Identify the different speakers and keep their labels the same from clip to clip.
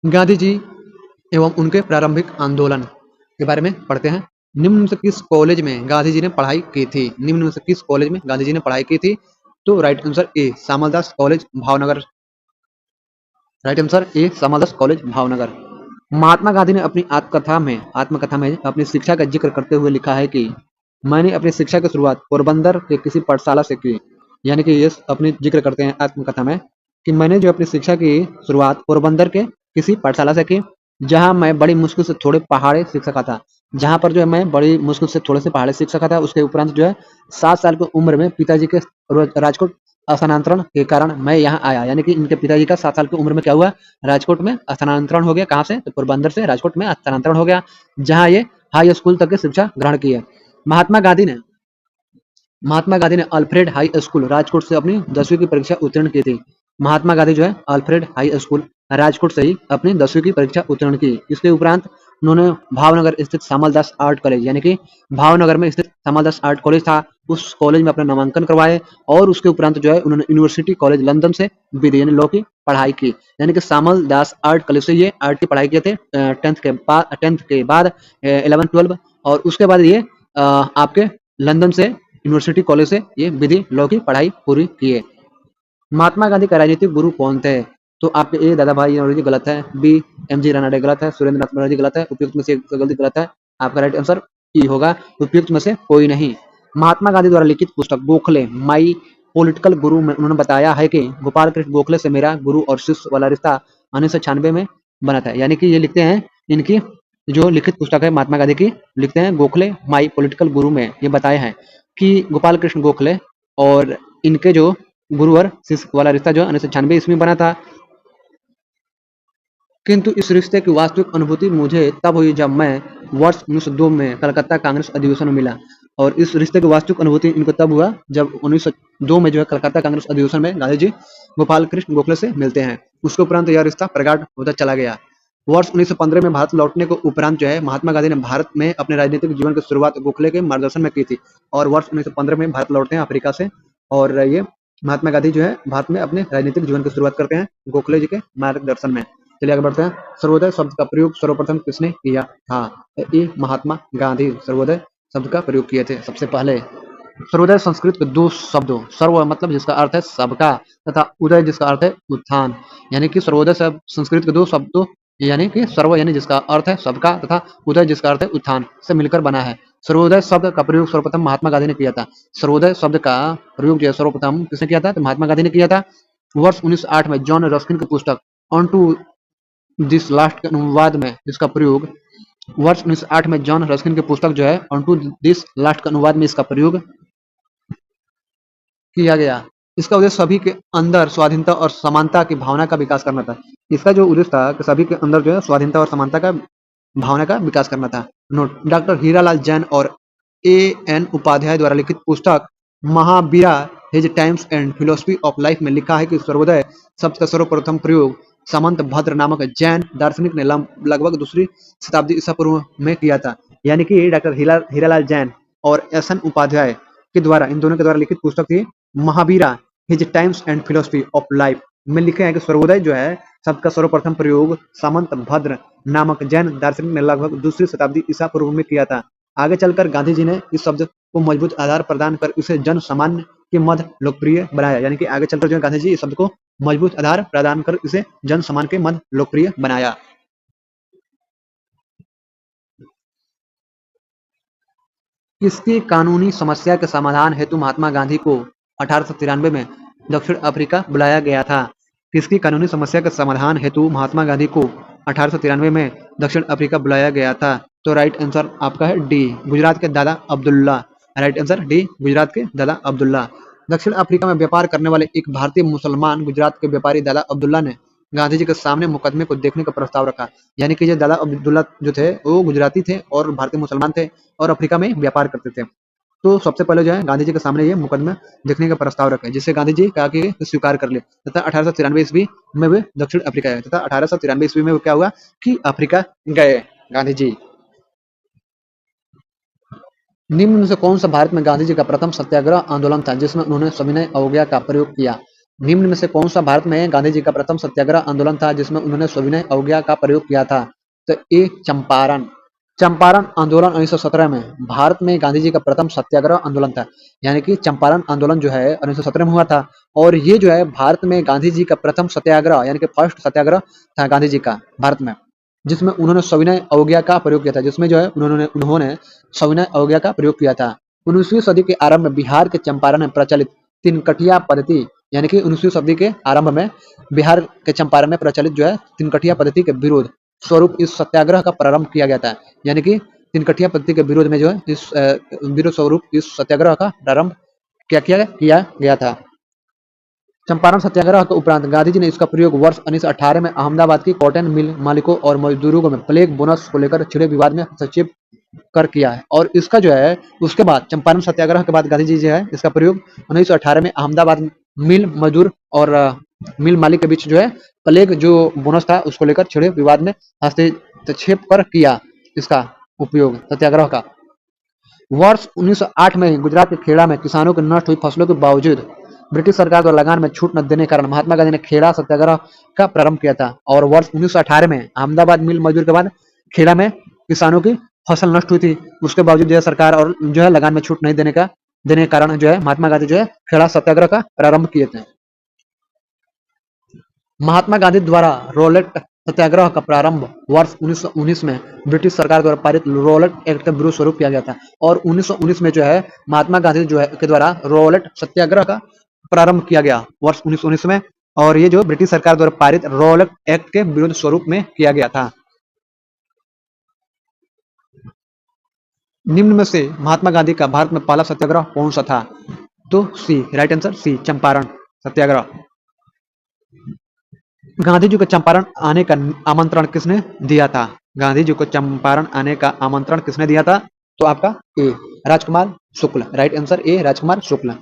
Speaker 1: गांधी जी एवं उनके प्रारंभिक आंदोलन के बारे में पढ़ते हैं। निम्न में से किस कॉलेज में गांधी जी ने पढ़ाई की थी? निम्न में से किस कॉलेज में गांधी जी ने पढ़ाई की थी? तो right answer A Samaldas college Bhavnagar. Right answer A Samaldas college Bhavnagar. Mahatma Gandhi ने अपनी आत्मकथा में अपनी शिक्षा का जिक्र करते हुए लिखा है कि मैंने अपनी शिक्षा की शुरुआत पोरबंदर के किसी पाठशाला से की। यानी कि ये अपनी जिक्र करते हैं आत्मकथा में कि मैंने जो अपनी शिक्षा की शुरुआत पोरबंदर के किसी पाठशाला से की, जहां मैं बड़ी मुश्किल से थोड़े पहाड़े सीख सका था। जहां पर जो है मैं बड़ी मुश्किल से थोड़े से पहाड़े सीख सका था। उसके उपरांत जो है 7 साल की उम्र में पिताजी के राजकोट स्थानांतरण के कारण मैं यहाँ आया। यानी कि इनके पिताजी का 7 साल की उम्र में क्या हुआ, राजकोट में स्थानांतरण हो गया। कहाँ से? तो पोरबंदर से राजकोट में स्थानांतरण हो गया, जहाँ ये हाई स्कूल तक की शिक्षा ग्रहण की है। महात्मा गांधी ने महात्मा गांधी ने अल्फ्रेड हाई स्कूल राजकोट से अपनी 10वीं की परीक्षा उत्तीर्ण की थी। महात्मा गांधी जो है अल्फ्रेड हाई स्कूल राजकोट से ही अपनी 10वीं की परीक्षा उत्तीर्ण की। इसके उपरांत उन्होंने भावनगर स्थित सामलदास आर्ट कॉलेज, यानी कि भावनगर में स्थित सामलदास आर्ट कॉलेज था, उस कॉलेज में अपना नामांकन करवाए। और उसके उपरांत जो है उन्होंने यूनिवर्सिटी कॉलेज लंदन से विधि यानी लॉ की पढ़ाई की। यानी कि सामलदास आर्ट कॉलेज से ये आर्ट की पढ़ाई किए थे। टेंथ के बाद 11 12 और उसके बाद ये आपके लंदन से यूनिवर्सिटी कॉलेज से ये विधि लॉ की पढ़ाई पूरी किए। महात्मा गांधी का राजनीतिक गुरु कौन थे? तो आपके ए दादा भाई नौरोजी गलत है, बी एम जी रानडे गलत है, सुरेंद्र नाथ बनर्जी गलत है। उपयुक्त में से एक गलती गलत है। आपका राइट आंसर ई होगा, उपयुक्त में से कोई नहीं। महात्मा गांधी द्वारा लिखित पुस्तक गोखले माई पॉलिटिकल गुरु में उन्होंने बताया है कि गोपाल कृष्ण गोखले से मेरा गुरु और शिष्य वाला रिश्ता 1996 में बना था। यानी कि ये लिखते हैं, इनकी जो लिखित पुस्तक है महात्मा गांधी की, लिखते हैं गोखले माई पॉलिटिकल गुरु में ये बताया है कि गोपाल कृष्ण गोखले और इनके जो गुरु और शिष्य वाला रिश्ता जो 1996 ईस्वी में बना था। किंतु इस रिश्ते की वास्तविक अनुभूति मुझे तब हुई जब मैं वर्ष 1902 में कलकत्ता कांग्रेस अधिवेशन में मिला। और इस रिश्ते की वास्तविक अनुभूति इनको तब हुआ जब 1902 में जो है कलकत्ता कांग्रेस अधिवेशन में गांधी जी गोपाल कृष्ण गोखले से मिलते हैं। उसके उपरांत यह रिश्ता प्रगाढ़ होता चला गया। वर्ष 1915 में भारत लौटने को उपरांत जो है महात्मा गांधी ने भारत में अपने राजनीतिक जीवन की शुरुआत गोखले के मार्गदर्शन में की थी। और वर्ष 1915 में भारत लौटते हैं अफ्रीका से, और ये महात्मा गांधी जो है भारत में अपने राजनीतिक जीवन की शुरुआत करते हैं गोखले जी के मार्गदर्शन में। चलिए आगे बढ़ते हैं। सर्वोदय शब्द का प्रयोग सर्वप्रथम किसने किया था? ये महात्मा गांधी सर्वोदय शब्द का प्रयोग किए थे सबसे पहले। सर्वोदय संस्कृत के दो शब्दों, सर्व मतलब जिसका अर्थ है सबका, तथा उदय जिसका अर्थ है उत्थान। यानी कि सर्वोदय शब्द संस्कृत के दो शब्दों, यानी कि सर्व यानी जिसका अर्थ है सबका तथा उदय जिसका अर्थ है उत्थान से मिलकर बना है। सर्वोदय शब्द का प्रयोग सर्वप्रथम महात्मा गांधी ने किया था। सर्वोदय शब्द का प्रयोग जो है सर्वप्रथम किसने किया था? तो महात्मा गांधी ने किया था। वर्ष 1908 में जॉन रस्किन की पुस्तक ऑन टू दिस लास्ट के अनुवाद में इसका प्रयोग, वर्ष 1908 में जॉन रस्किन की पुस्तक जो है ऑन टू दिस लास्ट के अनुवाद में इसका प्रयोग किया गया। इसका उद्देश्य सभी के अंदर स्वाधीनता और समानता की भावना का विकास करना था। इसका जो उद्देश्य था कि सभी के अंदर जो है स्वाधीनता और समानता का भावना का विकास करना था। नोट, डॉक्टर हीरालाल जैन और ए एन उपाध्याय द्वारा लिखित पुस्तक Mahavira his times and philosophy of life में लिखा है कि सर्वोदय शब्द का सर्वप्रथम प्रयोग सामंत भद्र नामक जैन दार्शनिक ने लगभग 2री शताब्दी ईसा पूर्व में किया था। यानी कि डॉक्टर हीरालाल जैन और एस एन उपाध्याय के द्वारा, इन दोनों के द्वारा लिखित पुस्तक थी Mahavira his times and philosophy of life में लिखे हैं कि सर्वोदय जो है शब्द का सर्वप्रथम प्रयोग सामंत भद्र नामक जैन दार्शनिक ने लगभग 2री शताब्दी ईसा पूर्व में किया था। आगे चलकर गांधी जी ने इस शब्द को मजबूत आधार प्रदान कर इसे जन सामान्य के मध्य लोकप्रिय बनाया। यानी कि आगे चलकर जो है गांधी जी इस शब्द को मजबूत आधार प्रदान कर इसे जन सामान्य के मध्य लोकप्रिय बनाया। किसकी कानूनी समस्या के समाधान हेतु महात्मा गांधी को 1893 में दक्षिण अफ्रीका बुलाया गया था? किसकी कानूनी समस्या के समाधान हेतु महात्मा गांधी को 1893 में दक्षिण अफ्रीका बुलाया गया था? तो राइट आंसर आपका है डी, गुजरात के दादा Abdullah. Right answer D, Gujarat के दादा अब्दुल्ला। दक्षिण अफ्रीका में व्यापार करने वाले एक भारतीय मुसलमान गुजरात के व्यापारी दादा अब्दुल्ला ने गांधी जी के सामने मुकदमे को देखने का प्रस्ताव रखा। यानी कि ये दादा अब्दुल्ला जो थे वो गुजराती थे और भारतीय मुसलमान थे और अफ्रीका में व्यापार करते थे। तो सबसे पहले जो है गांधी जी के सामने ये मुकदमा देखने का प्रस्ताव रखे, जिससे गांधी जी कहा कि स्वीकार कर ले, तथा 1893 ईस्वी में वे दक्षिण अफ्रीका गए, तथा 1893 ईस्वी में वो क्या हुआ कि अफ्रीका गए गांधी जी। निम्न में से कौन सा भारत में गांधी जी का प्रथम सत्याग्रह आंदोलन था जिसमें उन्होंने सविनय अवज्ञा का प्रयोग किया? निम्न में से कौन सा भारत में गांधी जी का प्रथम सत्याग्रह आंदोलन था जिसमें उन्होंने सविनय अवज्ञा का प्रयोग किया था? तो ए चंपारण। चंपारण आंदोलन 1917 में भारत में गांधी जी का प्रथम सत्याग्रह आंदोलन था। यानी कि चंपारण आंदोलन जो है 1917 में हुआ था और ये जो है भारत में गांधी जी का प्रथम सत्याग्रह यानी कि फर्स्ट सत्याग्रह था गांधी जी का भारत में, जिसमें उन्होंने सविनय अवज्ञा का प्रयोग किया था, जिसमें जो है उन्होंने सविनय अवज्ञा का प्रयोग किया था। 19वीं सदी के आरंभ में बिहार के चंपारण में प्रचलित तिनकटिया पद्धति यानी कि 19वीं सदी के आरंभ में बिहार के चंपारण में प्रचलित जो है तिनकटिया पद्धति के विरोध स्वरूप इस सत्याग्रह का प्रारंभ किया गया था। यानी कि तिनकटिया पद्धति के विरोध में जो है इस विरोध स्वरूप इस सत्याग्रह का प्रारंभ किया गया था। चंपारण सत्याग्रह के उपरांत गांधी जी ने इसका प्रयोग वर्ष 1918 में अहमदाबाद की कॉटन मिल मालिकों और मजदूरों को में प्लेग बोनस को लेकर छिड़े विवाद में हस्तक्षेप कर किया है। और इसका जो है उसके बाद चंपारण सत्याग्रह के बाद गांधी जी जो है इसका प्रयोग 1918 में अहमदाबाद मिल मजदूर और मिल मालिक के बीच जो है प्लेग जो बोनस था उसको लेकर छिड़े विवाद में हस्तक्षेप कर किया इसका उपयोग सत्याग्रह का। वर्ष 1908 में गुजरात के खेड़ा में किसानों की नष्ट हुई फसलों के बावजूद ब्रिटिश सरकार द्वारा लगान में छूट न देने के कारण महात्मा गांधी ने खेड़ा सत्याग्रह का प्रारंभ किया था। और वर्ष 1918 में अहमदाबाद मिल मजदूर के बाद खेड़ा में किसानों की फसल नष्ट हुई थी, उसके बावजूद जो है सरकार और जो है लगान में छूट नहीं देने के कारण जो है महात्मा गांधी जो है खेड़ा सत्याग्रह का प्रारंभ किए थे। महात्मा गांधी द्वारा रोलेट सत्याग्रह का प्रारंभ वर्ष 1919 में ब्रिटिश सरकार द्वारा पारित रोलेट एक्ट के विरोध स्वरूप किया गया था। और 1919 में जो है महात्मा गांधी जो है के द्वारा रोलेट सत्याग्रह का प्रारंभ किया गया वर्ष 1919 में, और ये जो ब्रिटिश सरकार द्वारा पारित रोलेट एक्ट के विरोध स्वरूप में किया गया था। निम्न में से महात्मा गांधी का भारत में पहला सत्याग्रह कौन सा था? तो सी, राइट आंसर सी, चंपारण सत्याग्रह। गांधी जी को चंपारण आने का आमंत्रण किसने दिया था? गांधी जी को चंपारण आने का आमंत्रण किसने दिया था? तो आपका A, Rajkumar Shukla, right answer A, Rajkumar Shukla.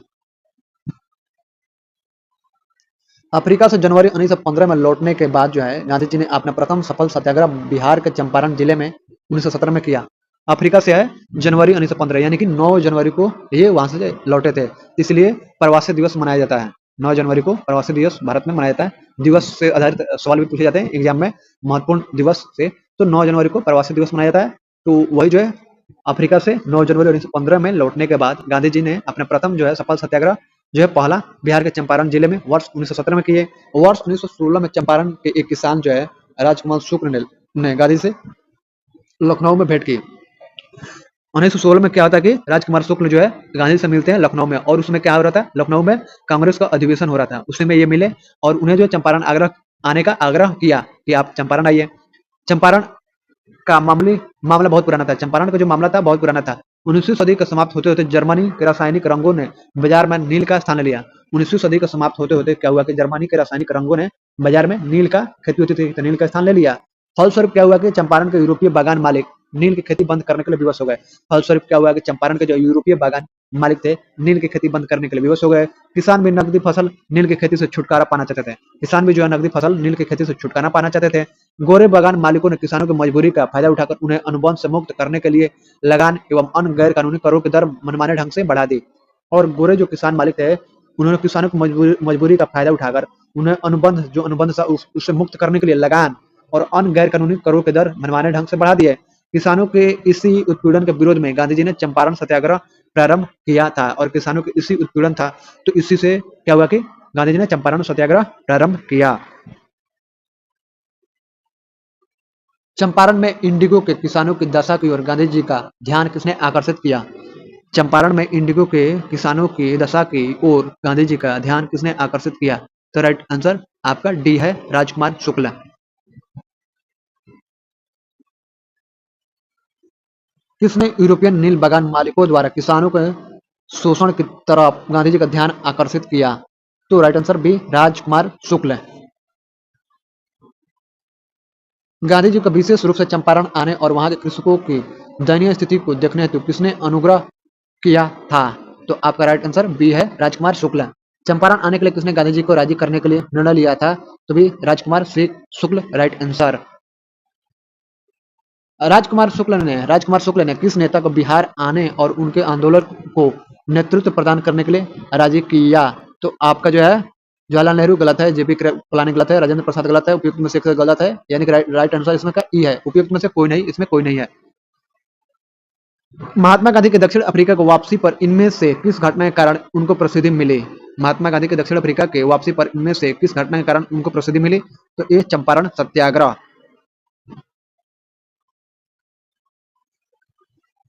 Speaker 1: Africa से जनवरी 1915 में लौटने के बाद जो है गांधी जी ने अपना प्रथम सफल सत्याग्रह बिहार के चंपारण जिले में 1917 में किया। अफ्रीका से है जनवरी 1915 यानी कि 9 जनवरी को ये वहां से लौटे थे, इसलिए प्रवासी दिवस मनाया जाता है। 9 जनवरी को प्रवासी दिवस भारत में मनाया जाता है। दिवस से आधारित सवाल भी पूछे जाते हैं एग्जाम में महत्वपूर्ण दिवस से, तो 9 जनवरी को प्रवासी दिवस मनाया जाता है। तो वही जो है अफ्रीका से 9 जनवरी 1915 में लौटने के बाद गांधी जी ने अपना प्रथम जो है सफल सत्याग्रह जो है पहला बिहार के चंपारण जिले में वर्ष 1917 में किए। वर्ष 1916 में चंपारण के एक किसान जो है राजकुमार शुक्ल ने गांधी से लखनऊ में भेंट की। 1916 में क्या होता है कि राजकुमार शुक्ल जो है गांधी से मिलते हैं लखनऊ में, और उसमें क्या हो रहा था, लखनऊ में कांग्रेस का अधिवेशन हो रहा था, उसी में ये मिले और उन्हें जो चंपारण आने का आग्रह किया कि आप चंपारण आइए। चंपारण का मामला बहुत पुराना था। चंपारण का जो मामला था बहुत पुराना था। 19वीं सदी का समाप्त होते होते जर्मनी के रासायनिक रंगों ने बाजार में नील का स्थान ले लिया। 19वीं सदी का समाप्त होते होते क्या हुआ कि जर्मनी के रासायनिक रंगों ने बाजार में नील का खेती होती थी तो नील का स्थान ले लिया। फलस्वरूप क्या हुआ कि चंपारण के यूरोपीय बागान मालिक नील की खेती बंद करने के लिए विवश हो गए। फलस्वरूप क्या हुआ कि चंपारण के जो यूरोपीय बागान मालिक थे नील की खेती बंद करने के लिए विवश हो गए। किसान भी नकदी फसल नील की खेती से छुटकारा पाना चाहते थे। किसान भी जो है नकदी फसल नील की खेती से छुटकारा पाना चाहते थे। गोरे बागान मालिकों ने किसानों की मजबूरी का फायदा उठाकर उन्हें अनुबंध से मुक्त करने के लिए लगान एवं अन्य गैर कानूनी करों की दर मनमाने ढंग से बढ़ा दी। और गोरे जो किसान मालिक थे उन्होंने किसानों की मजबूरी का फायदा उठाकर उन्हें अनुबंध था उससे मुक्त करने के लिए लगान और अन्य गैर कानूनी करों के दर मनमाने ढंग से बढ़ा दिए। किसानों के इसी उत्पीड़न के विरोध में गांधी जी ने चंपारण सत्याग्रह प्रारंभ किया था। और किसानों के इसी उत्पीड़न था तो इसी से क्या हुआ कि गांधी जी ने चंपारण सत्याग्रह प्रारंभ किया। चंपारण में इंडिगो के किसानों की दशा की ओर गांधी जी का ध्यान किसने आकर्षित किया? चंपारण में इंडिगो के किसानों की दशा की ओर गांधी जी का ध्यान किसने आकर्षित किया? तो राइट आंसर आपका डी है, राजकुमार शुक्ला। किसने यूरोपियन नील बागान मालिकों द्वारा किसानों के शोषण की तरफ गांधी जी का ध्यान आकर्षित किया? तो राइट आंसर बी, राजकुमार शुक्ल। गांधी जी का विशेष रूप से चंपारण आने और वहां के कृषकों की दयनीय स्थिति को देखने हेतु किसने अनुग्रह किया था? तो आपका राइट आंसर बी है, राजकुमार शुक्ल। चंपारण आने के लिए किसने गांधी जी को राजी करने के लिए निर्णय लिया था? तो भी राजकुमार शुक्ल, राइट आंसर। राजकुमार शुक्ल ने किस नेता को बिहार आने और उनके आंदोलन को नेतृत्व प्रदान करने के लिए राजी किया? तो आपका जो है जवाहरलाल नेहरू गलत है, जेपी कृपलानी गलत है, राजेंद्र प्रसाद गलत है, उपयुक्त में से एक गलत है, यानी कि राइट आंसर इसमें का ई है, उपयुक्त में से कोई नहीं, इसमें कोई नहीं है। महात्मा गांधी के दक्षिण अफ्रीका को वापसी पर इनमें से किस घटना के कारण उनको प्रसिद्धि मिली? महात्मा गांधी के दक्षिण अफ्रीका के वापसी पर इनमें से किस घटना के कारण उनको प्रसिद्धि मिली? तो ये चंपारण सत्याग्रह।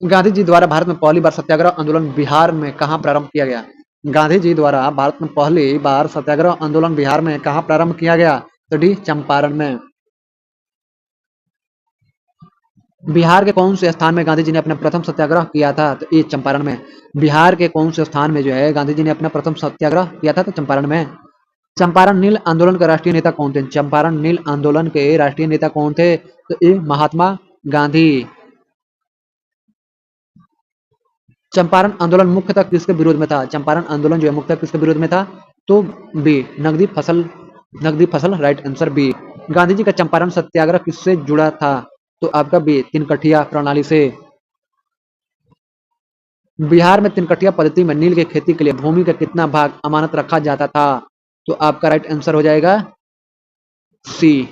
Speaker 1: गांधी जी द्वारा भारत में पहली बार सत्याग्रह आंदोलन बिहार में कहाँ प्रारंभ किया गया? गांधी जी द्वारा भारत में पहली बार सत्याग्रह आंदोलन बिहार में कहाँ प्रारंभ किया गया? तो डी चंपारण में। बिहार के कौन से स्थान में गांधी जी ने अपना प्रथम सत्याग्रह किया था? तो ये चंपारण में। बिहार के कौन से स्थान में जो है गांधी जी ने अपना प्रथम सत्याग्रह किया था? तो चंपारण में। चंपारण नील आंदोलन के राष्ट्रीय नेता कौन थे? चंपारण नील आंदोलन के राष्ट्रीय नेता कौन थे? तो ये महात्मा गांधी। चंपारण आंदोलन मुख्यतः किसके विरोध में था? चंपारण आंदोलन जो है मुख्यतः किसके विरोध में था? तो बी नकदी फसल right answer B. Gandhi ji का चंपारण सत्याग्रह किससे जुड़ा था? तो आपका बी तिनकठिया प्रणाली से। बिहार में तिनकठिया पद्धति में नील की खेती के लिए भूमि का कितना भाग अमानत रखा जाता था? तो आपका राइट आंसर हो जाएगा सी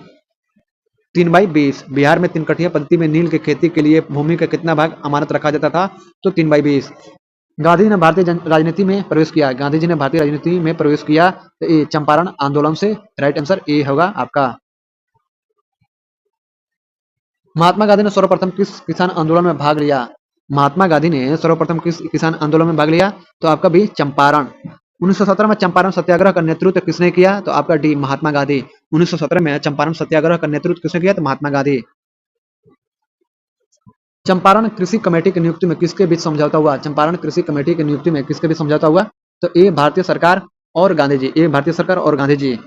Speaker 1: 3/20। बिहार में तिनकठिया पद्धति में नील की खेती के लिए भूमि का कितना भाग अमानत रखा जाता था? तो 3/20। गांधी जी ने भारतीय राजनीति में प्रवेश किया। गांधी जी ने भारतीय राजनीति में प्रवेश किया तो ये चंपारण आंदोलन से। राइट आंसर ए होगा आपका। महात्मा गांधी ने सर्वप्रथम किस किसान आंदोलन में भाग लिया? महात्मा गांधी ने सर्वप्रथम किस किसान आंदोलन में भाग लिया? तो आपका भी चंपारण। 1917 में चंपारण सत्याग्रह का नेतृत्व किसने किया? तो आपका डी महात्मा गांधी। 1917 में चंपारण सत्याग्रह का नेतृत्व किसने किया? तो महात्मा गांधी। चंपारण कृषि कमेटी की नियुक्ति में किसके बीच समझौता हुआ? चंपारण कृषि कमेटी की नियुक्ति में किसके बीच समझौता हुआ? तो ए भारतीय सरकार और गांधी जी। ए भारतीय सरकार और गांधी जी।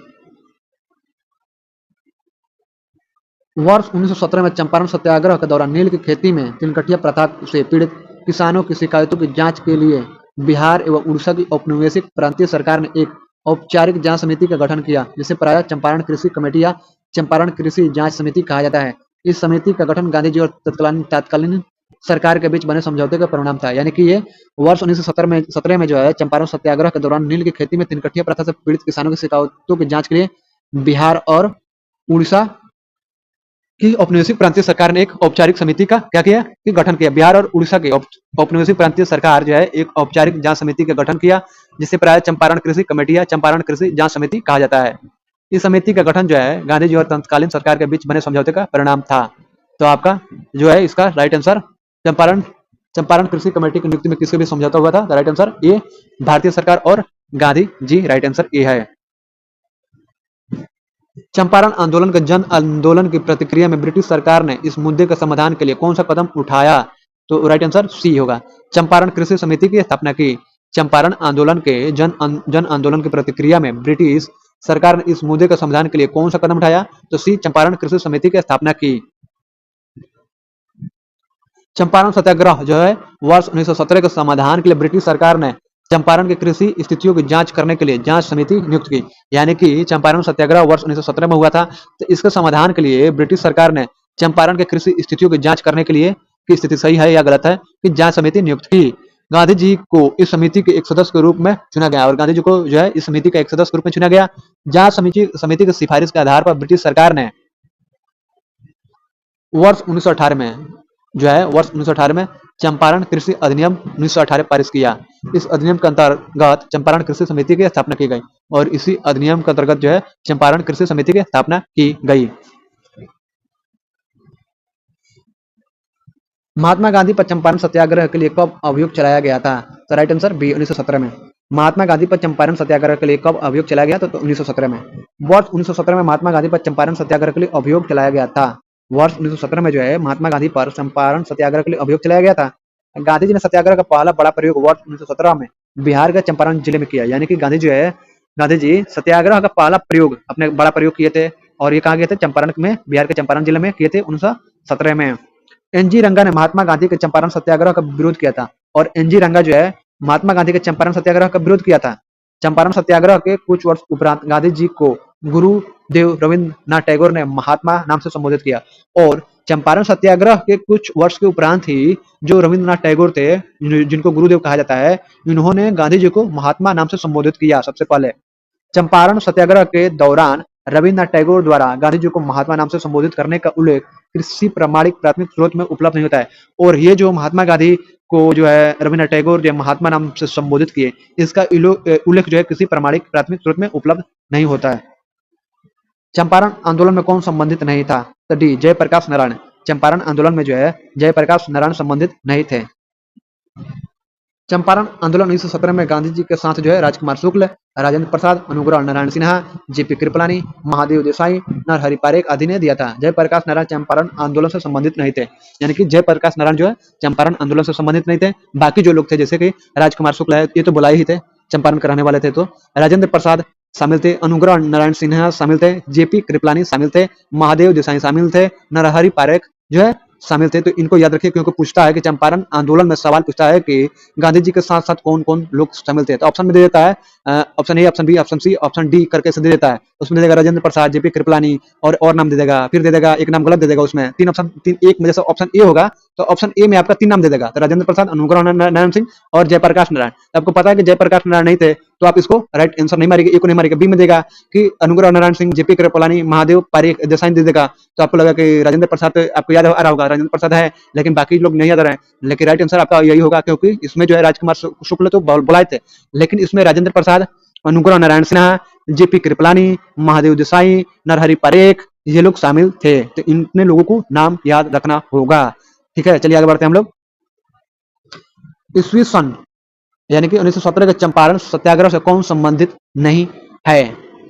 Speaker 1: वर्ष 1917 में चंपारण सत्याग्रह के दौरान नील की खेती में तिनकठिया प्रथा से पीड़ित किसानों की शिकायतों की जांच के लिए बिहार एवं उड़ीसा की औपनिवेशिक प्रांतीय सरकार ने एक औपचारिक जांच समिति का गठन किया, जिसे प्रायः चंपारण कृषि कमेटी या चंपारण कृषि जांच समिति कहा जाता है। इस समिति का गठन गांधी जी और तत्कालीन सरकार के बीच बने समझौते का परिणाम था। यानी कि ये वर्ष 1917 में जो है चंपारण सत्याग्रह के दौरान नील की खेती में तिनकठिया प्रथा से पीड़ित किसानों की शिकायतों की जांच के लिए बिहार और उड़ीसा की औपनिवेशिक प्रांतीय सरकार ने एक औपचारिक समिति का क्या किया कि गठन किया। बिहार और उड़ीसा की औपनिवेशिक प्रांतीय सरकार जो है एक औपचारिक जांच समिति का गठन किया, जिसे प्राय चंपारण कृषि कमेटी या चंपारण कृषि जांच समिति कहा जाता है। इस समिति का गठन जो है गांधी जी और तत्कालीन सरकार के बीच बने समझौते का परिणाम था। तो आपका जो है इसका राइट आंसर चंपारण चंपारण कृषि कमेटी की नियुक्ति में किसके बीच समझौता हुआ था? राइट आंसर ए भारतीय सरकार और Gandhi ji. Right answer A है। चंपारण आंदोलन के जन आंदोलन की प्रतिक्रिया में ब्रिटिश सरकार ने इस मुद्दे के समाधान के लिए कौन सा कदम उठाया? तो राइट आंसर सी होगा। चंपारण कृषि समिति की स्थापना की। चंपारण आंदोलन के जन आंदोलन की प्रतिक्रिया में ब्रिटिश सरकार ने इस मुद्दे के समाधान के लिए कौन सा कदम उठाया? तो सी चंपारण कृषि समिति की स्थापना की। चंपारण सत्याग्रह जो है वर्ष 1917 के समाधान के लिए ब्रिटिश सरकार ने चंपारण की कृषि स्थितियों की जांच करने के लिए जांच समिति नियुक्त की। यानी कि चंपारण सत्याग्रह वर्ष 1917 में हुआ था, तो इसके समाधान के लिए ब्रिटिश सरकार ने चंपारण के कृषि स्थितियों की जांच करने के लिए कि स्थिति सही है या गलत है कि जांच समिति नियुक्त की। गांधी जी को इस समिति के एक सदस्य के रूप में चुना गया और गांधी जी को जो है इस समिति का एक सदस्य के रूप में चुना गया। जांच समिति की सिफारिश के आधार पर ब्रिटिश सरकार ने वर्ष 1918 में जो है वर्ष 1918 में चंपारण कृषि अधिनियम 1918 पारित किया। इस अधिनियम के अंतर्गत चंपारण कृषि समिति की स्थापना की गई और इसी अधिनियम के अंतर्गत जो है चंपारण कृषि समिति की स्थापना की गई। महात्मा गांधी पर चंपारण सत्याग्रह के लिए कब अभियोग चलाया गया था? तो राइट आंसर बी 1917 में। महात्मा गांधी पर चंपारण सत्याग्रह के लिए कब अभियोग चलाया गया? तो 1917 में। वर्ष 1917 में महात्मा गांधी पर चंपारण सत्याग्रह के लिए अभियोग चलाया गया था। वर्ष 1917 में जो है महात्मा गांधी पर चंपारण सत्याग्रह के लिए अभियोग चलाया गया था। गांधी जी ने सत्याग्रह का पहला बड़ा प्रयोग वर्ष 1917 में बिहार के चंपारण जिले में किया। यानी कि गांधी जी सत्याग्रह का पहला प्रयोग अपने बड़ा प्रयोग किए थे और ये कहाँ गए थे? चंपारण में, बिहार के चंपारण जिले में किए थे 1917 में। एनजी रंगा ने महात्मा गांधी के चंपारण सत्याग्रह का विरोध किया था और एनजी रंगा जो है महात्मा गांधी के चंपारण सत्याग्रह का विरोध किया था। चंपारण सत्याग्रह के कुछ वर्ष उपरांत गांधी जी को गुरुदेव रविन्द्रनाथ टैगोर ने महात्मा नाम से संबोधित किया और चंपारण सत्याग्रह के कुछ वर्ष के उपरांत ही जो रविन्द्रनाथ टैगोर थे, जिनको गुरुदेव कहा जाता है, इन्होंने गांधी जी को महात्मा नाम से संबोधित किया सबसे पहले। चंपारण सत्याग्रह के दौरान रविन्द्रनाथ टैगोर द्वारा गांधी जी को महात्मा नाम से संबोधित करने का उल्लेख किसी प्रमाणिक प्राथमिक स्रोत में उपलब्ध नहीं होता है। और ये जो महात्मा गांधी को जो है रविन्द्रनाथ टैगोर जो महात्मा नाम से संबोधित किए, इसका उल्लेख जो है किसी प्रमाणिक प्राथमिक स्रोत में उपलब्ध नहीं होता है। चंपारण आंदोलन में कौन संबंधित नहीं था? तो डी जयप्रकाश नारायण। चंपारण आंदोलन में जो है जयप्रकाश नारायण संबंधित नहीं थे। चंपारण आंदोलन 1917 में गांधी जी के साथ जो है राजकुमार शुक्ल, राजेंद्र प्रसाद, अनुग्रह नारायण सिन्हा, जेपी कृपलानी, महादेव देसाई, नरहरि पारेख आदि ने दिया था। जयप्रकाश नारायण चंपारण आंदोलन से संबंधित नहीं थे, यानी कि जयप्रकाश नारायण जो है चंपारण आंदोलन से संबंधित नहीं थे। बाकी जो लोग थे जैसे कि राजकुमार शुक्ल है, ये तो बुलाए ही थे, चंपारण के रहने वाले थे। तो राजेंद्र प्रसाद शामिल थे, अनुग्रह नारायण सिन्हा शामिल थे, जेपी कृपलानी शामिल थे, महादेव देसाई शामिल थे, नरहरि पारेख जो है शामिल थे। तो इनको याद रखिए क्योंकि पूछता है कि चंपारण आंदोलन में सवाल पूछता है कि गांधी जी के साथ साथ कौन कौन लोग शामिल थे। तो ऑप्शन में दे देता है option A, option B, option C, option D करके से दे देता है। उसमें दे देगा राजेंद्र प्रसाद, जेपी कृपलानी और नाम दे देगा, फिर दे देगा एक नाम गलत दे देगा। उसमें तीन ऑप्शन, तीन एक में जैसे ऑप्शन ए होगा तो ऑप्शन ए में आपका तीन नाम दे देगा, तो राजेंद्र प्रसाद, अनुग्रह नारायण सिंह और जयप्रकाश नारायण। आपको पता है कि जयप्रकाश नारायण नहीं थे तो आप इसको राइट आंसर नहीं मारेंगे, ए को नहीं मारेंगे, बी में देगा कि अनुग्रह नारायण सिंह, जेपी कृपलानी, महादेव पारेख देसाई दे देगा। तो आपको लगा कि राजेंद्र प्रसाद आपको याद आ रहा होगा, राजेंद्र प्रसाद है, लेकिन बाकी लोग नहीं याद आ रहे हैं। लेकिन राइट आंसर आपका यही होगा क्योंकि इसमें जो है राजकुमार शुक्ल तो बुलाए थे, लेकिन इसमें राजेंद्र प्रसाद, अनुग्रह नारायण सिन्हा, जेपी कृपलानी, महादेव देसाई, नरहरि पारेख ये लोग शामिल थे। तो इतने लोगों को नाम याद रखना होगा। ठीक है, चलिए आगे बढ़ते हैं हम लोग। ईस्वी सन यानी कि 1917 के चंपारण सत्याग्रह से कौन संबंधित नहीं है?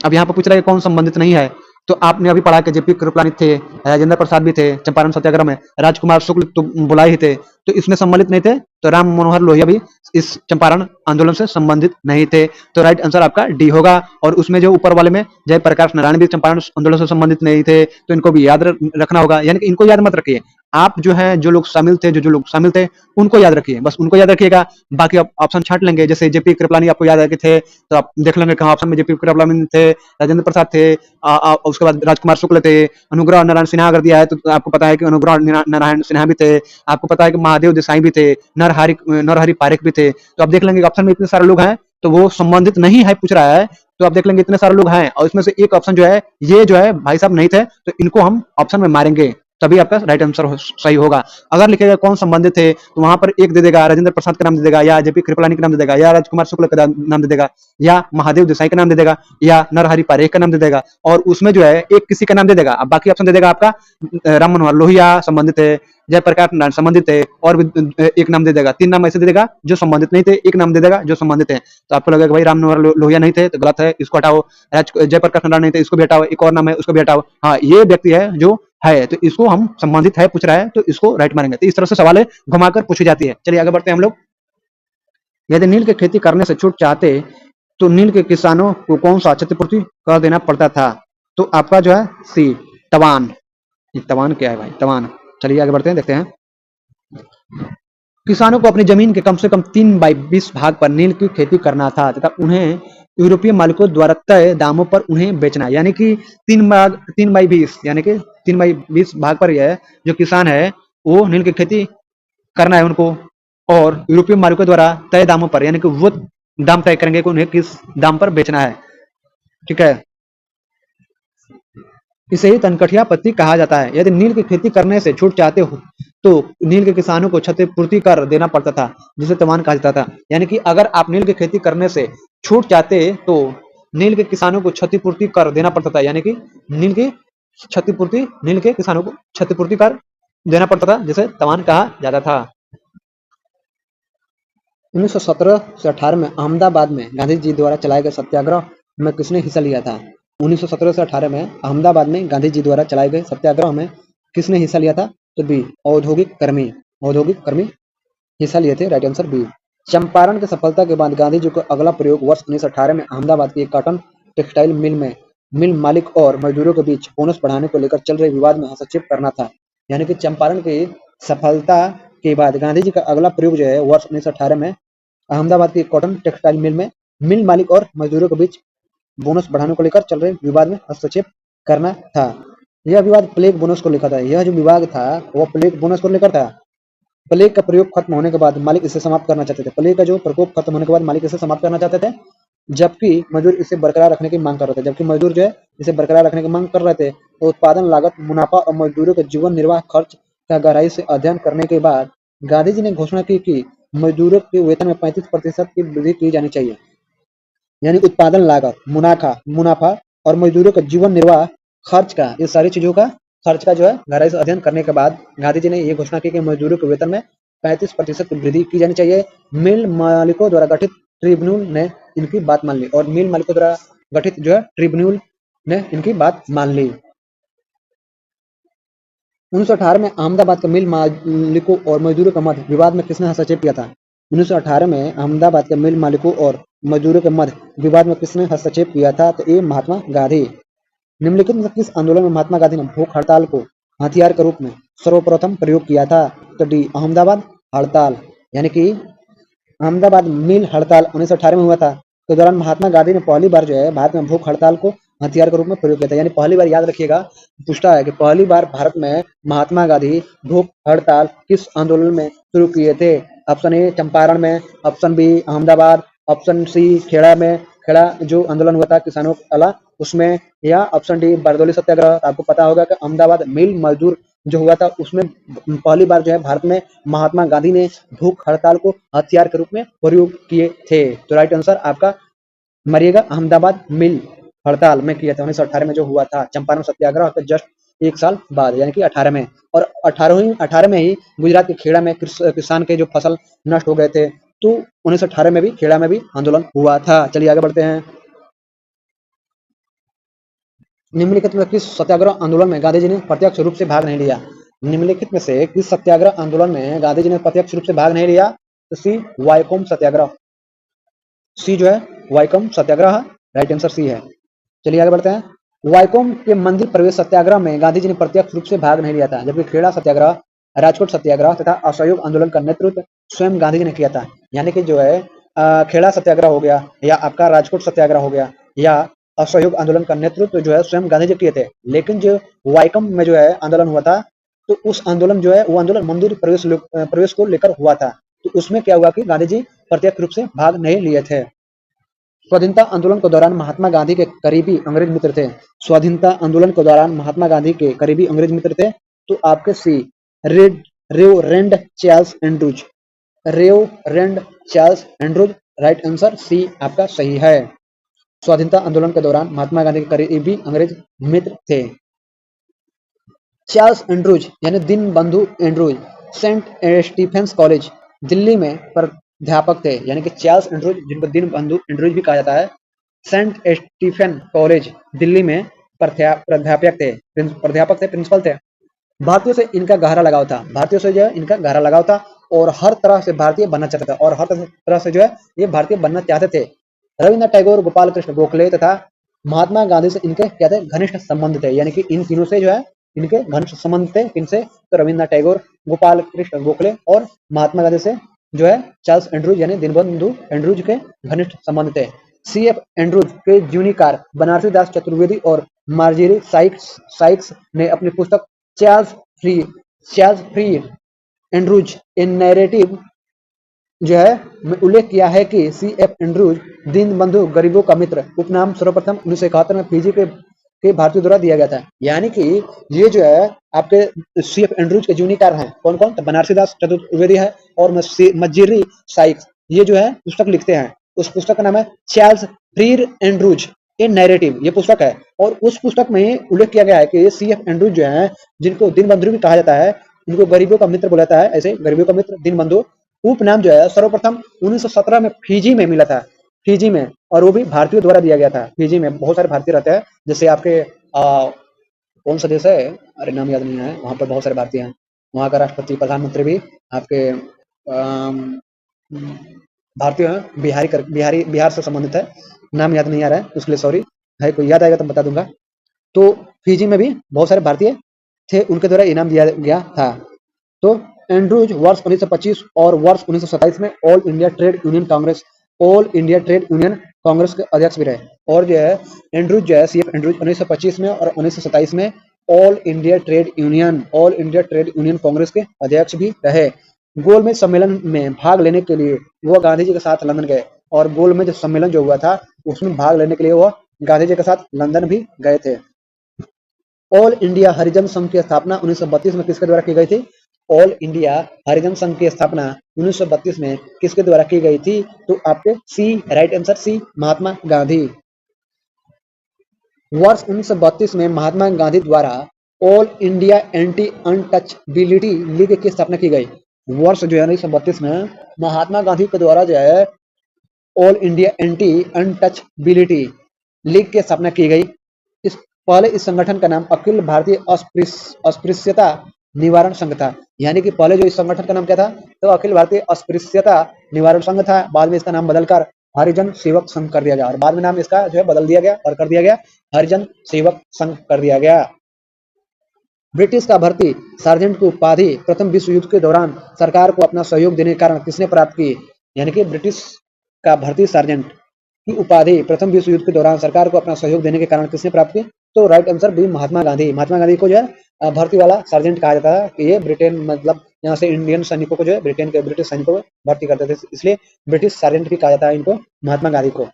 Speaker 1: अब यहाँ पर पूछ रहा है कौन संबंधित नहीं है, तो आपने अभी पढ़ा कि जेपी कृपलानी थे, राजेंद्र प्रसाद भी थे चंपारण सत्याग्रह में, राजकुमार शुक्ल तो बुलाए ही थे, तो इसमें सम्मिलित नहीं थे। तो राम मनोहर लोहिया भी इस चंपारण आंदोलन से संबंधित नहीं थे। तो राइट आंसर आपका डी होगा। और उसमें जो ऊपर वाले में जयप्रकाश नारायण भी चंपारण आंदोलन से संबंधित नहीं थे, तो इनको भी याद रखना होगा। यानी कि इनको याद मत रखिए, आप जो है जो लोग शामिल थे, जो लोग शामिल थे उनको याद रखिए, बस उनको याद रखिएगा। बाकी आप ऑप्शन छांट लेंगे, जैसे जेपी कृपलानी आपको याद है कि थे, तो आप देख लेंगे कहाँ ऑप्शन में जेपी कृपलानी थे, राजेंद्र प्रसाद थे, उसके बाद राजकुमार शुक्ल थे, अनुग्रह नारायण सिन्हा अगर दिया है तो आपको पता है कि अनुग्रह नारायण सिन्हा भी थे, आपको पता है कि महादेव देसाई भी थे, नरहरि पारेख भी थे। तो आप देख लेंगे ऑप्शन में इतने सारे लोग हैं तो वो संबंधित नहीं है पूछ रहा है, तो आप देख लेंगे इतने सारे लोग हैं और इसमें से एक ऑप्शन जो है ये जो है भाई साहब नहीं थे, तो इनको हम ऑप्शन में मारेंगे तभी आपका राइट आंसर सही होगा। अगर लिखेगा कौन संबंधित थे तो वहां पर एक दे देगा, राजेंद्र प्रसाद का नाम दे देगा, या जेपी कृपलानी का नाम दे देगा, या राजकुमार शुक्ल का नाम दे देगा, या महादेव देसाई का नाम दे देगा, या नरहरि पारेख का नाम दे देगा, और उसमें जो है एक किसी का नाम दे देगा। अब बाकी ऑप्शन दे देगा आपका राम मनोहर लोहिया संबंधित है, जयप्रकाश नारायण संबंधित है, और भी एक नाम दे देगा, तीन नाम ऐसे दे देगा जो संबंधित नहीं थे, एक नाम दे देगा जो संबंधित है। तो आपको लगेगा भाई राम मनोहर लोहिया नहीं थे तो गलत है, इसको हटाओ। जयप्रकाश नारायण नहीं थे, इसको भी हटाओ। एक और नाम है उसको भी हटाओ। हाँ, ये व्यक्ति है जो है, तो इसको हम संबंधित है पूछ रहा है तो इसको राइट मारेंगे। तो इस तरह से सवाल घुमाकर पूछी जाती है। चलिए आगे बढ़ते हैं हम लोग। यदि नील की खेती करने से छूट चाहते तो नील के किसानों को कौन सा क्षतिपूर्ति कर देना पड़ता था? तो आपका जो है सी तवान। तवान क्या है भाई? तवान। चलिए आगे बढ़ते हैं, देखते हैं। किसानों को अपनी जमीन के कम से कम 3/20 भाग पर नील की खेती करना था तथा उन्हें यूरोपीय मालिकों द्वारा तय दामों पर उन्हें बेचना, यानी कि 3/20 यानी कि 3/20 भाग पर यह जो किसान है वो नील की खेती करना है उनको, और यूरोपीय मालिकों द्वारा तय दामों पर, यानी कि वो दाम तय करेंगे कि उन्हें किस दाम पर बेचना है। ठीक है, इसे ही तनकठिया पत्ती कहा जाता है। यदि नील की खेती करने से छूट चाहते हो तो नील के किसानों को क्षतिपूर्ति कर देना पड़ता था, जिसे तवान कहा जाता था। यानी कि अगर आप नील की खेती करने से छूट चाहते तो नील के किसानों को क्षतिपूर्ति कर देना पड़ता था, यानी कि नील की क्षतिपूर्ति, नील के किसानों को क्षतिपूर्ति कर देना पड़ता था, जिसे तवान कहा जाता था। 1917 से 18 में अहमदाबाद में गांधी जी द्वारा चलाए गए सत्याग्रह में किसने हिस्सा लिया था? 1917 से 18 में अहमदाबाद में गांधी जी द्वारा चलाए गए सत्याग्रह में किसने हिस्सा लिया था? तो बी औद्योगिक कर्मी हिस्सा लिए थे। Right answer B. चंपारण की सफलता के बाद गांधी जी को अगला प्रयोग वर्ष 1918 में अहमदाबाद की एक कॉटन टेक्सटाइल मिल में मिल मालिक और मजदूरों के बीच बोनस बढ़ाने को लेकर चल रहे विवाद में हस्तक्षेप करना था। यानी कि चंपारण की सफलता के बाद गांधी जी का अगला प्रयोग जो है वर्ष 1918 में अहमदाबाद की कॉटन टेक्सटाइल मिल में मिल मालिक और मजदूरों के बीच बोनस बढ़ाने को लेकर चल रहे विवाद में हस्तक्षेप करना था। यह विवाद प्लेग बोनस को लेकर था। यह जो विवाद था वह प्लेग बोनस को लेकर था। प्लेग का प्रयोग खत्म होने के बाद मालिक इसे समाप्त करना चाहते थे। प्लेग का जो प्रकोप खत्म होने के बाद मालिक इसे समाप्त करना चाहते थे। जबकि मजदूर इसे बरकरार रखने की मांग कर रहे थे। जबकि मजदूर जो है इसे बरकरार रखने की मांग कर रहे थे, तो उत्पादन लागत, मुनाफा और मजदूरों के जीवन निर्वाह खर्च का गहराई से अध्ययन करने के बाद गांधी जी ने घोषणा की कि मजदूरों के वेतन में 35% की वृद्धि की जानी चाहिए। यानी उत्पादन लागत, मुनाफा और मजदूरों का जीवन निर्वाह खर्च का, ये सारी चीजों का खर्च का जो है गहराई से अध्ययन करने के बाद गांधी जी ने ये घोषणा की कि मजदूरों के वेतन में 35% की वृद्धि की जानी चाहिए। मिल मालिकों द्वारा गठित ट्रिब्यूनल ने इनकी बात मान ली, और मिल मालिकों द्वारा गठित जो है ट्रिब्यूनल ने इनकी बात मान ली। 1918 में अहमदाबाद के मिल मालिकों और मजदूरों के मध्य विवाद में किसने हस्तक्षेप किया था? 1918 में अहमदाबाद के मिल मालिकों और मजदूरों के मध्य विवाद में किसने हस्तक्षेप किया था? तो ये महात्मा गांधी। निम्नलिखित में किस आंदोलन में महात्मा गांधी ने भूख हड़ताल को हथियार के रूप में सर्वप्रथम प्रयोग किया था? तो डी, अहमदाबाद हड़ताल। यानी कि अहमदाबाद मिल हड़ताल 1918 में हुआ था, के दौरान महात्मा गांधी ने पहली बार जो है भारत में भूख हड़ताल को हथियार के रूप में प्रयोग किया था। यानी पहली बार, याद रखिएगा, पूछता है कि पहली बार भारत में महात्मा गांधी भूख हड़ताल किस आंदोलन में शुरू किए थे? ऑप्शन ए चंपारण में, option B Ahmedabad, option C Kheda में, खेड़ा जो आंदोलन हुआ था किसानों वाला उसमें, या ऑप्शन डी बारदौली सत्याग्रह। आपको पता होगा कि अहमदाबाद मिल मजदूर जो हुआ था उसमें पहली बार जो है भारत में महात्मा गांधी ने भूख हड़ताल को हथियार के रूप में प्रयोग किए थे। तो राइट आंसर आपका मरिएगा अहमदाबाद मिल हड़ताल में किया था 1918 में जो हुआ था, चंपारण सत्याग्रह के जस्ट एक साल बाद, यानी कि 18 में। और 18 में ही गुजरात के खेड़ा में किसान के जो फसल नष्ट हो गए थे, तो 1918 में भी खेड़ा में भी आंदोलन हुआ था। चलिए आगे बढ़ते हैं। निम्नलिखित में किस सत्याग्रह आंदोलन में गांधी जी ने प्रत्यक्ष रूप से भाग नहीं लिया? निम्नलिखित में से किस सत्याग्रह आंदोलन में गांधी जी ने प्रत्यक्ष रूप से भाग नहीं लिया? तो सी वाइकोम सत्याग्रह। सी जो है वाइकोम सत्याग्रह, राइट आंसर सी है। चलिए आगे बढ़ते हैं। वाइकोम के मंदिर प्रवेश सत्याग्रह में गांधी जी ने प्रत्यक्ष रूप से भाग नहीं लिया था, जबकि खेड़ा सत्याग्रह, राजकोट सत्याग्रह तथा असहयोग आंदोलन का नेतृत्व स्वयं गांधी जी ने किया था। यानी कि जो है खेड़ा सत्याग्रह हो गया, या आपका राजकोट सत्याग्रह हो गया, या असहयोग आंदोलन का नेतृत्व जो है स्वयं गांधी जी किए थे। लेकिन जो वाइकम में जो है आंदोलन हुआ था, तो उस आंदोलन जो है वो आंदोलन मंदिर प्रवेश को लेकर हुआ था। तो उसमें क्या हुआ कि गांधी जी प्रत्यक्ष रूप से भाग नहीं लिए थे। स्वाधीनता आंदोलन के दौरान महात्मा गांधी के करीबी अंग्रेज मित्र थे। स्वाधीनता आंदोलन के दौरान महात्मा गांधी के करीबी अंग्रेज मित्र थे, तो आपके C Reverend Charles Andrews. Reverend Charles Andrews, right answer C आपका सही है। स्वाधीनता आंदोलन के दौरान महात्मा गांधी के करीबी अंग्रेज मित्र थे। चार्ल्स एंड्रूज यानी Deenbandhu Andrews Saint Stephen's College Delhi में प्राध्यापक थे। यानी कि चार्ल्स एंड्रूज, जिनको दीनबंधु एंड्रूज भी कहा जाता है, सेंट स्टीफेन कॉलेज दिल्ली में प्राध्यापक थे, प्रिंसिपल थे। भारतीयों से इनका गहरा लगाव था। भारतीयों से जो है इनका गहरा लगाव था, और हर तरह से भारतीय बनना चाहता था, और हर तरह से जो है ये भारतीय बनना चाहते थे। रविन्द्रनाथ टैगोर, गोपाल कृष्ण गोखले तथा महात्मा गांधी से इनके क्या थे? घनिष्ठ संबंध थे। यानी कि इन तीनों से जो है इनके घनिष्ठ संबंध थे। किनसे? तो रविन्द्रनाथ टैगोर, गोपाल कृष्ण गोखले और महात्मा गांधी से जो है चार्ल्स एंड्रूज यानी दीनबंधु एंड्रूज के घनिष्ठ संबंध थे। CF एंड्रूज के जीवनीकार बनारसी दास चतुर्वेदी और मार्जेरी साइक्स ने अपनी पुस्तक चार्ल्स फ्री एंड्रूज इन नैरेटिव जो है में उल्लेख किया है कि CF एंड्रूज दीनबंधु गरीबों का मित्र उपनाम सर्वप्रथम 1971 में फिजी के भारतीयों द्वारा दिया गया था। यानी कि ये जो है आपके CF एंड्रूज के जीवनीकार हैं कौन कौन? तो बनारसी दास चतुर्वेदी है और मज्जिरी साइक्स, ये जो है पुस्तक लिखते हैं। उस पुस्तक का नाम है चार्ल्स फ्री एंड्रूज इन नैरेटिव, ये पुस्तक है। और उस पुस्तक में उल्लेख किया गया है कि CF एंड्रूज जो है, जिनको दीनबंधु भी कहा जाता है, इनको गरीबों का मित्र बोला जाता है। ऐसे गरीबों का मित्र दीनबंधु उपनाम जो है सर्वप्रथम 1917 में फिजी में मिला था, फिजी में, और वो भी भारतीयों द्वारा दिया गया था। फिजी में बहुत सारे भारतीय रहते हैं, जैसे आपके कौन सा देश है, अरे नाम याद नहीं है, वहाँ पर बहुत सारे भारतीय हैं। वहाँ का राष्ट्रपति प्रधानमंत्री भी आपके भारतीय हैं, बिहार से संबंधित है। नाम याद नहीं आ रहा है, उसके लिए सॉरी, है कोई याद आएगा तो बता दूंगा। तो फिजी में भी बहुत सारे भारतीय थे, उनके द्वारा इनाम दिया गया था। तो एंड्रूज वर्ष 1925 और वर्ष 1927 में all India trade union Congress के अध्यक्ष भी रहे। और जो है एंड्रूज जो है CF एंड्रूज 1925 में और 1927 में all India trade union Congress के अध्यक्ष भी रहे। गोलमेज सम्मेलन में भाग लेने के लिए वो गांधी जी के साथ लंदन गए। और गोलमेज सम्मेलन जो हुआ था उसमें भाग लेने के लिए वह गांधी जी के साथ लंदन भी गए थे। ऑल इंडिया हरिजन संघ की स्थापना 1932 में किसके द्वारा की गई थी? ऑल इंडिया हरिजन संघ की स्थापना 1932 में किसके द्वारा की गई थी? तो आपके सी, राइट आंसर सी, महात्मा गांधी। वर्ष 1932 में महात्मा गांधी द्वारा all India anti untouchability league की स्थापना की गई। वर्ष जो है 1932 में महात्मा गांधी के द्वारा जो है all India anti untouchability league की स्थापना की गई। पहले इस संगठन का नाम अखिल भारतीय अस्पृश्यता निवारण संघ था। यानी कि पहले जो इस संगठन का नाम क्या था? तो अखिल भारतीय अस्पृश्यता निवारण संघ था। बाद में इसका नाम बदलकर हरिजन सेवक संघ कर दिया गया और बाद में नाम इसका जो है बदल दिया गया और कर दिया गया हरिजन सेवक संघ कर दिया गया। ब्रिटिश का भर्ती सार्जेंट की उपाधि प्रथम विश्व युद्ध के दौरान सरकार को अपना सहयोग देने के कारण किसने प्राप्त की? यानी कि ब्रिटिश का भर्ती सार्जेंट की उपाधि प्रथम विश्व युद्ध के दौरान सरकार को अपना सहयोग देने के कारण किसने प्राप्त की? तो right answer B, Mahatma Gandhi. Mahatma Gandhi को जो है भर्ती वाला सार्जेंट कहा जाता है कि ये ब्रिटेन मतलब यहाँ से इंडियन सैनिकों को जो है ब्रिटिश सैनिकों को भर्ती करते थे, इसलिए ब्रिटिश सार्जेंट भी कहा जाता है इनको, महात्मा गांधी को।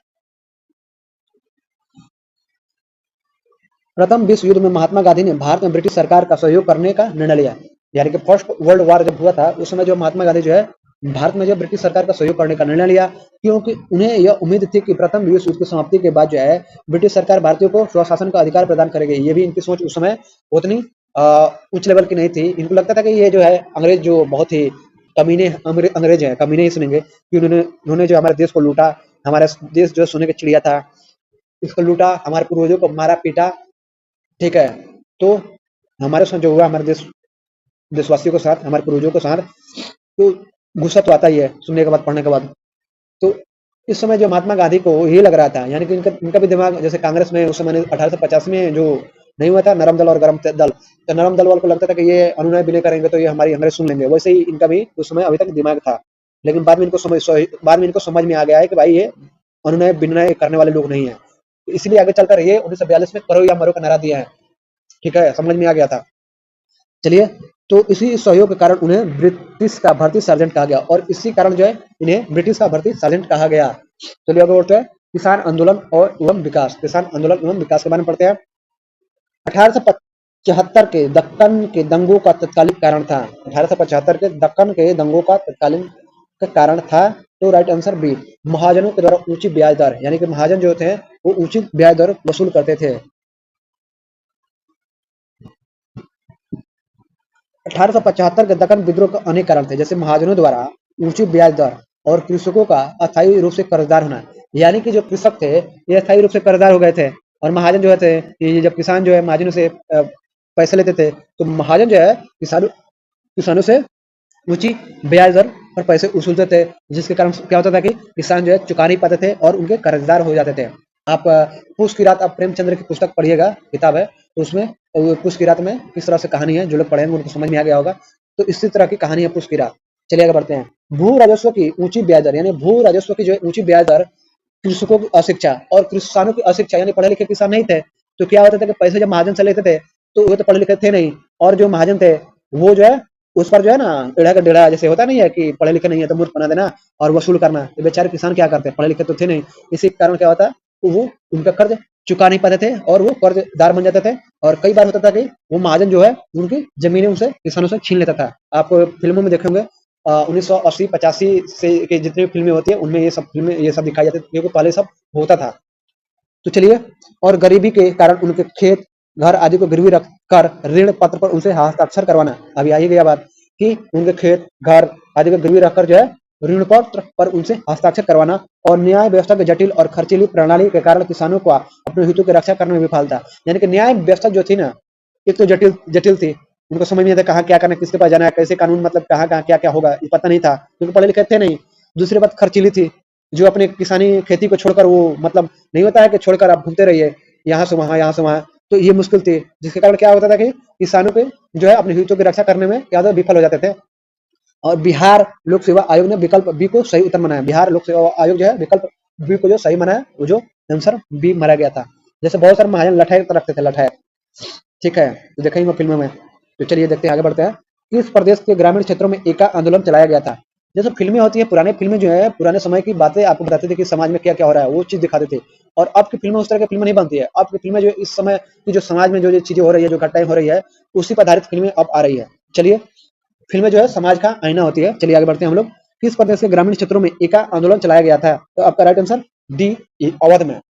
Speaker 1: प्रथम विश्व युद्ध में महात्मा गांधी ने भारत में ब्रिटिश सरकार का सहयोग करने का निर्णय लिया। यानी कि फर्स्ट वर्ल्ड वॉर जब हुआ था उस समय जो महात्मा गांधी जो है भारत में जो ब्रिटिश सरकार का सहयोग करने का निर्णय लिया, क्योंकि उन्हें यह उम्मीद थी कि प्रथम विश्व युद्ध की समाप्ति के बाद जो है ब्रिटिश सरकार भारतीयों को स्वशासन का अधिकार प्रदान करेगी। ये भी इनकी सोच उस समय उतनी उच्च लेवल की नहीं थी। इनको लगता था कि ये जो है अंग्रेज जो बहुत ही कमीने अंग्रेज है, कमीने ही सुनेंगे कि उन्होंने जो हमारे देश को लूटा, हमारा देश जो सोने का चिड़िया था इसको लूटा, हमारे पूर्वजों को मारा पीटा, ठीक है। तो हमारे साथ जो हुआ हमारे देशवासियों के साथ, हमारे पूर्वजों के साथ, तो गुस्सा तो आता ही है सुनने के बाद, पढ़ने के बाद। तो इस समय जो महात्मा गांधी को ये लग रहा था, यानी कि इनका भी दिमाग जैसे कांग्रेस में उस समय 1885 में जो नहीं हुआ था नरम दल और गरम दल, तो नरम दल वालों को लगता था कि ये अनुनय विनय करेंगे तो ये हमारी अंग्रेज सुन लेंगे, वैसे ही इनका भी उस समय अभी तक दिमाग था। लेकिन बाद में इनको समझ में आ गया है कि भाई ये अनुनय विनय करने वाले लोग नहीं है, इसलिए आगे चलकर ये 1942 में करो या मरो का नारा दिया है, ठीक है, समझ में आ गया था। चलिए, तो इसी सहयोग के कारण उन्हें ब्रिटिश का भर्ती सार्जेंट कहा गया और इसी कारण जो है इन्हें ब्रिटिश का भर्ती सार्जेंट कहा गया। चलिए आगे बढ़ते हैं। किसान आंदोलन और एवं विकास, किसान आंदोलन एवं विकास के बारे में पढ़ते हैं। 1875 के दक्कन के दंगों का तत्कालीन कारण था। 1875 के दक्कन के दंगों का तत्कालीन का कारण था, तो राइट आंसर बी, महाजनों के द्वारा ऊंची ब्याज दर, यानी कि महाजन जो थे वो ऊंची ब्याज दर वसूल करते थे। 1875 के दक्कन विद्रोह के अनेक कारण थे, जैसे महाजनों द्वारा ऊंची ब्याज दर और कृषकों का अस्थायी रूप से कर्जदार होना। यानी कि जो कृषक थे ये अस्थायी रूप से कर्जदार हो गए थे और महाजन जो थे, ये जब किसान जो है महाजनों से पैसे लेते थे तो महाजन जो है किसानों से ऊंची ब्याज दर पर पैसे वसूलते थे, जिसके कारण क्या होता था कि किसान जो है चुका नहीं पाते थे और उनके कर्जदार हो जाते थे। आप पूस की रात, आप प्रेमचंद्र की पुस्तक पढ़िएगा, किताब है, तो उसमें पूस की रात में किस तरह से कहानी है, जो लोग पढ़ेंगे उनको समझ में आ गया होगा। तो इसी तरह की कहानी है पूस की रात। चलिए आगे बढ़ते हैं। भू राजस्व की ऊंची ब्याज दर, यानी भू राजस्व की जो है ऊंची ब्याज दर, कृषकों की अशिक्षा और किसानों की अशिक्षा, यानी पढ़े लिखे किसान नहीं थे तो क्या होता था कि पैसे जब महाजन से लेते थे तो वो तो पढ़े लिखे थे नहीं, और जो महाजन थे वो जो है उस पर जो है ना टेढ़ा का टेढ़ा, जैसे होता नहीं है कि पढ़े लिखे नहीं है तो मूर्ख बना देना और वसूल करना, तो बेचारे किसान क्या करते हैं, पढ़े लिखे तो थे नहीं, इसी कारण क्या होता तो वो उनका कर्ज चुका नहीं पाते थे और वो कर्जदार बन जाते थे। और कई बार होता था कि वो महाजन जो है उनकी जमीनें उनसे किसानों से छीन लेता था। आप फिल्मों में देखेंगे 1980-85 से के जितनी फिल्में होती है उनमें ये सब दिखाई जाती है, क्योंकि पहले सब होता था। तो चलिए, और गरीबी के कारण उनके खेत घर आदि को गिरवी रखकर ऋण पत्र पर उनसे हस्ताक्षर करवाना। अभी आई गई बात कि उनके खेत घर आदि को गिरवी रखकर जो है ऋण पत्र पर उनसे हस्ताक्षर करवाना, और न्याय व्यवस्था के जटिल और खर्चीली प्रणाली के कारण किसानों को अपने हितों की रक्षा करने में विफल था। यानी कि न्याय व्यवस्था जो थी ना, एक तो जटिल थी, उनको समझ नहीं आता कहाँ क्या करना, किसके पास जाना है, कैसे कानून मतलब कहाँ कहाँ क्या क्या होगा ये पता नहीं था, क्योंकि पढ़े लिखे थे नहीं। दूसरी बात खर्चीली थी, जो अपने किसानी खेती को छोड़कर वो मतलब नहीं होता है कि छोड़कर आप घूमते रहिए यहाँ से वहां यहाँ से वहां, तो ये मुश्किल थी, जिसके कारण क्या होता था कि किसानों के जो है अपने हितों की रक्षा करने में ज्यादा विफल हो जाते थे। और बिहार लोक सेवा आयोग ने विकल्प बी को सही उत्तर बनाया। बिहार लोक सेवा आयोग जो है विकल्प बी को जो सही बनाया, वो जो आंसर बी मारा गया था। जैसे बहुत सारे महाजन लठैत रखते थे, लठैत, ठीक है, तो देखेंगे फिल्मों में। तो चलिए देखते हैं, आगे बढ़ते हैं। किस प्रदेश के ग्रामीण क्षेत्रों में एका आंदोलन चलाया गया था? जैसे फिल्में होती है, पुराने फिल्में जो है पुराने समय की बातें आपको बताते थे कि समाज में क्या क्या हो रहा है, वो चीज दिखाते थे। और अब की फिल्में उस तरह की फिल्में नहीं बनती है। अब की फिल्में जो इस समय की जो समाज में जो जो चीजें हो रही है, जो घटनाएं हो रही है, उसी पर आधारित फिल्में अब आ रही है। चलिए, फिल्में जो है समाज का आईना होती है। चलिए आगे बढ़ते हैं हम लोग। किस प्रदेश के ग्रामीण क्षेत्रों में एका आंदोलन चलाया गया था? तो आपका राइट आंसर डी, अवध में।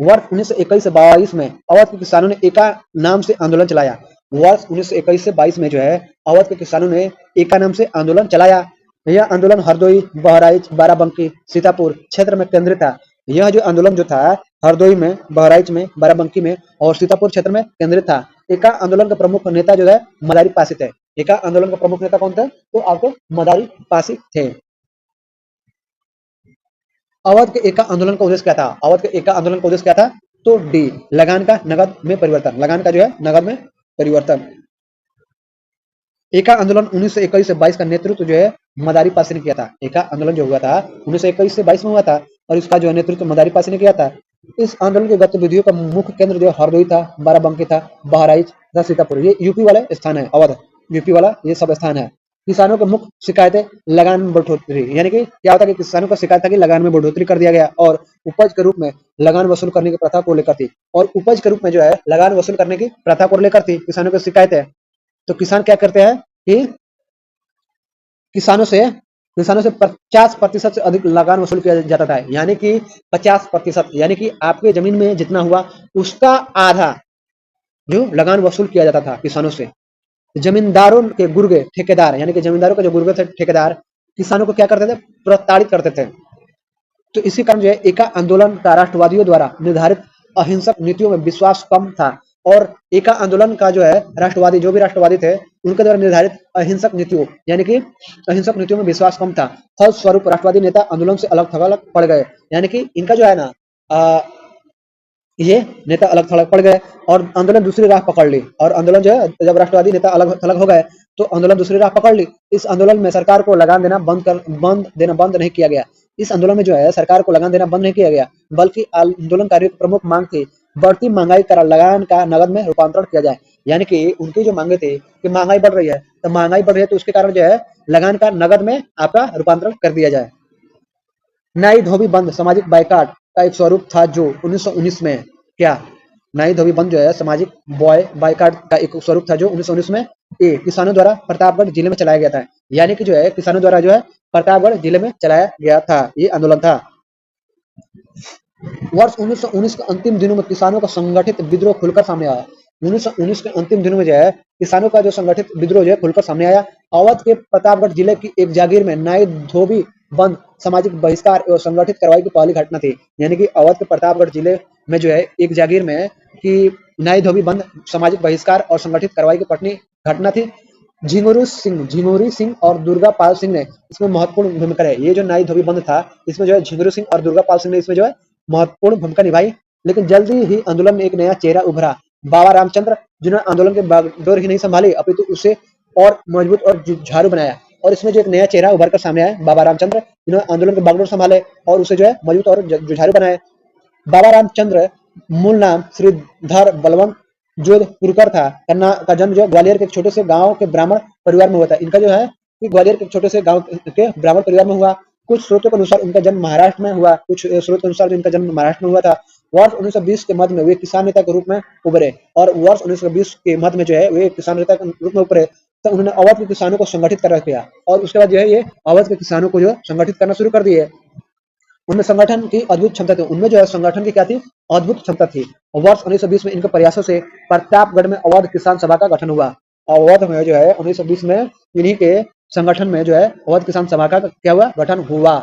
Speaker 1: वर्ष 1921 से 22 में अवध के किसानों ने एका नाम से आंदोलन चलाया। वर्ष 1921 से 22 में जो है अवध के किसानों ने एका नाम से आंदोलन चलाया। यह आंदोलन हरदोई, बहराइच, बाराबंकी, सीतापुर क्षेत्र में केंद्रित था। यह जो आंदोलन जो था हरदोई में, बहराइच में, बाराबंकी में और सीतापुर क्षेत्र में केंद्रित था। एका आंदोलन का प्रमुख नेता जो है मदारी पासी थे। एका आंदोलन का प्रमुख नेता कौन थे? तो आपको मदारी पासी थे। अवध के एका आंदोलन का उद्देश्य क्या था? अवध के एका आंदोलन का उद्देश्य क्या था? तो डी, लगान का नगद में परिवर्तन। लगान का जो है नगद में परिवर्तन। एका आंदोलन 1921 से 22 का नेतृत्व जो है मदारी पासी ने किया था। एका आंदोलन जो हुआ था 1921 से 22 में हुआ था और इसका जो है नेतृत्व मदारी पासी ने किया था। इस आंदोलन की गतिविधियों का मुख्य केंद्र जो हरदोई था, बाराबंकी था, बहराइच तथा सीतापुर, ये यूपी वाले स्थान है। अवध यूपी वाला ये सब स्थान है। किसानों की मुख्य शिकायतें लगान में बढ़ोतरी, यानी कि क्या होता है कि किसानों का शिकायत था कि लगान में बढ़ोतरी कर दिया गया और उपज के रूप में लगान वसूल करने की प्रथा को लेकर थी। और उपज के रूप में जो है लगान वसूल करने की प्रथा को लेकर थी किसानों की शिकायतें। तो किसान क्या करते हैं कि किसानों से 50% से अधिक लगान वसूल किया जाता था। यानी कि 50%, यानी कि आपके जमीन में जितना हुआ उसका आधा जो लगान वसूल किया जाता था किसानों से। जमींदारों के गुर्गे ठेकेदार, यानी कि जमींदारों के जो गुर्गे थे ठेकेदार, किसानों को क्या करते थे? प्रताड़ित करते थे। तो इसी कारण जो है एका आंदोलन का राष्ट्रवादियों द्वारा निर्धारित अहिंसक नीतियों में विश्वास कम था। और एका आंदोलन का जो है राष्ट्रवादी, जो भी राष्ट्रवादी थे, उनके द्वारा निर्धारित अहिंसक नीतियों, यानी कि अहिंसक नीतियों में विश्वास कम था। फलस्वरूप राष्ट्रवादी नेता आंदोलन से अलग थलग पड़ गए। यानी कि इनका जो है ना ये नेता अलग थलग पड़ गए और आंदोलन दूसरी राह पकड़ ली। और आंदोलन जो है जब राष्ट्रवादी नेता अलग थलग हो गए तो आंदोलन दूसरी राह पकड़ ली। इस आंदोलन में सरकार को लगान देना बंद नहीं किया गया। इस आंदोलन में जो है सरकार को लगान देना बंद नहीं किया गया, बल्कि आंदोलनकारियों की प्रमुख मांग थी बढ़ती महंगाई का लगान का नगद में रूपांतरण किया जाए। यानी कि उनकी जो मांगे थी कि महंगाई बढ़ रही है, तो महंगाई बढ़ रही है तो उसके कारण जो है लगान का नगद में आपका रूपांतरण कर दिया जाए। नाई धोबी बंद सामाजिक बाइकाट का एक स्वरूप था जो 1919 में, क्या नाई धोबी बंद जो है सामाजिक बाइकाट का एक स्वरूप था जो 1919 में किसानों द्वारा प्रतापगढ़ जिले में चलाया गया था। यानी कि जो है किसानों द्वारा जो है प्रतापगढ़ जिले में चलाया गया था, ये आंदोलन था। वर्ष 1919 के अंतिम दिनों में किसानों का संगठित विद्रोह खुलकर सामने आया। 1919 के अंतिम दिनों में जो है किसानों का जो संगठित विद्रोह जो है खुलकर सामने आया। अवध के प्रतापगढ़ जिले की एक जागीर में नाई धोबी बंद सामाजिक बहिष्कार एवं संगठित कार्रवाई की पहली घटना थी। यानी कि अवध के प्रतापगढ़ जिले में जो है एक जागीर में कि नाई धोबी बंद सामाजिक बहिष्कार और संगठित कार्रवाई की पटनी घटना थी। झिंगुरी सिंह और दुर्गा पाल सिंह ने इसमें महत्वपूर्ण भूमिका है। ये जो नाई धोबी बंद था इसमें जो है झिंगुरी सिंह और दुर्गा पाल सिंह ने इसमें जो है महत्वपूर्ण भूमिका निभाई। लेकिन जल्दी ही आंदोलन में एक नया चेहरा उभरा, बाबा रामचंद्र, जिन्होंने आंदोलन के बागडोर ही नहीं संभाली अपितु उसे और मजबूत और जुझारू बनाया। और इसमें जो एक नया चेहरा उभर कर सामने आया, बाबा रामचंद्र, जिन्होंने आंदोलन के बागडोर संभाले और उसे जो है मजबूत और जुझारू बनाया। बाबा रामचंद्र मूल नाम श्रीधर बलवंत जोधपुरकर था। का जन्म जो है ग्वालियर के एक छोटे से गांव के ब्राह्मण परिवार में हुआ था। इनका जो है कि ग्वालियर के छोटे से गांव के ब्राह्मण परिवार में हुआ। कुछ स्रोतों के अनुसार उनका जन्म महाराष्ट्र में हुआ, कुछ स्रोतों के अनुसार इनका जन्म महाराष्ट्र में हुआ था। वर्ष 1920 के मध्य में वे किसान नेता के रूप में उभरे और वर्ष 1920 के मध्य में जो है वे किसान नेता के रूप में उभरे। तो उन्होंने अवध के किसानों को संगठित कर रखा और उसके बाद जो है ये अवध के किसानों को जो संगठित करना शुरू कर दिए। उनमें संगठन की अद्भुत क्षमता थी, उनमें जो है संगठन की क्या थी? अद्भुत क्षमता थी। वर्ष 1920 में इनके प्रयासों से प्रतापगढ़ में अवध किसान सभा का गठन हुआ। अवध में जो है 1920 में इन्हीं के संगठन में जो है अवध किसान सभा का क्या हुआ? गठन हुआ।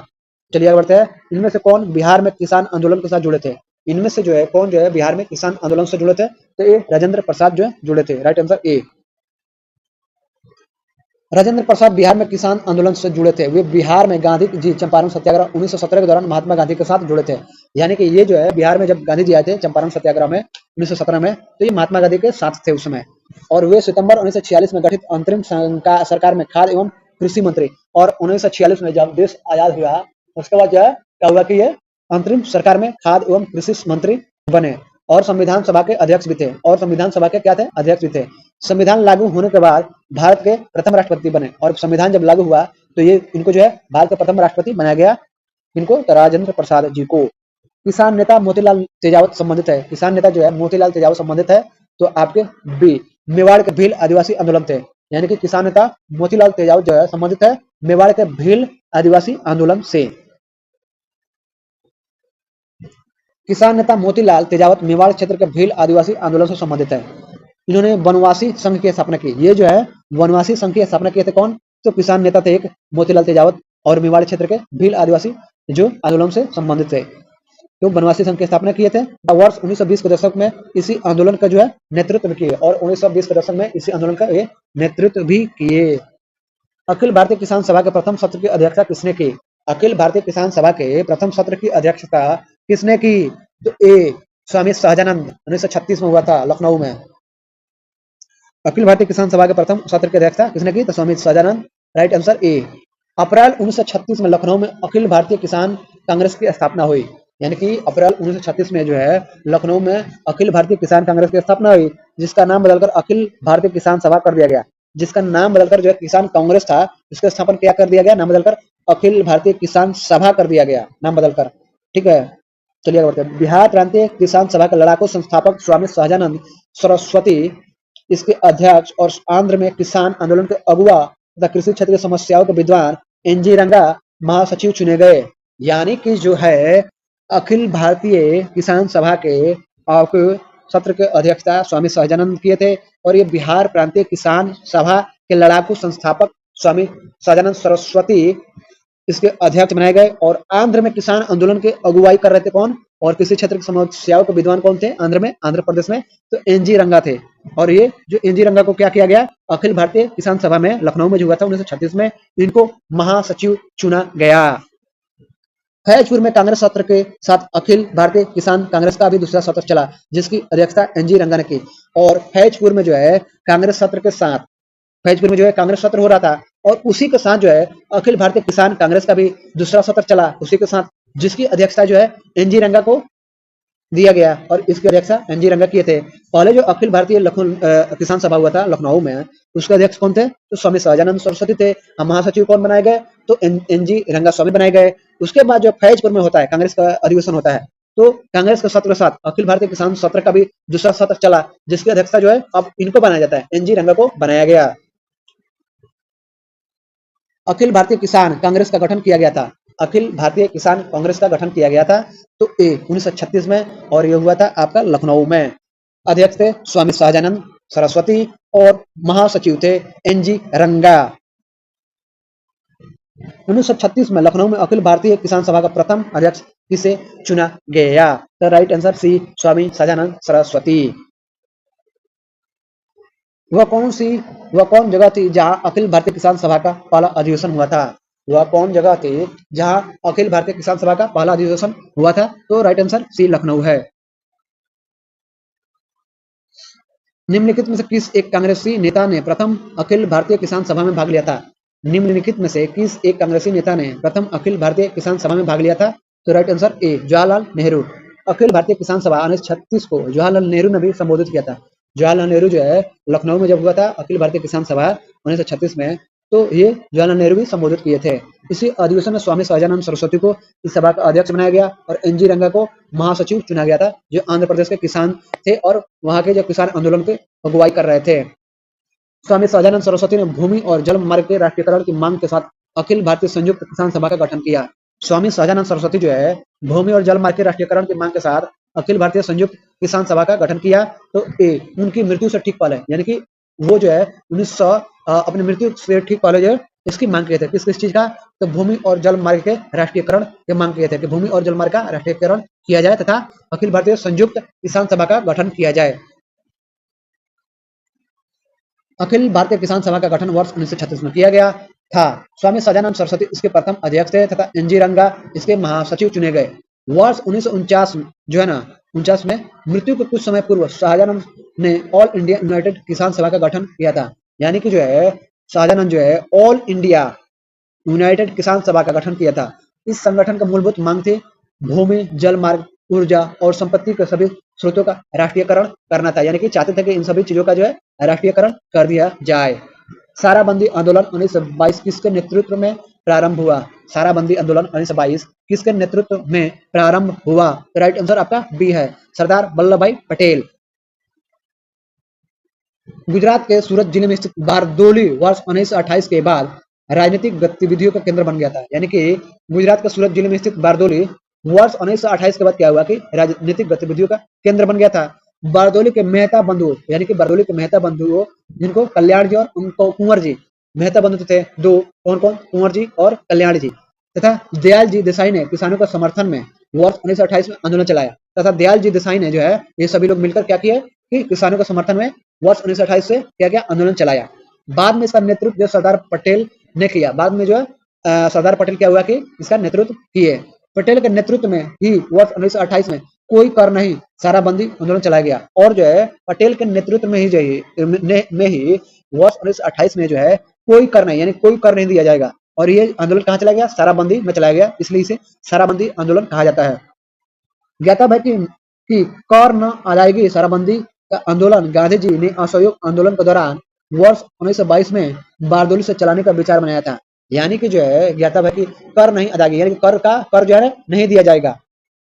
Speaker 1: चलिए आगे बढ़ते हैं। इनमें से कौन बिहार में किसान आंदोलन के साथ जुड़े थे? इनमें से जो है कौन जो है बिहार में किसान आंदोलन से जुड़े थे? तो ये राजेंद्र प्रसाद जो है जुड़े थे। राइट आंसर ए, राजेंद्र प्रसाद बिहार में किसान आंदोलन से जुड़े थे। वे बिहार में गांधी जी चंपारण सत्याग्रह 1917 के दौरान महात्मा गांधी के साथ जुड़े थे। यानी कि ये जो है बिहार में जब गांधी जी आए थे चंपारण सत्याग्रह में 1917 में, तो ये महात्मा गांधी के साथ थे उस समय। और वे सितंबर 1946 में गठित अंतरिम सरकार में खाद्य एवं कृषि मंत्री, और 1946 में जब देश आजाद हुआ उसके बाद जो है क्या हुआ कि ये अंतरिम सरकार में खाद्य एवं कृषि मंत्री बने और संविधान सभा के अध्यक्ष भी थे। और संविधान सभा के क्या थे? अध्यक्ष भी थे। संविधान लागू होने के बाद भारत के प्रथम राष्ट्रपति बने और संविधान जब लागू हुआ तो ये इनको जो है भारत का प्रथम राष्ट्रपति बनाया गया, इनको तो राजेंद्र प्रसाद जी को। किसान नेता मोतीलाल तेजावत संबंधित है, किसान नेता जो है मोतीलाल तेजावत संबंधित है, तो आपके बी मेवाड़ के भील आदिवासी आंदोलन थे, यानी कि किसान नेता मोतीलाल तेजावत जो है संबंधित है मेवाड़ के भील आदिवासी आंदोलन से। किसान नेता मोतीलाल तेजावत मेवाड़ क्षेत्र के भील आदिवासी आंदोलन से संबंधित है। इन्होंने वनवासी संघ की स्थापना की, ये जो है वनवासी संघ की स्थापना किए थे कौन, तो किसान नेता थे एक मोतीलाल तेजावत और मेवाड़ क्षेत्र के भील आदिवासी जो आंदोलन से संबंधित थे, तो वनवासी संघ की स्थापना किए थे। वर्ष 1920 के दशक में इसी आंदोलन का जो है नेतृत्व किए, और 1920 के दशक में इसी आंदोलन का ये नेतृत्व भी किए। अखिल भारतीय किसान सभा के प्रथम सत्र की अध्यक्षता किसने की, अखिल भारतीय किसान सभा के प्रथम सत्र की अध्यक्षता किसने की, तो ए स्वामी सहजानंद 1936 में हुआ था लखनऊ में। अखिल भारतीय किसान सभा के प्रथम सत्र की अध्यक्षता किसने की, तो स्वामी सहजानंद, राइट आंसर ए। अप्रैल 1936 में लखनऊ में अखिल भारतीय किसान कांग्रेस की स्थापना हुई, यानी कि अप्रैल 1936 में जो है लखनऊ में अखिल भारतीय किसान कांग्रेस की स्थापना हुई, जिसका नाम बदलकर अखिल भारतीय किसान सभा कर दिया गया, जिसका नाम बदलकर जो है किसान कांग्रेस था इसका स्थापन क्या कर दिया गया, नाम बदलकर अखिल भारतीय किसान सभा कर दिया गया, नाम बदलकर। ठीक है, चलिए आगे बढ़ते हैं। बिहार प्रांतीय किसान सभा के लड़ाकू संस्थापक स्वामी सहजानंद सरस्वती, इसके अध्यक्ष और आंध्र में किसान आंदोलन के अगुआ तथा कृषि क्षेत्र की समस्याओं के विद्वान एनजी रंगा महासचिव चुने गए, यानी कि जो है अखिल भारतीय किसान सभा के आपके सत्र के अध्यक्षता स्वामी सहजानंद किए थे, और ये बिहार प्रांतीय किसान सभा के लड़ाकू संस्थापक स्वामी सहजानंद सरस्वती इसके अध्यक्ष बनाए गए, और आंध्र में किसान आंदोलन के अगुवाई कर रहे थे कौन, और किसी क्षेत्र की समस्याओं के विद्वान कौन थे आंध्र में, आंध्र प्रदेश में, तो एनजी रंगा थे। और ये जो एनजी रंगा को क्या किया गया, अखिल भारतीय किसान सभा में लखनऊ में जो हुआ था 1936 में, इनको महासचिव चुना गया। फैजपुर में कांग्रेस सत्र के साथ अखिल भारतीय किसान कांग्रेस का भी दूसरा सत्र चला, जिसकी अध्यक्षता एनजी रंगा ने की, और फैजपुर में जो है कांग्रेस सत्र के साथ, फैजपुर में जो है कांग्रेस सत्र हो रहा था, और उसी के साथ जो है अखिल भारतीय किसान कांग्रेस का भी दूसरा सत्र चला उसी के साथ, जिसकी अध्यक्षता जो है एनजी रंगा को दिया गया, और इसकी अध्यक्षता एनजी रंगा किए थे। पहले जो अखिल भारतीय किसान सभा हुआ था लखनऊ में, उसके अध्यक्ष कौन थे, तो स्वामी सहजानंद सरस्वती थे। हम महासचिव कौन बनाए गए, तो एनजी रंगा स्वामी बनाए गए। उसके बाद जो फैजपुर में होता है कांग्रेस का अधिवेशन होता है, तो कांग्रेस का सत्र के साथ अखिल भारतीय किसान सत्र का भी दूसरा सत्र चला, जिसकी अध्यक्षता जो है अब इनको बनाया जाता है, एनजी रंगा को बनाया गया। अखिल भारतीय किसान कांग्रेस का गठन किया गया था, अखिल भारतीय किसान कांग्रेस का गठन किया गया था, तो ए 1936 में, और यह हुआ था आपका लखनऊ में। अध्यक्ष थे स्वामी सहजानंद सरस्वती, और महासचिव थे एनजी रंगा। 1936 में लखनऊ में अखिल भारतीय किसान सभा का प्रथम अध्यक्ष किसे चुना गया, तो राइट आंसर सी स्वामी सहजानंद सरस्वती। वह कौन जगह थी जहां अखिल भारतीय किसान सभा का पहला अधिवेशन हुआ था, वह कौन जगह थी जहां अखिल भारतीय किसान सभा का पहला अधिवेशन हुआ था, तो राइट आंसर सी लखनऊ है। निम्नलिखित में से किस एक कांग्रेसी नेता ने प्रथम अखिल भारतीय किसान सभा में भाग लिया था, निम्नलिखित में से किस एक कांग्रेसी नेता ने प्रथम अखिल भारतीय किसान सभा में भाग लिया था, तो right answer A Jawaharlal Nehru. Akhil Bharatiya Kisan सभा 1936 को जवाहरलाल नेहरू ने भी संबोधित किया था। जवाहरलाल नेहरू जो है लखनऊ में जब हुआ था अखिल भारतीय किसान सभा 1936 में, तो ये जवाहरलाल नेहरू भी संबोधित किए थे। इसी अधिवेशन में स्वामी सहजानंद सरस्वती को इस सभा का अध्यक्ष बनाया गया, और एनजी रंगा को महासचिव चुना गया था, जो आंध्र प्रदेश के किसान थे और वहां के जो किसान आंदोलन के अगुवाई कर रहे थे। स्वामी सहजानंद सरस्वती ने भूमि और जल मार्ग के राष्ट्रीयकरण की मांग के साथ अखिल भारतीय संयुक्त किसान सभा का गठन किया। स्वामी सहजानंद सरस्वती जो है भूमि और जल मार्ग के राष्ट्रीयकरण की मांग के साथ अखिल भारतीय संयुक्त किसान सभा का गठन किया, तो ए उनकी मृत्यु से ठीक पहले, यानी कि वो जो है 1900 अपनी मृत्यु से ठीक पहले जो है इसकी मांग किए थे, किस किस चीज का, तो भूमि और जल मार्ग के राष्ट्रीयकरण की मांग किए थे कि भूमि और जल मार्ग का राष्ट्रीयकरण किया जाए तथा अखिल भारतीय संयुक्त किसान सभा का गठन किया जाए। अखिल भारतीय किसान सभा का गठन वर्ष 1936 में किया गया था। स्वामी सहजानंद सरस्वती इसके प्रथम अध्यक्ष थे तथा एनजी रंगा इसके महासचिव चुने गए। वर्ष 1949 जो है ना 49 में मृत्यु के कुछ समय पूर्व सहजानंद ने ऑल इंडिया यूनाइटेड किसान सभा का गठन किया था, यानी कि जो है सहजानंद जो है ऑल इंडिया यूनाइटेड किसान सभा का गठन किया था। इस संगठन का मूलभूत मांग थी भूमि, जल मार्ग, ऊर्जा और संपत्ति के सभी स्रोतों का राष्ट्रीयकरण करना था, यानी कि चाहते थे कि इन सभी चीजों का जो है राष्ट्रीयकरण कर दिया जाए। साराबंदी आंदोलन 1922 किसके नेतृत्व में प्रारंभ हुआ? साराबंदी आंदोलन 1922 किसके नेतृत्व में प्रारंभ हुआ? तो राइट आंसर आपका बी है, सरदार वल्लभ भाई पटेल। गुजरात के सूरत जिले में स्थित बारदोली वर्ष 1928 के बाद राजनीतिक गतिविधियों का केंद्र बन गया था। यानी कि गुजरात के सूरत जिले में स्थित बारदोली वर्ष 1928 के बाद क्या हुआ कि राजनीतिक गतिविधियों का केंद्र बन गया था। बारदोली के मेहता बंधु, यानी कि बारदोली के मेहता बंधु जिनको कल्याण जी और उनको कुंवर जी मेहता बंधु थे दो, कौन कौन? कुंवर जी और कल्याण जी। तथा दयाल जी देसाई ने किसानों का समर्थन में वर्ष 1928 में आंदोलन चलाया। तथा दयाल जी देसाई ने जो है ये सभी लोग मिलकर क्या किया कि किसानों के समर्थन में वर्ष 1928 से क्या क्या आंदोलन चलाया। बाद में इसका नेतृत्व जो सरदार पटेल ने किया। बाद में जो है सरदार पटेल क्या हुआ कि इसका नेतृत्व किए। पटेल के नेतृत्व में ही वर्ष 1928 में कोई कर नहीं साराबंदी आंदोलन चलाया गया। और जो है पटेल के नेतृत्व में ही जो है वर्ष 1928 में जो है कोई कर नहीं, यानी कोई कर नहीं दिया जाएगा। और ये आंदोलन कहाँ चला गया? साराबंदी में चलाया गया, इसलिए इसे साराबंदी आंदोलन कहा जाता है। ज्ञाता भाई कि कर न अदायगी साराबंदी का आंदोलन गांधी जी ने असहयोग आंदोलन के दौरान वर्ष 1922 में बारदोली से चलाने का विचार बनाया था। यानी कि जो है ज्ञाता भाई की कर नहीं अदायगी, यानी कर जो है नहीं दिया जाएगा।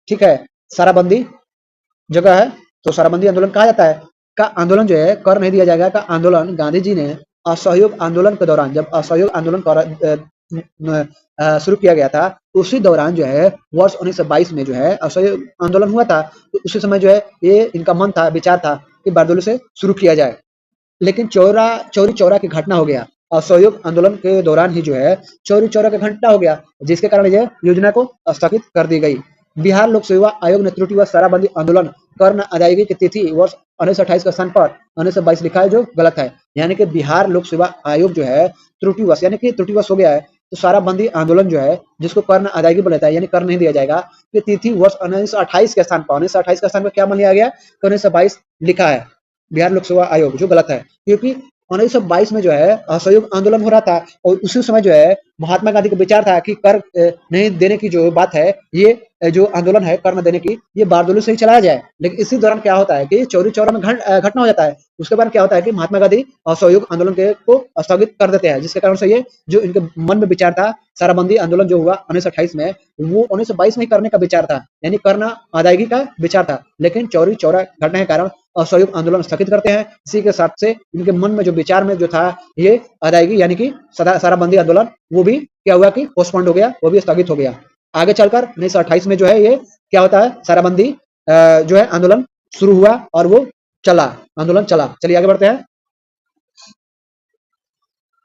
Speaker 1: ठीक है, साराबंदी जगह है तो साराबंदी आंदोलन कहा जाता है। का आंदोलन जो है कर नहीं दिया जाएगा का आंदोलन गांधी जी ने असहयोग आंदोलन के दौरान, जब असहयोग आंदोलन शुरू किया गया था उसी दौरान जो है वर्ष 1922 में जो है असहयोग आंदोलन हुआ था। तो उसी समय जो है ये इनका मन था, विचार था कि बारदोली से शुरू किया जाए। लेकिन चौरी चौरा की घटना हो गया। असहयोग आंदोलन के दौरान ही जो है चौरी चौरा की घटना हो गया, जिसके कारण यह योजना को स्थगित कर दी गई। बिहार लोक सेवा आयोग ने त्रुटि व साराबंदी आंदोलन कर न अदायगी की तिथि वर्ष 1928 के स्थान पर 1922 लिखा है, जो गलत है। यानी कि बिहार लोक सेवा आयोग जो है त्रुटिवश, यानी कि त्रुटिवश हो गया है। तो साराबंदी आंदोलन जो है जिसको कर न अदायगी बोला जाता है, यानी कर नहीं दिया जाएगा, ये तिथि वर्ष 1928 के स्थान पर 1928 के स्थान पर क्या मान लिया गया? 1922 लिखा है बिहार लोक सेवा आयोग, जो गलत है। क्योंकि 1922 में जो है असहयोग आंदोलन हो रहा था और उसी समय जो है महात्मा गांधी का विचार था कि कर नहीं देने की जो बात है, ये जो आंदोलन है कर न देने की, ये बारदोली से ही चलाया जाए। लेकिन इसी दौरान क्या होता है कि चौरी चौरा में घटना हो जाता है। उसके बाद क्या होता है कि महात्मा गांधी असहयोग आंदोलन को स्थगित कर देते हैं, जिसके कारण से ये जो इनके मन में विचार था साराबंदी आंदोलन जो हुआ 1928 में, वो 1922 में ही करने का विचार था, यानी करना अदायगी का विचार था। लेकिन चौरी चौरा घटना के कारण असहयोग आंदोलन स्थगित करते हैं। इसी के साथ से इनके मन में जो विचार में जो था ये अदायगी यानी कि साराबंदी आंदोलन, वो भी क्या हुआ कि पोस्टपोन्ड हो गया, वो भी स्थगित हो गया। आगे चलकर 1928 में जो है ये क्या होता है, साराबंदी जो है आंदोलन शुरू हुआ और वो आंदोलन चला। चलिए आगे बढ़ते हैं।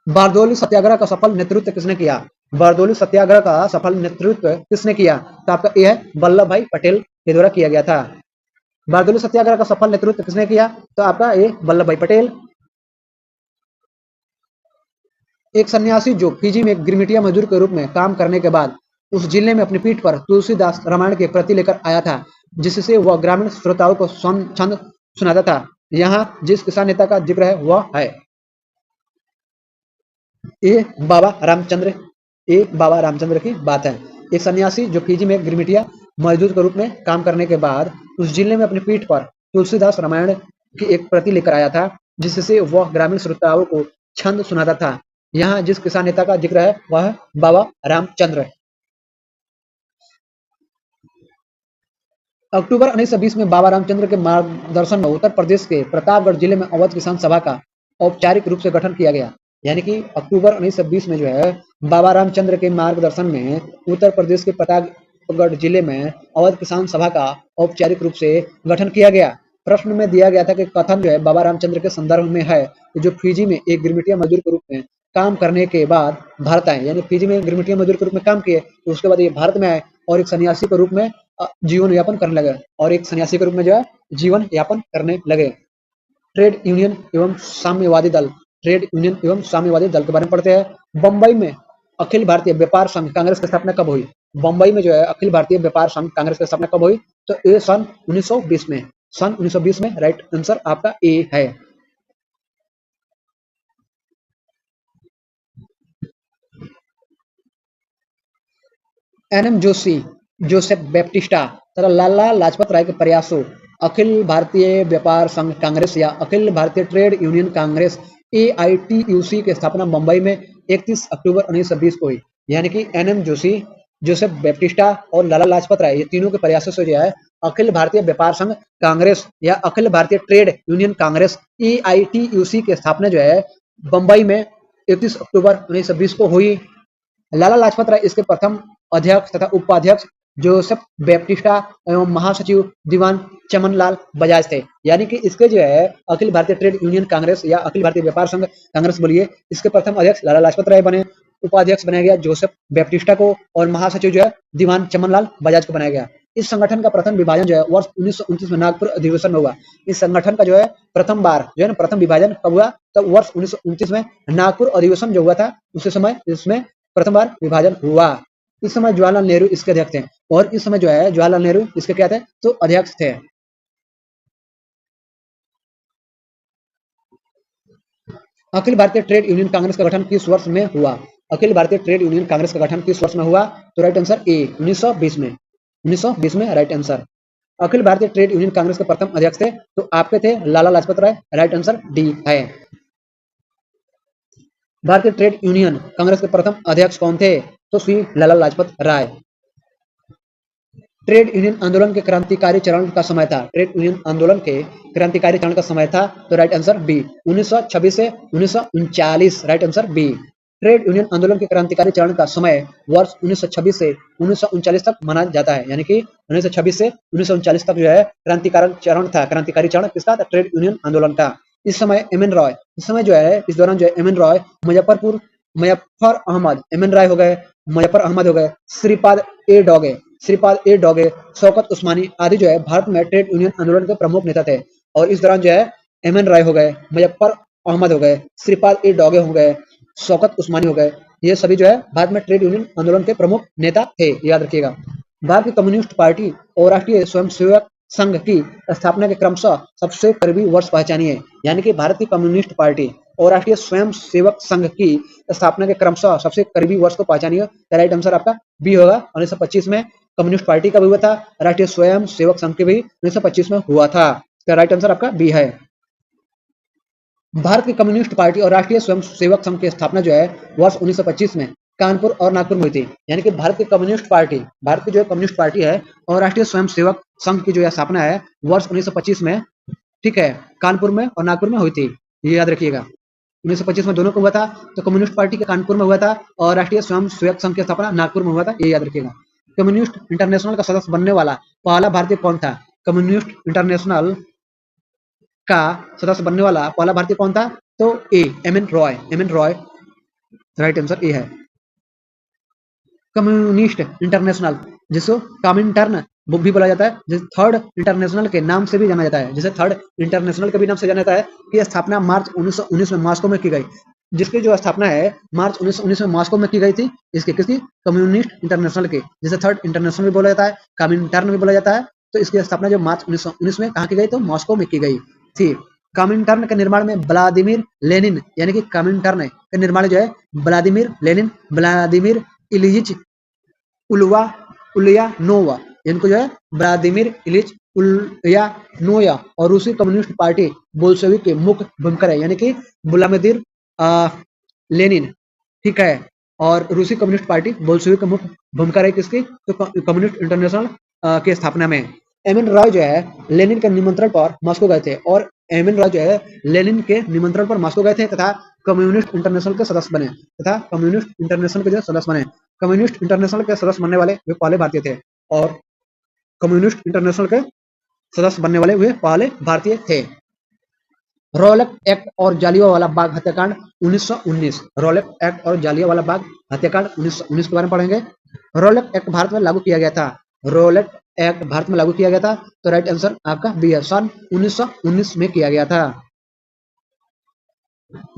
Speaker 1: बारदोली सत्याग्रह का सफल नेतृत्व किसने किया? बारदोली सत्याग्रह का सफल नेतृत्व किसने किया? तो आपका ये है वल्लभ भाई पटेल के द्वारा किया गया था। बारदोली सत्याग्रह का सफल नेतृत्व किसने किया? तो आपका ये वल्लभ भाई पटेल। एक सन्यासी जो फिजी में गिरमिटिया मजदूर के रूप में काम करने के बाद उस जिले में अपनी पीठ पर तुलसीदास रामायण की प्रति लेकर आया था, जिससे वह ग्रामीण श्रोताओं को छंद सुनाता था। यहाँ जिस किसान नेता का जिक्र है वह है ये बाबा रामचंद्र की बात है। एक सन्यासी जो फिजी में गिरमिटिया मजदूर के रूप में काम करने के बाद उस जिले में अपनी पीठ पर तुलसीदास रामायण की एक प्रति लेकर आया था, जिससे वह ग्रामीण श्रोताओं को छंद सुनाता था। यहाँ जिस किसान नेता का जिक्र है वह बाबा रामचंद्र। अक्टूबर 1920 में बाबा रामचंद्र के मार्गदर्शन में उत्तर प्रदेश के प्रतापगढ़ जिले में अवध किसान सभा का औपचारिक रूप से गठन किया गया। यानी कि अक्टूबर 1920 में जो है बाबा रामचंद्र के मार्गदर्शन में उत्तर प्रदेश के प्रतापगढ़ जिले में अवध किसान सभा का औपचारिक रूप से गठन किया गया। प्रश्न में दिया गया था कि कथन जो है बाबा रामचंद्र के संदर्भ में है, जो फिजी में एक गिरमिटिया मजदूर के रूप में काम करने के बाद भारत आए, यानी फिजी में गिरमिटिया मजदूर के रूप में काम किए, तो उसके बाद ये भारत में आए और एक सन्यासी के रूप में जीवन यापन करने लगे ट्रेड यूनियन एवं साम्यवादी दल के बारे में पढ़ते हैं। बंबई में अखिल भारतीय व्यापार संघ कांग्रेस की स्थापना कब हुई? बंबई में जो है अखिल भारतीय व्यापार संघ कांग्रेस की स्थापना कब हुई? तो ये सन 1920 में राइट आंसर आपका ए है। एनएम जोशी, जोसेफ बैप्टिस्टा तथा लाला लाजपत राय के प्रयासों अखिल भारतीय व्यापार संघ कांग्रेस या Akhil Bharatiya trade union Congress AITUC की स्थापना मुंबई में 31 अक्टूबर 1920 को हुई। यानी कि NM जोशी, जोसेफ बैप्टिस्टा और लाला लाजपत राय, ये तीनों के प्रयासों से जो है अखिल भारतीय व्यापार संघ कांग्रेस या Akhil Bharatiya trade union Congress AITUC की स्थापना जो है बंबई में 31 अक्टूबर 1920 को हुई। लाला लाजपत राय इसके प्रथम अध्यक्ष तथा उपाध्यक्ष जोसेफ बैप्टिस्टा एवं महासचिव दीवान चमनलाल बजाज थे। यानी कि इसके जो है अखिल भारतीय ट्रेड यूनियन कांग्रेस या अखिल भारतीय व्यापार संघ कांग्रेस बोलिए, इसके प्रथम अध्यक्ष लाला लाजपत राय बने, उपाध्यक्ष बनाया गया जोसेफ बैप्टिस्टा को और महासचिव जो है दीवान चमनलाल बजाज को बनाया गया। इस संगठन का प्रथम विभाजन जो है वर्ष 1929 में नागपुर अधिवेशन में हुआ। इस संगठन का जो है प्रथम बार जो है ना प्रथम विभाजन कब हुआ, तब वर्ष 1929 में नागपुर अधिवेशन जो हुआ था उसी समय इसमें प्रथम बार विभाजन हुआ। इस समय जवाहरलाल नेहरू इसके अध्यक्ष थे और इस समय जो है जवाहरलाल नेहरू इसके क्या थे, तो अध्यक्ष थे। अखिल भारतीय ट्रेड यूनियन कांग्रेस का गठन किस वर्ष में हुआ? अखिल भारतीय ट्रेड यूनियन कांग्रेस का गठन किस वर्ष में हुआ? तो राइट आंसर ए 1920 में। 1920 में right answer. Akhil Bharatiya trade union Congress के प्रथम अध्यक्ष थे तो आपके थे Lala Lajpat Rai, right answer D है। भारतीय ट्रेड यूनियन कांग्रेस के प्रथम अध्यक्ष कौन थे? तो श्री लाला लाजपत राय। ट्रेड यूनियन आंदोलन के क्रांतिकारी चरण का समय था। ट्रेड यूनियन आंदोलन के क्रांतिकारी चरण का समय था तो राइट आंसर बी 1926 से 1939, right answer B. Trade union आंदोलन के क्रांतिकारी चरण का समय वर्ष 1926 से 1939 तक माना जाता है। यानी कि 1926 से 1939 तक जो है क्रांतिकारी चरण था। क्रांतिकारी चरण किसका था? ट्रेड यूनियन आंदोलन का। इस समय एम एन रॉय, इस समय जो है इस दौरान जो है M N Roy, Muzaffar Ahmad, M N Roy हो गए, मुजफ्फर अहमद हो गए, श्रीपाद ए डोगे, शौकत उस्मानी आदि जो है भारत में ट्रेड यूनियन आंदोलन के प्रमुख नेता थे। और इस दौरान जो है एम एन राय हो गए, मुजफ्फर अहमद हो गए, श्रीपाद ए डोगे हो गए, शौकत उस्मानी हो गए, ये सभी जो है भारत में ट्रेड यूनियन आंदोलन के प्रमुख नेता थे, याद रखिएगा। भारतीय कम्युनिस्ट पार्टी और राष्ट्रीय स्वयंसेवक संघ की स्थापना के क्रमशः सबसे करीबी वर्ष पहचानिए। यानी कि भारतीय कम्युनिस्ट पार्टी और राष्ट्रीय स्वयंसेवक संघ की स्थापना के क्रमशः सबसे करीबी वर्ष को पहचानिए। राइट आंसर आपका बी होगा। 1925 में कम्युनिस्ट पार्टी का भी हुआ था, राष्ट्रीय स्वयं सेवक संघ के भी 1925 में हुआ था। तो राइट आंसर आपका बी है। भारत की कम्युनिस्ट पार्टी और राष्ट्रीय स्वयं सेवक संघ की स्थापना जो है वर्ष 1925 में कानपुर और नागपुर में हुई थी। यानी कि भारत की कम्युनिस्ट पार्टी, भारत की जो कम्युनिस्ट पार्टी है और राष्ट्रीय स्वयं सेवक संघ की जो स्थापना है वर्ष 1925 में, ठीक है, कानपुर में और नागपुर में हुई थी, ये याद रखिएगा। 1925 में दोनों को हुआ था, तो कम्युनिस्ट पार्टी के कानपुर में हुआ था और राष्ट्रीय स्वयं सेवक संघ की स्थापना नागपुर में हुआ था, ये याद रखिएगा। कम्युनिस्ट इंटरनेशनल का सदस्य बनने वाला पहला भारतीय कौन था? कम्युनिस्ट इंटरनेशनल का सदस्य बनने वाला पहला भारतीय कौन था? तो A M N Roy, M N Roy, right answer A है। कम्युनिस्ट इंटरनेशनल जिसको कमिंटर्न भी बोला जाता है, जिसे थर्ड इंटरनेशनल के नाम से भी जाना जाता है, जिसे थर्ड इंटरनेशनल के भी नाम से जाना जाता है, की स्थापना मार्च 1919 में मॉस्को में की गई। जिसकी जो स्थापना है मार्च 1919 में मॉस्को में की गई थी, इसके किसी कम्युनिस्ट इंटरनेशनल के, जिसे थर्ड इंटरनेशनल भी बोला जाता है, कमिंटर्न भी बोला जाता है। तो इसकी स्थापना जो मार्च 1919 में कहाँ की गई? तो मॉस्को में की गई थी। कमिंटर्न के निर्माण में व्लादिमीर लेनिन, यानी कि कमिंटर्न के निर्माण जो है व्लादिमीर लेनिन, व्लादिमीर इलिच उलियानोवा, इनको जो है व्लादिमीर इलिच उलियानोवा और रूसी कम्युनिस्ट पार्टी बोल्शेविक के मुख्य भूमिका है। यानी कि व्लादिमीर लेनिन, ठीक है, और रूसी कम्युनिस्ट पार्टी बोल्शेविक का मुख्य भूमिका रही किसकी? तो कम्युनिस्ट इंटरनेशनल के स्थापना में। एम एन रॉय जो है लेनिन के निमंत्रण पर मॉस्को गए थे और एम एन रॉय जो है लेनिन के निमंत्रण पर मॉस्को गए थे तथा कम्युनिस्ट इंटरनेशनल के सदस्य बने, तथा कम्युनिस्ट इंटरनेशनल के जो सदस्य बने। कम्युनिस्ट इंटरनेशनल के सदस्य बनने वाले वे पहले भारतीय थे और कम्युनिस्ट इंटरनेशनल के सदस्य बनने वाले वे पहले भारतीय थे। रॉलेट एक्ट और जालियांवाला बाग हत्याकांड 1919, रॉलेट एक्ट और जालियांवाला बाग हत्याकांड 1919 के बारे में पढ़ेंगे। रॉलेट एक्ट भारत में लागू किया गया था, रॉलेट एक्ट भारत में लागू किया गया था, तो राइट आंसर आपका बी है, सन 1919 में किया गया था।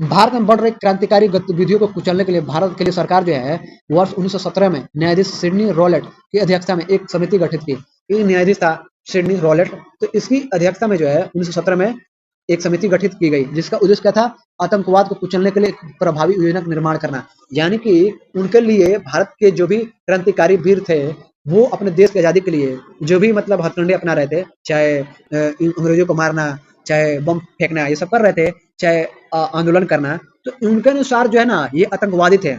Speaker 1: भारत में बढ़ रही क्रांतिकारी गतिविधियों को कुचलने के लिए भारत के लिए सरकार जो है वर्ष 1917 में न्यायाधीश सिडनी रॉलेट की अध्यक्षता में एक समिति गठित की। ये न्यायाधीश था सिडनी रॉलेट, तो इसकी अध्यक्षता में जो है 1917 में एक समिति गठित की गई, जिसका उद्देश्य क्या था? आतंकवाद को कुचलने के लिए एक प्रभावी योजना का निर्माण करना। यानी कि उनके लिए भारत के जो भी क्रांतिकारी वीर थे वो अपने देश की आजादी के लिए जो भी मतलब हथकंडे अपना रहे थे, चाहे अंग्रेजों को मारना, चाहे बम फेंकना, ये सब कर रहे थे, चाहे आंदोलन करना, तो उनके अनुसार जो है ना ये आतंकवादी थे,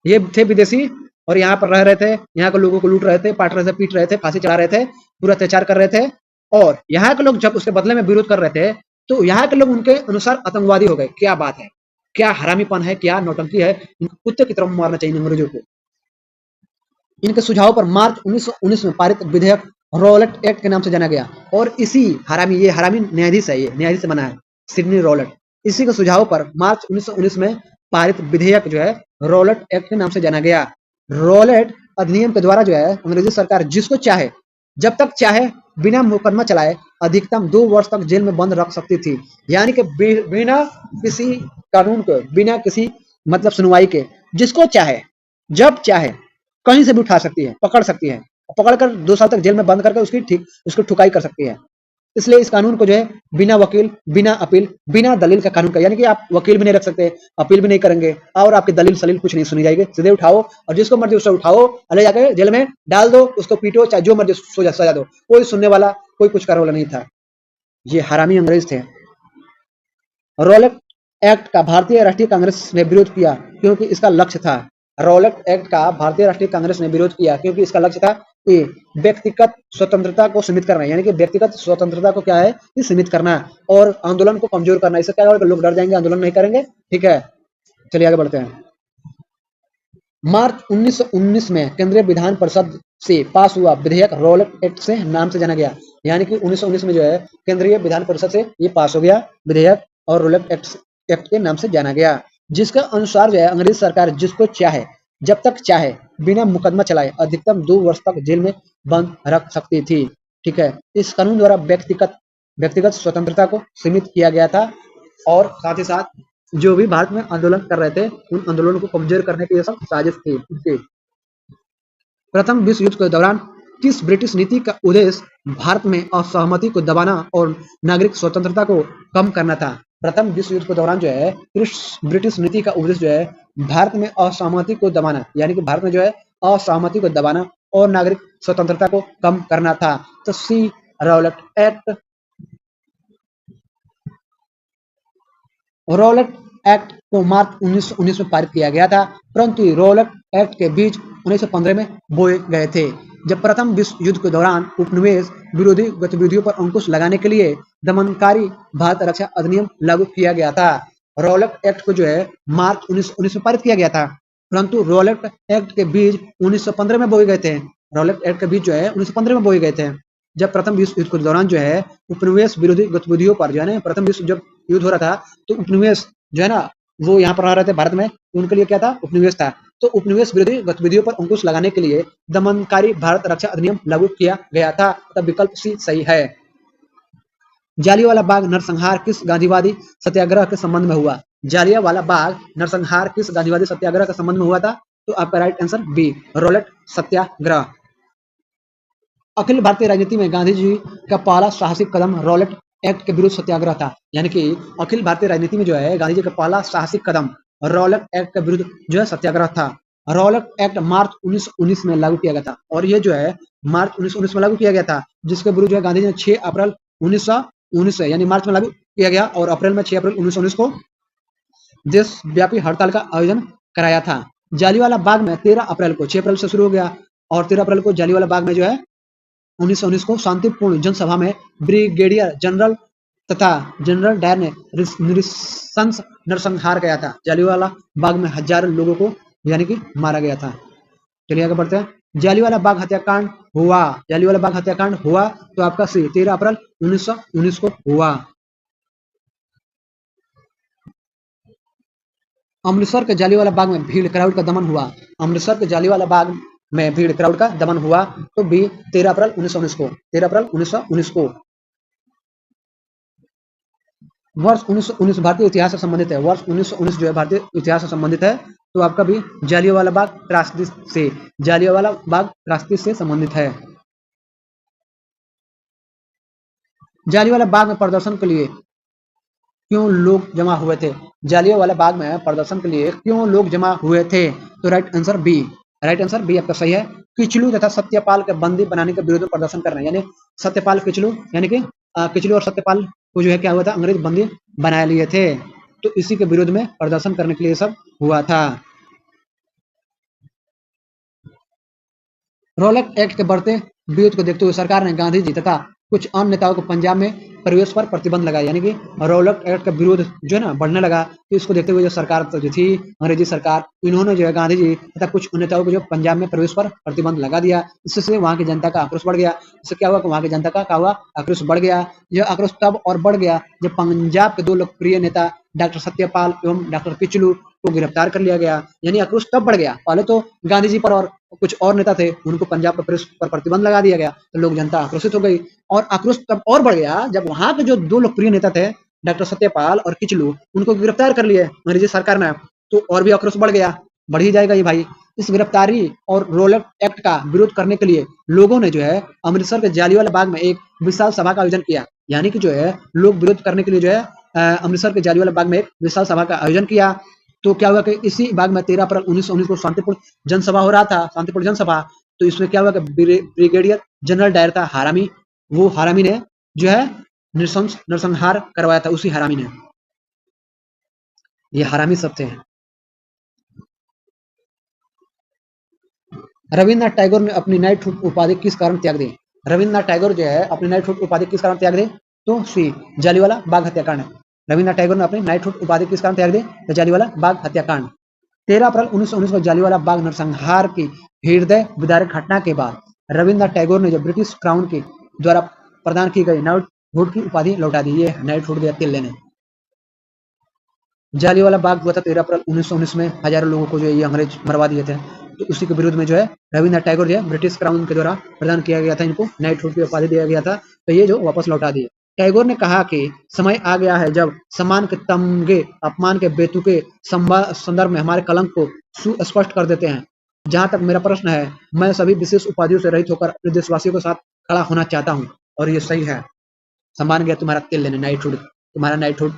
Speaker 1: ये थे विदेशी और यहाँ पर रह रहे थे, यहाँ के लोगों को लूट रहे थे, पाट रहे थे, पीट रहे थे, फांसी चढ़ा रहे थे, पूरा अत्याचार कर रहे थे। और यहाँ के लोग जब उसके बदले में विरोध कर रहे थे, तो यहाँ के लोग उनके अनुसार आतंकवादी हो गए। क्या बात है, क्या हरामीपन है, क्या नौटंकी है, इनको कुत्ते की तरह मारना चाहिए अंग्रेजों को। इनके सुझाव पर मार्च 1919 में पारित विधेयक रॉलेट एक्ट के नाम से जाना गया। और इसी हरामी, ये हरामी न्यायाधीश है, ये न्यायाधीश बना है सिडनी रॉलेट। इसी के सुझाव पर मार्च 1919 में पारित विधेयक जो है रॉलेट एक्ट के नाम से जाना गया। रॉलेट अधिनियम के द्वारा जो है अंग्रेजी सरकार जिसको चाहे जब तक चाहे बिना मुकदमा चलाए अधिकतम 2 वर्ष तक जेल में बंद रख सकती थी। यानी कि बिना किसी कानून के, बिना किसी मतलब सुनवाई के, जिसको चाहे जब चाहे कहीं से भी उठा सकती है, पकड़ सकती है, पकड़कर 2 साल तक जेल में बंद करके उसकी ठुकाई कर सकती है। इसलिए इस कानून को जो है बिना वकील, बिना अपील, बिना दलील का कानून का, यानी कि आप वकील भी नहीं रख सकते, अपील भी नहीं करेंगे और आपकी दलील सलील कुछ नहीं सुनी जाएगी। सीधे उठाओ और जिसको मर्जी उससे उठाओ, ले जाकर जेल में डाल दो, उसको पीटो, चाहे जो मर्जी सजा दो, कोई सुनने वाला, कोई कुछ करने वाला नहीं था। ये हरामी अंग्रेज थे। रॉलेट एक्ट का भारतीय राष्ट्रीय कांग्रेस ने विरोध किया क्योंकि इसका लक्ष्य था, रॉलेट एक्ट का भारतीय राष्ट्रीय कांग्रेस ने विरोध किया क्योंकि इसका लक्ष्य था कि व्यक्तिगत स्वतंत्रता को सीमित करना, यानी कि व्यक्तिगत स्वतंत्रता को क्या है कि सीमित करना और आंदोलन को कमजोर करना। इससे क्या होगा, लोग डर जाएंगे, आंदोलन नहीं करेंगे। ठीक है, चलिए आगे बढ़ते हैं। मार्च 1919 में केंद्रीय विधान परिषद से पास हुआ विधेयक रॉलेट एक्ट से नाम से जाना गया। यानी कि 1919 में जो है केंद्रीय विधान परिषद से ये पास हो गया विधेयक और रॉलेट एक्ट के नाम से जाना गया, जिसके अनुसार जो है अंग्रेज सरकार जिसको चाहे जब तक चाहे बिना मुकदमा चलाए अधिकतम 2 वर्ष तक जेल में बंद रख सकती थी। ठीक है, इस कानून द्वारा व्यक्तिगत स्वतंत्रता को सीमित किया गया था और साथ ही साथ जो भी भारत में आंदोलन कर रहे थे उन आंदोलनों को कमजोर करने की ये सब साजिश थी। प्रथम विश्व युद्ध के दौरान किस ब्रिटिश नीति का उद्देश्य भारत में असहमति को दबाना और नागरिक स्वतंत्रता को कम करना था? प्रथम विश्व युद्ध के दौरान जो है ब्रिटिश नीति का उद्देश्य जो है भारत में असहमति को दबाना, यानी कि भारत में जो है असहमति को दबाना और नागरिक स्वतंत्रता को कम करना था। तो सी रॉलेट एक्ट। रॉलेट एक्ट को मार्च 1919 में पारित किया गया था, परंतु रॉलेट एक्ट के बीज 1915 में बोए गए थे, जब प्रथम विश्व युद्ध के दौरान उपनिवेश विरोधी गतिविधियों पर अंकुश लगाने के लिए दमनकारी भारत रक्षा अधिनियम लागू किया गया था। रॉलेट एक्ट को जो है मार्च 1919 में पारित किया गया था, परंतु रॉलेट एक्ट के बीज 1915 में बोए गए थे। रॉलेट एक्ट के बीज जो है 1915 में बोए गए थे, जब प्रथम विश्व युद्ध के दौरान जो है उपनिवेश विरोधी गतिविधियों पर जो है ना, प्रथम विश्व जब युद्ध हो रहा था तो उपनिवेश जो है ना वो यहाँ पर रह रहे थे भारत में, उनके लिए क्या था, उपनिवेश था। तो उपनिवेश विरोधी गतिविधियों पर अंकुश लगाने के लिए दमनकारी भारत रक्षा अधिनियम लागू किया गया था। तब विकल्प सी सही है। जालियांवाला बाग नरसंहार किस गांधीवादी सत्याग्रह के संबंध में हुआ? जालियांवाला बाग नरसंहार किस गांधीवादी सत्याग्रह के संबंध में हुआ था? तो आपका राइट आंसर बी, रॉलेट सत्याग्रह। अखिल भारतीय राजनीति में गांधी जी का पहला साहसिक कदम रॉलेट एक्ट के विरुद्ध सत्याग्रह था। यानी कि अखिल भारतीय राजनीति में जो है गांधी जी का पहला साहसिक कदम रॉलेट एक्ट के विरुद्ध जो है सत्याग्रह था। रॉलेट एक्ट मार्च 1919 में लागू किया गया था और ये जो है मार्च 1919 में लागू किया गया था, जिसके विरुद्ध जो है गांधी जी ने 6 अप्रैल 1919 से यानी मार्च में लागू किया गया और अप्रैल में 6 अप्रैल 1919 को देशव्यापी हड़ताल का आयोजन कराया था। जालियांवाला बाग में 13 अप्रैल को, 6 अप्रैल से शुरू हो गया और 13 अप्रैल को जालियांवाला बाग में जो है 1919 को शांतिपूर्ण जनसभा में ब्रिगेडियर जनरल तथा जनरल डायर ने नृशंस नरसंहार किया था। जालियांवाला बाग में हजारों लोगों को यानी कि मारा गया था। चलिए आगे बढ़ते हैं। जालियांवाला बाग हत्याकांड हुआ, जालियांवाला बाग हत्याकांड हुआ तो आपका सी 13 अप्रैल 1919 को हुआ। अमृतसर के जालियांवाला बाग में भीड़ क्राउड का दमन हुआ। अमृतसर के जालियांवाला बाग में भीड़ क्राउड का दमन हुआ तो बी 13 अप्रैल 1919 को, 13 अप्रैल 1919 को। वर्ष 1919 भारतीय इतिहास से संबंधित है। वर्ष 1919 जो है भारतीय इतिहास से संबंधित है तो आपका भी जालियांवाला बाग त्रासदी से, जालियांवाला बाग त्रासदी से संबंधित है। जालियांवाला बाग में प्रदर्शन के लिए क्यों लोग जमा हुए थे? जालियांवाला बाग में प्रदर्शन के लिए क्यों लोग जमा हुए थे? तो right answer B, right answer B आपका सही है। किचलू तथा सत्यपाल के बंदी बनाने के विरोध में प्रदर्शन करना, यानी सत्यपाल किचलू, यानी कि किचलू और सत्यपाल को जो है क्या हुआ था, अंग्रेज बंदी बना लिए थे। तो इसी के विरोध में प्रदर्शन करने के लिए सब हुआ था। रॉलेट एक्ट के बढ़ते विरोध को देखते हुए सरकार ने गांधी जी तथा कुछ अन्य नेताओं को पंजाब में प्रवेश पर प्रतिबंध लगाया। यानी कि रॉलेट एक्ट का विरोध जो है ना बढ़ने लगा, तो इसको देखते हुए जो सरकार जो थी अंग्रेजी सरकार, इन्होंने जो है गांधी जी तथा कुछ अन्य नेताओं को जो पंजाब में प्रवेश पर प्रतिबंध लगा दिया। इससे वहां की जनता का आक्रोश बढ़ गया। इससे क्या हुआ कि वहां की जनता का क्या हुआ, आक्रोश बढ़ गया। यह आक्रोश तब और बढ़ गया जब पंजाब के दो लोकप्रिय नेता डॉक्टर सत्यपाल एवं डॉक्टर किचलू को गिरफ्तार कर लिया गया। यानी आक्रोश तब बढ़ गया। पहले तो गांधी जी पर और कुछ और नेता थे, उनको पंजाब पर प्रतिबंध लगा दिया गया, तो लोग जनता आक्रोशित हो गई। और आक्रोश तब और बढ़ गया जब वहां के जो दो लोकप्रिय नेता थे डॉक्टर सत्यपाल और किचलू, उनको गिरफ्तार कर लिए अंग्रेजी सरकार ने। तो और भी आक्रोश बढ़ गया, बढ़ ही जाएगा ये भाई। इस गिरफ्तारी और रोलक एक्ट का विरोध करने के लिए लोगों ने जो है अमृतसर के जालियावाला बाग में एक विशाल सभा का आयोजन किया। यानी कि जो है लोग विरोध करने के लिए जो है अमृतसर के जालियावाला बाग में एक विशाल सभा का आयोजन किया। तो क्या हुआ कि इसी बाग में 13 अप्रैल 1919 को शांतिपूर्ण जनसभा हो रहा था, शांतिपूर्ण जनसभा। तो इसमें क्या हुआ कि ब्रिगेडियर जनरल डायर था हारामी, वो हारामी ने जो है नरसंहार करवाया था, उसी हारामी ने। ये हारामी सब थे। रविन्द्रनाथ टैगोर ने अपनी नाइटहुड उपाधि किस कारण त्याग दी? रविन्द्रनाथ टैगोर जो है अपनी नाइटहुड उपाधि किस कारण त्याग दी? तो सी जालियावाला बाग हत्याकांड। रविन्द्रनाथ टैगोर ने अपनी नाइटहुड उपाधि किस कारण त्याग दी? तो जालियावाला बाग हत्याकांड। 13 अप्रैल 1919 को जालियावाला बाग नरसंहार की हृदय विदारक घटना के बाद रविन्द्रनाथ टैगोर ने जो ब्रिटिश क्राउन के द्वारा प्रदान की गई नाइटहुड की उपाधि लौटा दी। ये नाइटहुड दिया तिल लेने। जालियावाला बाग हुआ था 13 अप्रैल 1919 में, हजारों लोगों को जो है ये अंग्रेज मरवा दिए थे। तो उसी के विरोध में जो है रविन्द्रनाथ टैगोर जो है ब्रिटिश क्राउन के द्वारा प्रदान किया गया था, इनको नाइटहुड की उपाधि दिया गया था, तो ये जो वापस लौटा दिए। टैगोर ने कहा कि समय आ गया है जब सम्मान के तमगे अपमान के बेतुके संदर्भ में हमारे कलंक को सुस्पष्ट कर देते हैं। जहां तक मेरा प्रश्न है, मैं सभी विशेष उपाधियों से रहित होकर अपने देशवासियों के साथ खड़ा होना चाहता हूँ। और ये सही है। सम्मान गया तुम्हारा तिल लेने, नाइटहुड, तुम्हारा नाइटहुड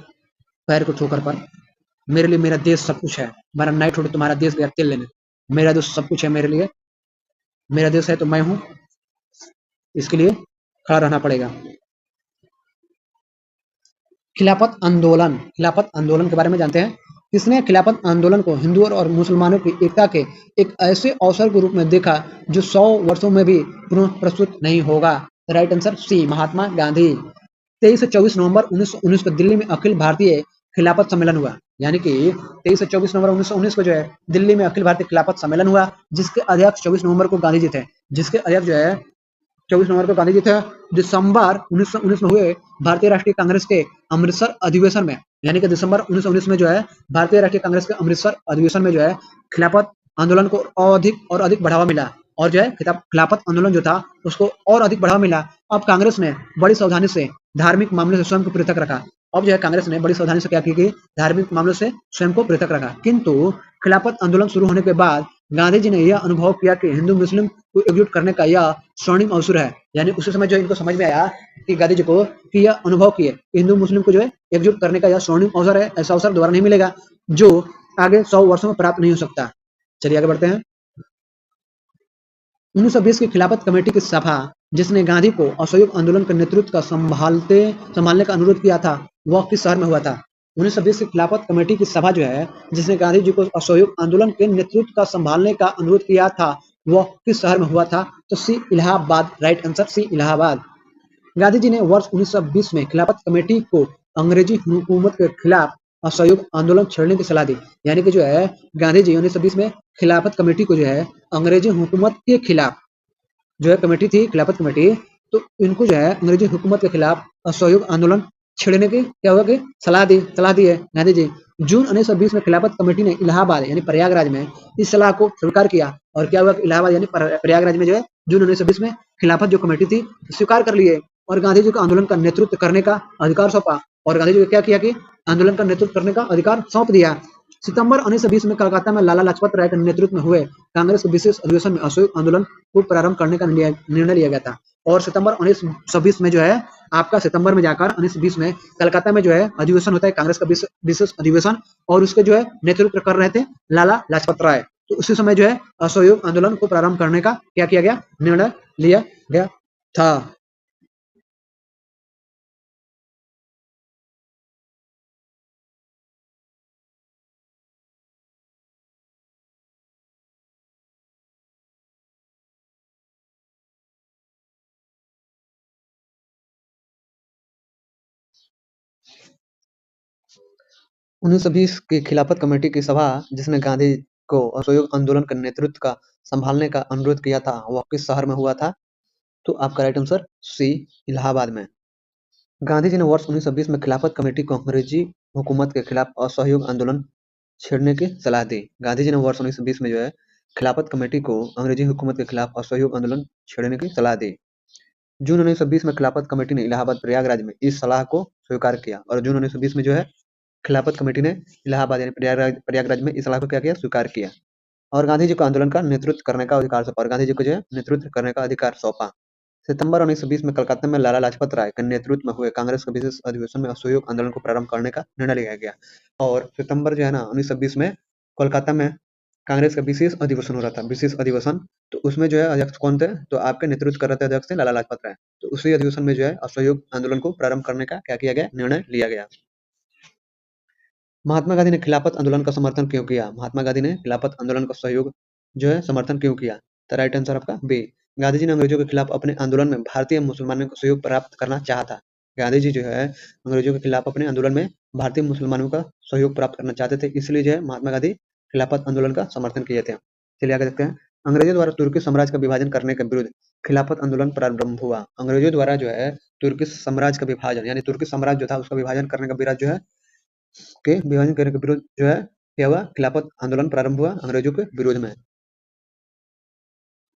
Speaker 1: पैर को ठोकर पर। मेरे लिए मेरा देश सब कुछ है, मेरा नाइटहुड तुम्हारा देश गया तिल लेने। मेरा देश सब कुछ है मेरे लिए, मेरा देश है तो मैं हूँ, इसके लिए खड़ा रहना पड़ेगा। खिलाफत आंदोलन, खिलाफत आंदोलन के बारे में जानते हैं। किसने खिलाफत आंदोलन को हिंदुओं और मुसलमानों की एकता के एक ऐसे अवसर के रूप में देखा जो 100 वर्षों में भी पुनः प्रस्तुत नहीं होगा? राइट आंसर सी महात्मा गांधी। 23 से 24 नवंबर 1919 को दिल्ली में अखिल भारतीय खिलाफत सम्मेलन हुआ। यानी कि 23 से 24 नवंबर 1919 को जो है दिल्ली में अखिल भारतीय खिलाफत सम्मेलन हुआ, जिसके अध्यक्ष 24 नवंबर को गांधी जी थे। जिसके अध्यक्ष जो है 24 नवंबर को गांधी जी थे। दिसंबर 1919 में हुए भारतीय राष्ट्रीय कांग्रेस के अमृतसर अधिवेशन में, यानी कि दिसंबर 1919 में जो है भारतीय राष्ट्रीय कांग्रेस के अमृतसर अधिवेशन में जो है खिलाफत आंदोलन को और अधिक बढ़ावा मिला। और जो है खिलाफत आंदोलन जो था उसको और अधिक बढ़ावा मिला। अब कांग्रेस ने बड़ी सावधानी से धार्मिक मामले से स्वयं को पृथक रखा। अब जो है कांग्रेस ने बड़ी सावधानी से क्या की, धार्मिक मामलों से स्वयं को पृथक रखा। किंतु खिलाफत आंदोलन शुरू होने के बाद गांधी जी ने यह अनुभव किया कि हिंदू मुस्लिम को एकजुट करने का यह स्वर्णिम अवसर है। यानी उसी समय जो इनको समझ में आया कि गांधी जी को कि यह अनुभव किए हिंदू मुस्लिम को जो है एकजुट करने का यह स्वर्णिम अवसर है, ऐसा अवसर दोबारा नहीं मिलेगा जो आगे 100 वर्षों में प्राप्त नहीं हो सकता। चलिए आगे बढ़ते हैं। 1920 की खिलाफत कमेटी की सभा जिसने गांधी को असहयोग आंदोलन के नेतृत्व का संभालने का अनुरोध किया था, वह किस शहर में हुआ था? 1920 की खिलाफत कमेटी की सभा जो है जिसने गांधी जी को असहयोग आंदोलन के नेतृत्व का संभालने का अनुरोध किया था, वह किस शहर में हुआ था? तो C Allahabad. Right answer C Allahabad. Gandhi ji ने वर्ष 1920 में खिलाफत कमेटी को अंग्रेजी हुकूमत के खिलाफ असहयोग आंदोलन छेड़ने की सलाह दी। यानी कि जो है गांधी जी 1920 में खिलाफत कमेटी को जो है अंग्रेजी हुकूमत के खिलाफ जो है कमेटी थी खिलाफत कमेटी, तो इनको जो है अंग्रेजी हुकूमत के खिलाफ असहयोग आंदोलन छेड़ने की क्या हुआ कि सलाह दी है गांधी जी। जून 1920 में खिलाफत कमेटी ने इलाहाबाद यानी प्रयागराज में इस सलाह को स्वीकार किया। और क्या हुआ कि इलाहाबाद यानी प्रयागराज में जो है जून 1920 में खिलाफत जो कमेटी थी स्वीकार कर लिए और गांधी जी को आंदोलन का नेतृत्व करने का अधिकार सौंपा। और गांधी जी को क्या किया कि आंदोलन का नेतृत्व करने का अधिकार सौंप दिया। सितंबर 1920 में कलकत्ता में लाला लाजपत राय के नेतृत्व में हुए कांग्रेस के विशेष अधिवेशन में असहयोग आंदोलन को प्रारंभ करने का निर्णय लिया गया था। और सितंबर 1920 में जो है आपका सितंबर में जाकर 1920 में कलकत्ता में जो है अधिवेशन होता है कांग्रेस का विशेष अधिवेशन, और उसके जो है नेतृत्व कर रहे थे लाला लाजपत राय। तो उसी समय जो है असहयोग आंदोलन को प्रारंभ करने का क्या किया गया, निर्णय लिया गया था। 1920 की खिलाफत कमेटी की सभा जिसने गांधी को असहयोग आंदोलन के नेतृत्व का संभालने का अनुरोध किया था वह किस शहर में हुआ था? तो आपका राइट आंसर सी, इलाहाबाद में। गांधी जी ने वर्ष 1920 में खिलाफत कमेटी को अंग्रेजी हुकूमत के खिलाफ असहयोग आंदोलन छेड़ने की सलाह दी। गांधी जी ने वर्ष 1920 में जो है खिलाफत कमेटी को अंग्रेजी हुकूमत के खिलाफ असहयोग आंदोलन छेड़ने की सलाह दी। जून 1920 में खिलाफत कमेटी ने इलाहाबाद प्रयागराज में इस सलाह को स्वीकार किया और जून 1920 में जो है खिलाफत कमेटी ने इलाहाबाद यानी प्रयागराज में इस सलाह को क्या किया, स्वीकार किया और गांधी जी को आंदोलन का नेतृत्व करने का अधिकार सौंपा और गांधी जी को जो है नेतृत्व करने का अधिकार सौंपा। सितंबर 1920 में कलकत्ता में लाला लाजपत राय के नेतृत्व में हुए कांग्रेस के विशेष अधिवेशन में असहयोग आंदोलन को प्रारंभ करने का निर्णय लिया गया और सितंबर जो है ना 1920 में कोलकाता में कांग्रेस का विशेष अधिवेशन हो रहा था, विशेष अधिवेशन। तो उसमें जो है अध्यक्ष कौन थे? तो आपके नेतृत्व कर रहे थे अध्यक्ष थे लाला लाजपत राय। तो उसी अधिवेशन में जो है असहयोग आंदोलन को प्रारंभ करने का क्या किया गया, निर्णय लिया गया। महात्मा गांधी ने खिलाफत आंदोलन का समर्थन क्यों किया? महात्मा गांधी ने खिलाफत आंदोलन का सहयोग जो है समर्थन क्यों किया? तो राइट आंसर आपका बी। गांधी जी ने अंग्रेजों के खिलाफ अपने आंदोलन में भारतीय मुसलमानों का सहयोग प्राप्त करना चाहा था। गांधी जी जो है अंग्रेजों के खिलाफ अपने आंदोलन में भारतीय मुसलमानों का सहयोग प्राप्त करना चाहते थे, इसलिए जो है महात्मा गांधी खिलाफत आंदोलन का समर्थन किए थे। चलिए आगे देखते हैं। अंग्रेजों द्वारा तुर्की साम्राज्य का विभाजन करने के विरुद्ध खिलाफत आंदोलन प्रारंभ हुआ। अंग्रेजों द्वारा जो है तुर्की साम्राज्य का विभाजन यानी तुर्की साम्राज्य जो था उसका विभाजन करने का विरोध जो है के विभाजन करने के विरुद्ध जो है क्या हुआ, खिलाफत आंदोलन प्रारंभ हुआ अंग्रेजों के विरोध में।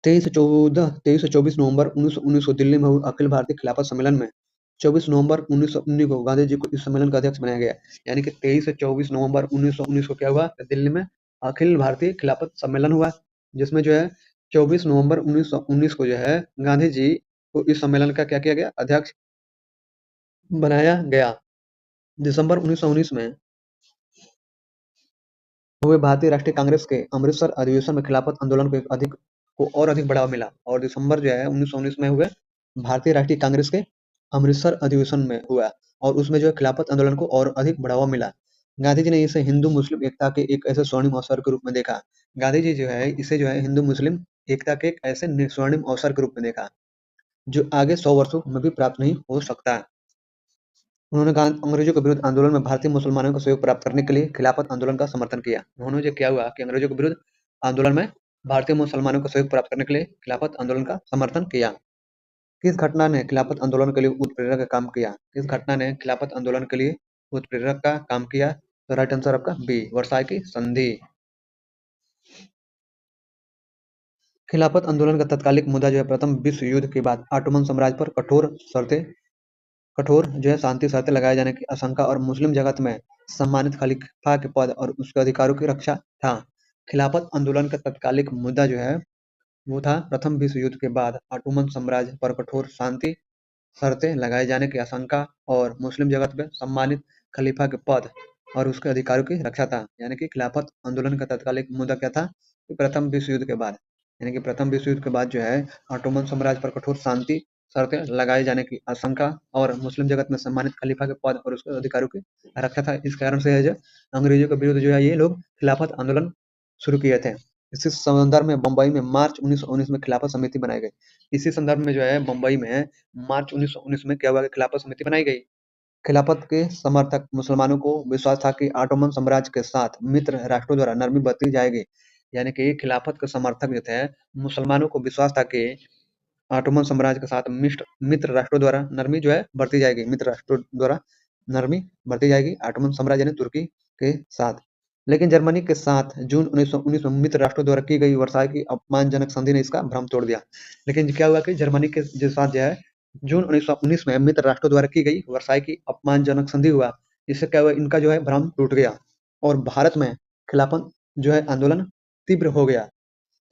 Speaker 1: 23 से 24 नवंबर 1919 को दिल्ली में हुए अखिल भारतीय खिलाफत सम्मेलन में 24 नवंबर 1919 को गांधी जी को इस सम्मेलन का अध्यक्ष बनाया गया। यानी कि 23 से 24 नवंबर 1919 को क्या हुआ, दिल्ली में अखिल भारतीय खिलाफत सम्मेलन हुआ, जिसमें जो है 24 नवंबर 1919 को जो है गांधी जी को इस सम्मेलन का क्या किया गया, अध्यक्ष बनाया गया। दिसंबर 1919 में हुए भारतीय राष्ट्रीय कांग्रेस के अमृतसर अधिवेशन में खिलाफत आंदोलन को और अधिक बढ़ावा मिला और दिसंबर जो है 1919 में हुए भारतीय राष्ट्रीय कांग्रेस के अमृतसर अधिवेशन में हुआ और उसमें जो है खिलाफत आंदोलन को और अधिक बढ़ावा मिला। गांधी जी ने इसे हिंदू मुस्लिम एकता के एक ऐसे स्वर्णिम अवसर के रूप में देखा। गांधी जी जो है इसे जो है हिंदू मुस्लिम एकता के एक ऐसे स्वर्णिम अवसर के रूप में देखा जो आगे 100 वर्षों में भी प्राप्त नहीं हो सकता। उन्होंने अंग्रेजों के विरुद्ध आंदोलन में भारतीय मुसलमानों का सहयोग प्राप्त करने के लिए खिलाफत आंदोलन का समर्थन किया। उन्होंने जो क्या हुआ कि अंग्रेजों के विरुद्ध आंदोलन में भारतीय मुसलमानों का सहयोग प्राप्त करने के लिए खिलाफत आंदोलन का समर्थन किया। किस घटना ने खिलाफत आंदोलन के लिए उत्प्रेरक का काम किया? किस घटना ने खिलाफत आंदोलन के लिए उत्प्रेरक का काम किया? तो राइट आंसर आपका बी, वर्साई की संधि। खिलाफत आंदोलन का तत्कालिक मुद्दा जो है प्रथम विश्व युद्ध के बाद ऑटोमन साम्राज्य पर कठोर जो है शांति शर्तें लगाए जाने की आशंका और मुस्लिम जगत में सम्मानित खलीफा के पद और उसके अधिकारों की रक्षा था। खिलाफत आंदोलन का तत्कालिक मुद्दा जो है वो था प्रथम विश्व युद्ध के बाद ऑटोमन साम्राज्य पर कठोर शांति शर्तें लगाए जाने की आशंका और मुस्लिम जगत में सम्मानित खलीफा के पद और उसके अधिकारों की रक्षा था। यानी कि खिलाफत आंदोलन का तत्कालिक मुद्दा क्या था कि प्रथम विश्व युद्ध के बाद, यानी कि प्रथम विश्व युद्ध के बाद जो है ऑटोमन साम्राज्य पर कठोर शांति शर्तें लगाए जाने की आशंका और मुस्लिम जगत में सम्मानित खलीफा के पद और उसके अधिकारों की रक्षा था। इस कारण से है जो अंग्रेजों के विरुद्ध जो है ये लोग खिलाफत आंदोलन शुरू किए थे। इसी संदर्भ में बम्बई में मार्च 1919 में खिलाफत समिति बनाई गई। इसी संदर्भ में जो है बम्बई में मार्च 1919 में क्या हुआ कि खिलाफत समिति बनाई गई। खिलाफत के समर्थक मुसलमानों को विश्वास था कि ऑटोमन साम्राज्य के साथ मित्र राष्ट्रों द्वारा नरमी बरती जाएगी। यानी कि खिलाफत के समर्थक जो थे मुसलमानों को विश्वास था कि ऑटोमन साम्राज्य के साथ मित्र राष्ट्रों द्वारा नरमी जो है बरती जाएगी, मित्र राष्ट्रों द्वारा नरमी बरती जाएगी ऑटोमन साम्राज्य यानी तुर्की के साथ। लेकिन जर्मनी के साथ जून 1919 में मित्र राष्ट्रों द्वारा की गई वर्साई की अपमानजनक संधि ने इसका भ्रम तोड़ दिया। लेकिन क्या हुआ कि जर्मनी के साथ जो है जून 1919 में मित्र राष्ट्रों द्वारा की गई वर्साई की अपमानजनक संधि हुआ। इससे क्या हुआ, इनका जो है भ्रम टूट गया और भारत में खिलाफत जो है आंदोलन तीव्र हो गया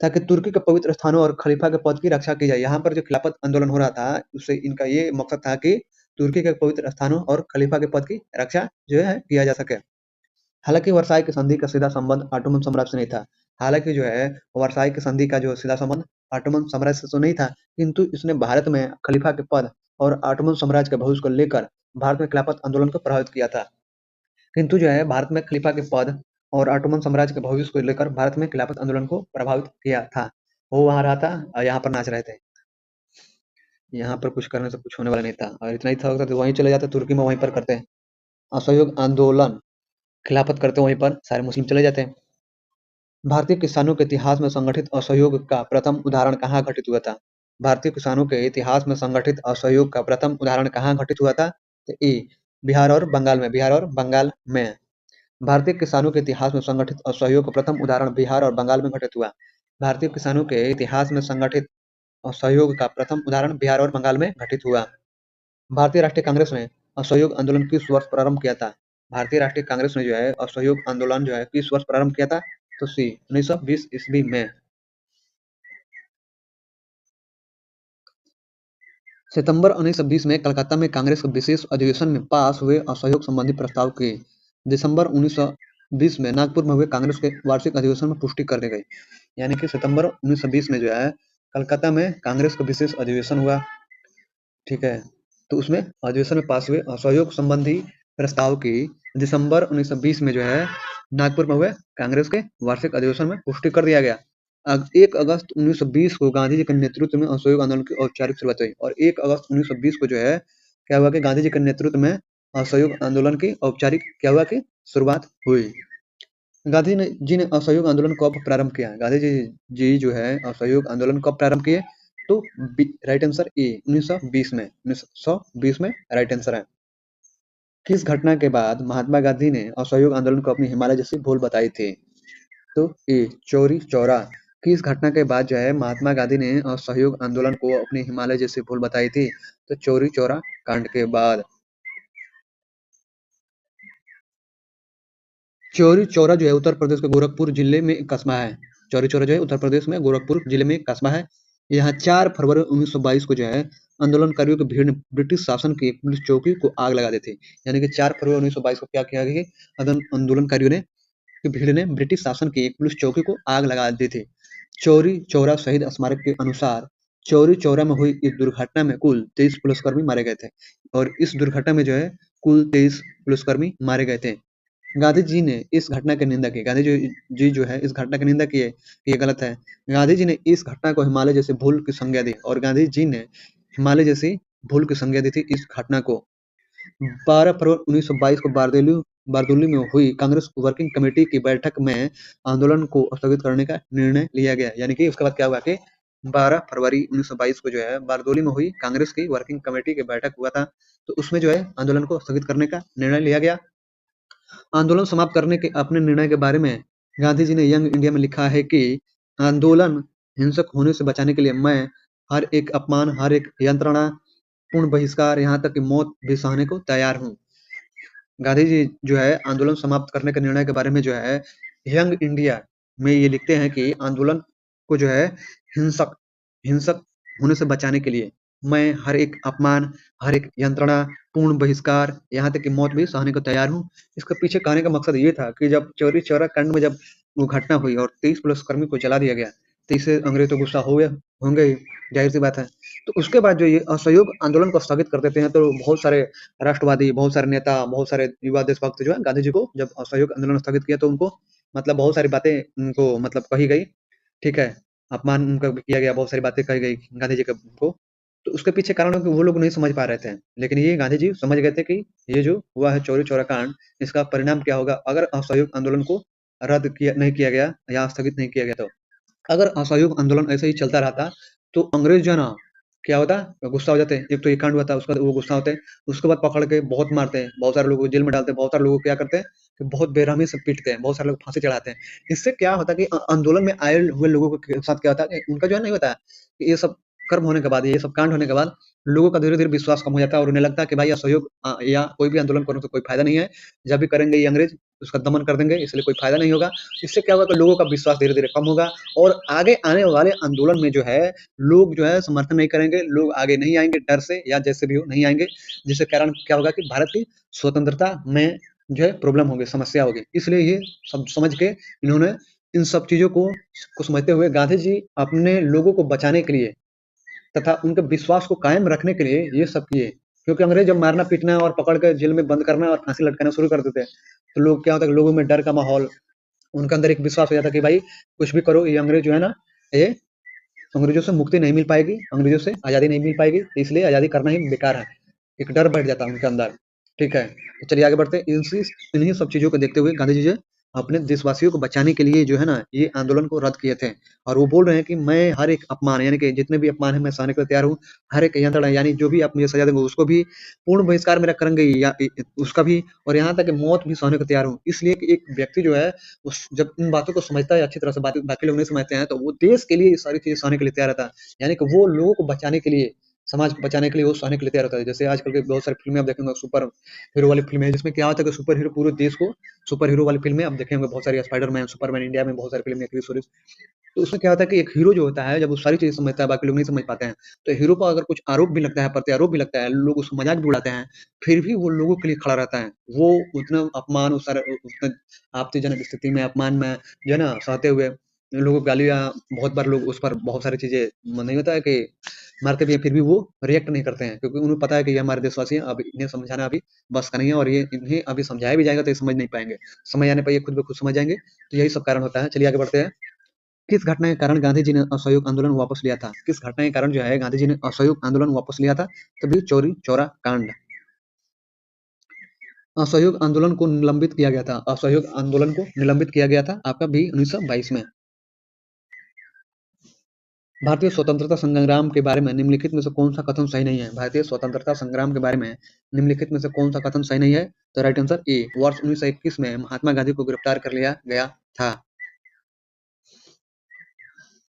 Speaker 1: ताकि तुर्की के पवित्र स्थानों और खलीफा के पद की रक्षा की जाए। यहाँ पर जो खिलाफत आंदोलन हो रहा था उससे इनका ये मकसद था कि तुर्की के पवित्र स्थानों और खलीफा के पद की रक्षा जो है किया जा सके। हालांकि वर्साई की संधि का सीधा संबंध ऑटोमन साम्राज्य से नहीं था। हालांकि जो है वर्साई की संधि का जो सीधा संबंध ऑटोमन साम्राज्य से तो नहीं था, किंतु इसने भारत में खलीफा के पद और ऑटोमन साम्राज्य के भविष्य को लेकर भारत में खिलाफत आंदोलन को प्रभावित किया था। किंतु जो है भारत में खलीफा के पद और ऑटोमन साम्राज्य के भविष्य को लेकर भारत में खिलाफत आंदोलन को प्रभावित किया था। वो वहां रहा था और यहाँ पर नाच रहे थे। यहाँ पर कुछ करने से कुछ होने वाला नहीं था और इतना ही था तो वहीं चले जाते तुर्की में, वहीं पर करते। असहयोग आंदोलन खिलाफत करते वहीं पर सारे मुस्लिम चले जाते हैं। भारतीय किसानों के इतिहास में संगठित असहयोग का प्रथम उदाहरण कहाँ घटित हुआ था? भारतीय किसानों के इतिहास में संगठित असहयोग का प्रथम उदाहरण कहाँ घटित हुआ था? तो ए बिहार और बंगाल में, बिहार और बंगाल में। भारतीय किसानों के इतिहास में संगठित असहयोग का प्रथम उदाहरण बिहार और बंगाल में घटित हुआ। भारतीय किसानों के इतिहास में संगठित असहयोग का प्रथम उदाहरण बिहार और बंगाल में घटित हुआ। भारतीय राष्ट्रीय कांग्रेस ने असहयोग आंदोलन किस वर्ष प्रारंभ किया था? भारतीय राष्ट्रीय कांग्रेस ने जो है असहयोग आंदोलन जो है किस वर्ष प्रारंभ किया था? तो सी 1920 ईस्वी में। सितंबर 1920 में कलकत्ता में कांग्रेस के विशेष अधिवेशन में पास हुए असहयोग संबंधी प्रस्ताव की दिसंबर 1920 में नागपुर में हुए कांग्रेस के वार्षिक अधिवेशन में पुष्टि कर दी गई। यानी कि सितंबर 1920 में जो है कलकत्ता में कांग्रेस का विशेष अधिवेशन हुआ, ठीक है, तो उसमें अधिवेशन में पास हुए असहयोग संबंधी प्रस्ताव की दिसंबर 1920 में जो है नागपुर में हुए कांग्रेस के वार्षिक अधिवेशन में पुष्टि कर दिया गया। 1 अगस्त 1920 को गांधी जी के नेतृत्व में असहयोग आंदोलन की औपचारिक शुरुआत हुई और 1 अगस्त 1920 को जो है क्या हुआ कि गांधी जी के नेतृत्व में असहयोग आंदोलन की औपचारिक क्या हुआ कि शुरुआत हुई। जी ने असहयोग आंदोलन कब प्रारंभ किया? गांधी जी जो है असहयोग आंदोलन कब प्रारंभ किए? तो राइट आंसर ए 1920 में, 1920 में राइट आंसर है। किस घटना के बाद महात्मा गांधी ने असहयोग आंदोलन को अपनी हिमालय जैसी भूल बताई थी? तो ए चौरी चौरा। किस घटना के बाद जो है महात्मा गांधी ने असहयोग आंदोलन को अपनी हिमालय जैसी भूल बताई थी? तो चौरी चौरा कांड के बाद। चौरी चौरा जो है उत्तर प्रदेश के गोरखपुर जिले में एक कस्बा है। चौरी चौरा जो है उत्तर प्रदेश में गोरखपुर जिले में एक कस्बा है। यहाँ 4 फरवरी 1922 को जो है आंदोलनकारियों की भीड़ ने ब्रिटिश शासन की एक पुलिस चौकी को आग लगा दी थी। यानी कि 4 फरवरी 1922 को क्या किया गया कि आंदोलनकारियों ने की भीड़ ने ब्रिटिश शासन की एक पुलिस चौकी को आग लगा दी थी। चौरी चौरा शहीद स्मारक के अनुसार चौरी चौरा में हुई इस दुर्घटना में कुल 23 पुलिसकर्मी मारे गए थे और इस दुर्घटना में जो है कुल 23 पुलिसकर्मी मारे गए थे। गांधी जी ने इस घटना की निंदा की। गांधी जी जो है इस घटना की निंदा की है, ये गलत है। गांधी जी ने इस घटना को हिमालय जैसे भूल की संज्ञा दी और गांधी जी ने हिमालय जैसी भूल की संज्ञा दी थी इस घटना को। 12 फरवरी 1922 को बारदोली में हुई कांग्रेस वर्किंग कमेटी की बैठक में आंदोलन को स्थगित करने का निर्णय लिया गया। यानी कि उसके बाद क्या हुआ कि 12 फरवरी 1922 को जो है बारदोली में हुई कांग्रेस की वर्किंग कमेटी की बैठक हुआ था, तो उसमें जो है आंदोलन को स्थगित करने का निर्णय लिया गया। आंदोलन समाप्त करने के अपने निर्णय के बारे में गांधी जी ने यंग इंडिया में लिखा है कि आंदोलन हिंसक होने से बचाने के लिए मैं हर एक अपमान, हर एक यंत्रणा, पूर्ण बहिष्कार, यहाँ तक कि मौत भी सहने को तैयार हूँ। गांधी जी जो है आंदोलन समाप्त करने के निर्णय के बारे में जो है यंग इंडिया में ये लिखते हैं कि आंदोलन को जो है हिंसक हिंसक होने से बचाने के लिए मैं हर एक अपमान, हर एक यंत्रणा, पूर्ण बहिष्कार, यहाँ तक कि मौत भी सहने को तैयार हूँ। इसके पीछे कहने का मकसद ये था कि जब चौरी चौरा कांड में जब वो घटना हुई और 23 पुलिसकर्मी को जला दिया गया, तो इससे अंग्रेज तो गुस्सा हो गए होंगे ही, जाहिर सी बात है। तो उसके बाद जो ये असहयोग आंदोलन को स्थगित कर देते हैं, तो बहुत सारे राष्ट्रवादी, बहुत सारे नेता, बहुत सारे युवा देशभक्त जो है गांधी जी को जब असहयोग आंदोलन स्थगित किया तो उनको मतलब बहुत सारी बातें उनको मतलब कही गई, ठीक है? अपमान उनका भी किया गया, बहुत सारी बातें कही गई गांधी जी को। तो उसके पीछे कारण है कि वो लोग नहीं समझ पा रहे थे। लेकिन ये गांधी जी समझ गए थे कि ये जो हुआ है चौरी चौरा कांड, इसका परिणाम क्या होगा अगर असहयोग आंदोलन को रद्द किया नहीं किया गया या स्थगित नहीं किया गया तो। अगर असहयोग आंदोलन ऐसे ही चलता रहता तो अंग्रेज जो है ना क्या होता गुस्सा हो जाते। एक तो ये कांड हुआ था उसके बाद वो गुस्सा होते, उसके बाद पकड़ के बहुत मारते हैं, बहुत सारे लोगों को जेल में डालते हैं, बहुत सारे लोगों को क्या करते हैं कि बहुत बेरहमी से पीटते हैं, बहुत सारे लोग फांसी चढ़ाते हैं। इससे क्या होता है कि आंदोलन में आए हुए लोगों के साथ क्या होता है कि उनका जो है नहीं होता है कि ये सब कर्म होने के बाद, ये सब कांड होने के बाद लोगों का धीरे धीरे विश्वास कम हो जाता है और उन्हें लगता है कि भाई असहयोग या कोई भी आंदोलन करने से कोई फायदा नहीं है, जब भी करेंगे ये अंग्रेज उसका दमन कर देंगे, इसलिए कोई फायदा नहीं होगा। इससे क्या होगा कि लोगों का विश्वास धीरे धीरे कम होगा और आगे आने वाले आंदोलन में जो है लोग जो है समर्थन नहीं करेंगे, लोग आगे नहीं आएंगे डर से या जैसे भी हो नहीं आएंगे, जिसके कारण क्या होगा कि भारत की स्वतंत्रता में जो है प्रॉब्लम होगी, समस्या होगी। इसलिए ये सब समझ के इन्होंने इन सब चीजों को समझते हुए गांधी जी अपने लोगों को बचाने के लिए तथा उनके विश्वास को कायम रखने के लिए ये सब किए। क्योंकि अंग्रेज जब मारना पीटना और पकड़ कर जेल में बंद करना और फांसी लटकाना शुरू कर देते तो लोग क्या होता है लोगों में डर का माहौल, उनके अंदर एक विश्वास हो जाता कि भाई कुछ भी करो ये अंग्रेज जो है ना, ये अंग्रेजों से मुक्ति नहीं मिल पाएगी, अंग्रेजों से आज़ादी नहीं मिल पाएगी, तो इसलिए आज़ादी करना ही बेकार है। एक डर बैठ जाता है उनके अंदर। ठीक है, तो चलिए आगे बढ़ते हैं। इन्हीं सब चीज़ों को देखते हुए गांधी जी जो है, अपने देशवासियों को बचाने के लिए जो है ना, ये आंदोलन को रद्द किए थे। और वो बोल रहे हैं कि मैं हर एक अपमान, यानी कि जितने भी अपमान है मैं सहने के लिए तैयार हूँ। हर एक यंत्रणा, यानी जो भी आप मुझे सज़ा देंगे उसको भी पूर्ण बहिष्कार मेरा करेंगे, या उसका भी, और यहाँ तक कि मौत भी सहने को तैयार हूँ। इसलिए कि एक व्यक्ति जो है, उस जब इन बातों को समझता है अच्छी तरह से, बाकी लोग नहीं समझते हैं, तो वो देश के लिए ये सारी चीज़ें सहने के लिए तैयार रहता है। यानी कि वो लोगों को बचाने के लिए, समाज को बचाने के लिए वो सहने के लिए तैयार होता है। जैसे आजकल के बहुत सारी फ़िल्में आप देखेंगे, सुपर हीरो वाली फ़िल्में हैं, जिसमें क्या होता है कि सुपर हीरो पूरे देश को, सुपर हीरो वाली फ़िल्में आप देखे होंगे बहुत सारी, स्पाइडरमैन, सुपरमैन, इंडिया में बहुत सारी फ़िल्में, क्रिस वरिस। तो उसमें क्या होता है कि एक हीरो जो होता है, जब वो सारी चीज़ें समझता है, बाकी लोग नहीं समझ पाते हैं, तो हीरो पर अगर कुछ आरोप भी लगता है, प्रत्यारोप भी लगता है, लोग उसको मज़ाक भी उड़ाते हैं, फिर भी वो लोगों के लिए खड़ा रहता है। वो उतना अपमान, उस सारे उतना आपत्तिजनक स्थिति में, अपमान में जो है ना, सहते हुए, लोगों को गालियाँ, बहुत बार लोग उस पर बहुत सारी चीज़ें, नहीं होता है कि मारते भी हैं, फिर भी वो रिएक्ट नहीं करते हैं, क्योंकि उन्हें पता है कि ये हमारे देशवासी हैं, अब इन्हें समझाना अभी बस का नहीं है, और ये इन्हें अभी समझाया भी जाएगा तो ये समझ नहीं पाएँगे। समय आने पर ये खुद ब खुद समझ जाएँगे, तो यही सब कारण होता है। चलिए आगे बढ़ते हैं। किस घटना के कारण गांधी जी ने असहयोग आंदोलन वापस लिया था? किस घटना के कारण जो है गांधी जी ने असहयोग आंदोलन वापस लिया था? तभी चौरी चौरा कांड। असहयोग आंदोलन को निलंबित किया गया था। असहयोग आंदोलन को निलंबित किया गया था आपका भी 1922 में। भारतीय स्वतंत्रता संग्राम के बारे में निम्नलिखित में से कौन सा कथन सही नहीं है? भारतीय स्वतंत्रता संग्राम के बारे में निम्नलिखित में से कौन सा कथन सही नहीं है? तो राइट आंसर ए, वर्ष 1921 में महात्मा गांधी को गिरफ्तार कर लिया गया था।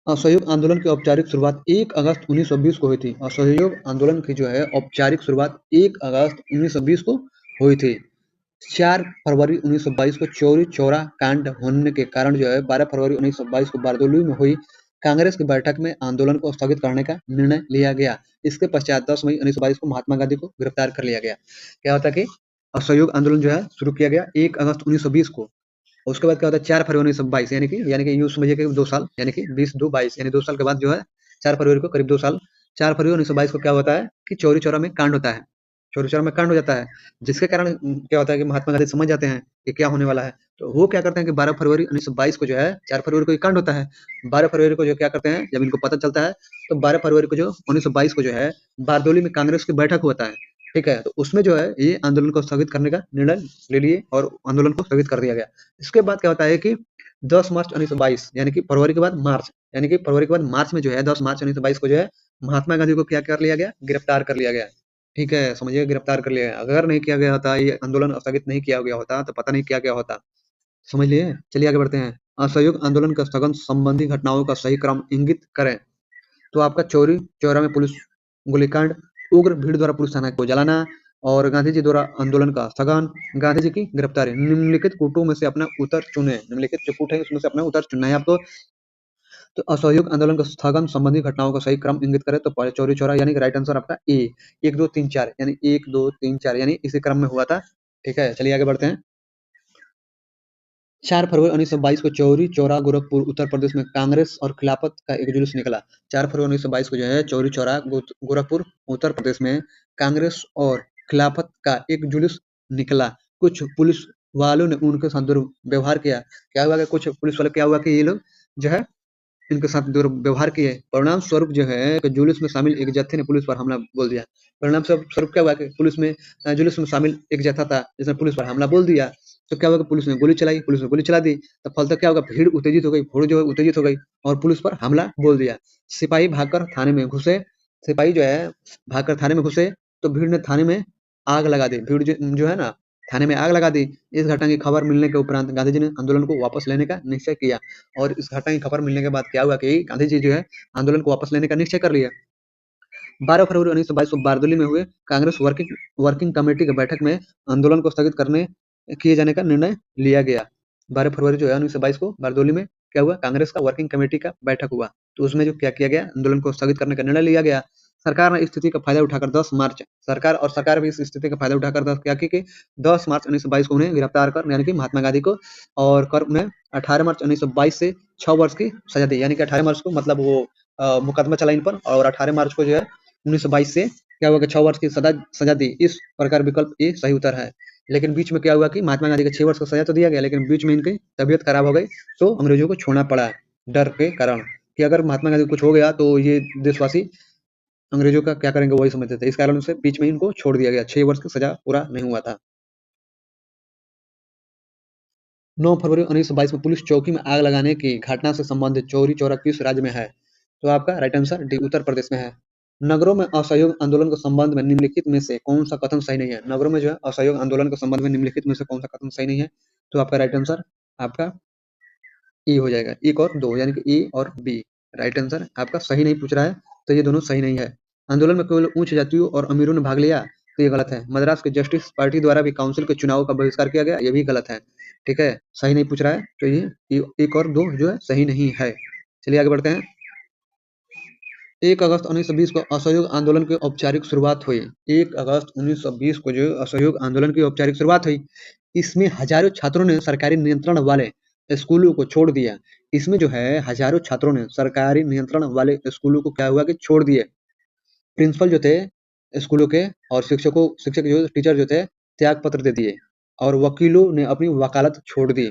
Speaker 1: असहयोग आंदोलन की औपचारिक शुरुआत 1 अगस्त 1920 को हुई थी। असहयोग आंदोलन की जो है औपचारिक शुरुआत 1 अगस्त 1920 को हुई थी। 4 फरवरी 1922 को चौरी चौरा कांड होने के कारण जो है 12 फरवरी 1922 को बारदोली में हुई कांग्रेस की बैठक में आंदोलन को स्थगित करने का निर्णय लिया गया। इसके पश्चात 10 मई 1922 को महात्मा गांधी को गिरफ्तार कर लिया गया। क्या होता है कि असहयोग आंदोलन जो है शुरू किया गया 1 अगस्त 1920 को। उसके बाद क्या होता है 4 फरवरी 1922, यानी कि यूँ समझिए कि 2 साल, यानी कि 20-2-22, यानी 2 साल के बाद जो है 4 फरवरी को, करीब 2 साल, 4 फरवरी 1922 को क्या होता है कि चौरी चौरा में कांड होता है। चौरी चौरा में कांड हो जाता है, जिसके कारण क्या होता है कि महात्मा गांधी समझ जाते हैं कि क्या होने वाला है। तो वो क्या करते हैं कि 12 फरवरी 1922 को जो है, 4 फरवरी को ये कांड होता है। 12 फरवरी को जो क्या करते हैं, जब इनको पता चलता है, तो 12 फरवरी को जो 1922 को जो है बारदोली में कांग्रेस की बैठक होता है। ठीक है? तो उसमें जो है ये आंदोलन को स्थगित करने का निर्णय ले लिए और आंदोलन को स्थगित कर दिया गया। इसके बाद क्या होता है कि 10 मार्च 1922, यानी कि फरवरी के बाद मार्च, यानी कि फरवरी के बाद मार्च में जो है 10 मार्च 1922 को जो है महात्मा गांधी को क्या कर लिया गया, गिरफ्तार कर लिया गया। ठीक है, समझिए गिरफ्तार कर लिया गया। अगर नहीं किया गया होता, ये आंदोलन स्थगित नहीं किया गया होता, तो पता नहीं क्या क्या होता। समझ लिए? चलिए आगे बढ़ते हैं। असहयोग आंदोलन का स्थगन संबंधी घटनाओं का सही क्रम इंगित करें। तो आपका चौरी चौरा में पुलिस गोलीकांड, उग्र भीड़ द्वारा पुलिस थाना को जलाना, और गांधी जी द्वारा आंदोलन का स्थगन, गांधी जी की गिरफ्तारी। निम्नलिखित कूटों में से अपना उत्तर चुने। निम्नलिखित जो कूट है उसमें से अपना उत्तर चुनना है आपको। तो असहयोग आंदोलन का स्थगन संबंधी घटनाओं का सही क्रम इंगित करे, तो चौरी चौरा, यानी कि राइट आंसर आपका ए, 1 2 3 4, यानी 1 2 3 4, यानी इसी क्रम में हुआ था। ठीक है, चलिए आगे बढ़ते हैं। 4 फरवरी 1922 को चौरी चौरा गोरखपुर उत्तर प्रदेश में कांग्रेस और खिलाफत का एक जुलूस निकला। 4 फरवरी 1922 को जो है चौरी चौरा गोरखपुर उत्तर प्रदेश में कांग्रेस और खिलाफत का एक जुलूस निकला। कुछ पुलिस वालों ने उनके साथ दुर्व्यवहार किया। क्या हुआ कि कुछ पुलिस वाले, क्या हुआ कि ये लोग जो है इनके साथ दुर्व्यवहार किए। परिणाम स्वरूप जो है कि जुलूस में शामिल एक जत्थे ने पुलिस पर हमला बोल दिया। परिणाम स्वरूप क्या हुआ कि पुलिस में जुलूस में शामिल एक जत्था था, जिसने पुलिस पर हमला बोल दिया। तो क्या हुआ कि पुलिस ने गोली चलाई, पुलिस ने गोली चला दी। तो फलतः क्या होगा, भीड़ उत्तेजित हो गई, भीड़ जो है उत्तेजित हो गई और पुलिस पर हमला बोल दिया। सिपाही भागकर थाने में घुसे, सिपाही जो है भागकर थाने में घुसे, तो भीड़ ने थाने में आग लगा दी। भीड़ जो है ना, थाने में आग लगा दी। इस घटना की खबर मिलने के उपरांत गांधी जी ने आंदोलन को वापस लेने का निश्चय किया। और इस घटना की खबर मिलने के बाद क्या हुआ कि गांधी जी जो है आंदोलन को वापस लेने का निश्चय कर लिया। 12 फरवरी 1922 को बारदोली में हुए कांग्रेस वर्किंग वर्किंग कमेटी की बैठक में आंदोलन को स्थगित करने किए जाने का निर्णय लिया गया। 12 फरवरी जो है 1922 को बारदोली में क्या हुआ, कांग्रेस का वर्किंग कमेटी का बैठक हुआ। तो उसमें जो क्या किया गया, आंदोलन को स्थगित करने का निर्णय लिया गया। सरकार ने इस स्थिति का फायदा उठाकर 10 मार्च, सरकार भी इस स्थिति का फायदा उठाकर क्या की कि 10 मार्च 1922 को उन्हें गिरफ्तार कर, यानी कि महात्मा गांधी को, और कर उन्हें 18 मार्च 1922 से 6 वर्ष की सजा दी। यानी कि 18 मार्च को मतलब वो मुकदमा चला इन पर, और 18 मार्च को जो है 1922 से क्या हुआ कि 6 वर्ष की सजा दी। इस प्रकार विकल्प ए सही उत्तर है। लेकिन बीच में क्या हुआ कि महात्मा गांधी को 6 वर्ष का सजा तो दिया गया, लेकिन बीच में इनकी तबीयत खराब हो गई, तो अंग्रेजों को छोड़ना पड़ा डर के कारण, कि अगर महात्मा गांधी को कुछ हो गया तो ये देशवासी अंग्रेजों का क्या करेंगे वही समझते थे, इस कारण से बीच में इनको छोड़ दिया गया, 6 वर्ष की सजा पूरा नहीं हुआ था। 9 फरवरी 1922 में पुलिस चौकी में आग लगाने की घटना से संबंधित चौरी चौरा किस राज्य में है? तो आपका right answer D Uttar Pradesh में है। नगरों में असहयोग आंदोलन के संबंध में निम्नलिखित में से कौन सा कथन सही नहीं है? नगरों में जो है असहयोग आंदोलन के संबंध में निम्नलिखित में से कौन सा कथन सही नहीं है? तो आपका राइट आंसर आपका ई हो जाएगा, 1 और 2 यानी कि ए और बी। राइट आंसर आपका सही नहीं पूछ रहा है, तो ये दोनों सही नहीं है। आंदोलन में केवल उच्च जातियों और अमीरों ने भाग लिया, तो ये गलत है। मद्रास के जस्टिस पार्टी द्वारा भी काउंसिल के चुनाव का बहिष्कार किया गया, ये भी गलत है। ठीक है, सही नहीं पूछ रहा है, तो ये 1 और 2 जो है सही नहीं है। चलिए आगे बढ़ते हैं। 1 अगस्त 1920 को असहयोग आंदोलन की औपचारिक शुरुआत हुई। 1 अगस्त 1920 को जो असहयोग आंदोलन की औपचारिक शुरुआत हुई, इसमें हजारों छात्रों ने सरकारी नियंत्रण वाले स्कूलों को छोड़ दिया। इसमें जो है हजारों छात्रों ने सरकारी नियंत्रण वाले स्कूलों को क्या हुआ कि छोड़ दिए। प्रिंसिपल जो थे स्कूलों के और शिक्षक जो टीचर जो थे त्याग पत्र दे दिए और वकीलों ने अपनी वकालत छोड़ दी।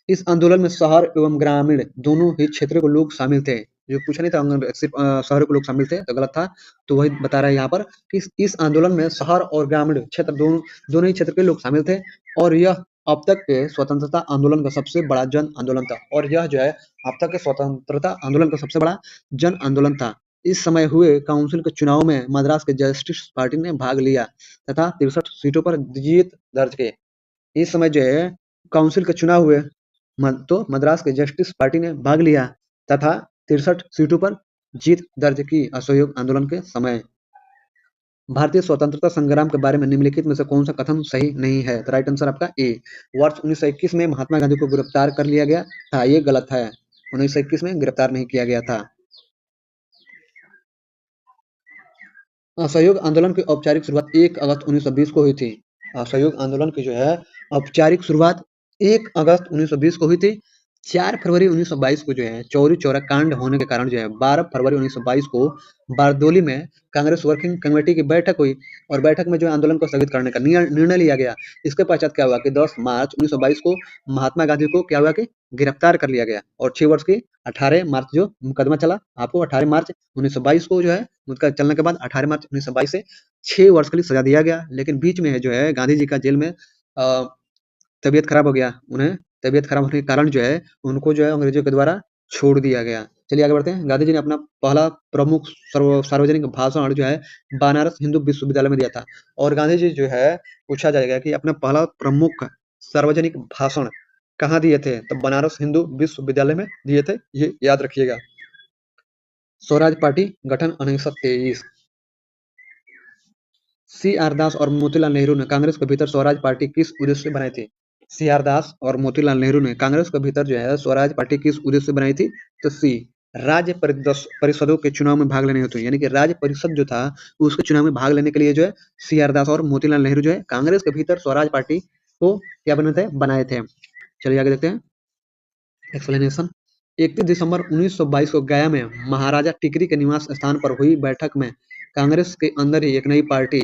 Speaker 1: इस आंदोलन में शहर एवं ग्रामीण दोनों ही क्षेत्र के लोग शामिल थे। जो पूछा नहीं था सिर्फ शहर के लोग शामिल थे तो गलत था, तो वही बता रहा है यहाँ पर कि इस आंदोलन में शहर और ग्रामीण क्षेत्र दोनों दोनों ही क्षेत्र के लोग शामिल थे और यह अब तक के स्वतंत्रता आंदोलन का सबसे बड़ा जन आंदोलन था। और यह जो है अब तक के स्वतंत्रता आंदोलन का सबसे बड़ा जन आंदोलन था। इस समय हुए काउंसिल के चुनाव में मद्रास के जस्टिस पार्टी ने भाग लिया तथा 63 सीटों पर जीत दर्ज की। इस समय जो है काउंसिल के चुनाव हुए तो मद्रास के जस्टिस पार्टी ने भाग लिया तथा 63 सीटों पर जीत दर्ज की असहयोग आंदोलन के समय। भारतीय स्वतंत्रता संग्राम के बारे में निम्नलिखित में से कौन सा कथन सही नहीं है? तो राइट आंसर आपका ए। वर्ष 1921 में महात्मा गांधी को गिरफ्तार कर लिया गया था, ये गलत है। 1921 में गिरफ्तार नहीं किया गया था। असहयोग आंदोलन की औपचारिक शुरुआत 1 अगस्त 1920 को हुई थी। असहयोग आंदोलन की जो है औपचारिक शुरुआत 1 अगस्त 1920 को हुई थी। 4 फरवरी 1922 को जो है चौरी चौरा कांड होने के कारण जो है 12 फरवरी 1922 को बारदोली में कांग्रेस वर्किंग कमेटी की बैठक हुई और बैठक में जो है आंदोलन को स्थगित करने का निर्णय लिया गया। इसके पश्चात क्या हुआ कि 10 मार्च 1922 को महात्मा गांधी को क्या हुआ कि गिरफ्तार कर लिया गया और 6 वर्ष की 18 मार्च जो मुकदमा चला आपको 18 मार्च 1922 को जो है मुकदमा चलने के बाद 18 मार्च 1922 से 6 वर्ष के लिए सजा दिया गया। लेकिन बीच में जो है गांधी जी का जेल में तबीयत खराब हो गया। उन्हें तबीयत खराब होने के कारण जो है उनको जो है अंग्रेजों के द्वारा छोड़ दिया गया। चलिए आगे बढ़ते हैं। गांधी जी ने अपना पहला प्रमुख सार्वजनिक भाषण जो है बनारस हिंदू विश्वविद्यालय में दिया था और गांधी जी जो है पूछा जाएगा कि अपना पहला प्रमुख सार्वजनिक भाषण कहाँ दिए थे? तो बनारस हिंदू विश्वविद्यालय में दिए थे, ये याद रखिएगा। स्वराज पार्टी गठन 1923। सी आर दास और मोतीलाल नेहरू ने कांग्रेस के भीतर स्वराज पार्टी किस उद्देश्य से बनाई थी? सी आर दास और मोतीलाल नेहरू ने कांग्रेस के भीतर जो है स्वराज पार्टी किस उद्देश्य से बनाई थी? तो सी राज्य परिषदों के चुनाव में भाग लेने हेतु, यानी कि राज्य परिषद जो था उसके चुनाव में भाग लेने के लिए जो है सी आर दास और मोतीलाल नेहरू जो है कांग्रेस के भीतर स्वराज पार्टी को क्या बने थे? बनाए थे। चलिए आगे देखते हैं एक्सप्लेनेशन। 31 दिसंबर 1922 को गया में महाराजा टिकरी के निवास स्थान पर हुई बैठक में कांग्रेस के अंदर ही एक नई पार्टी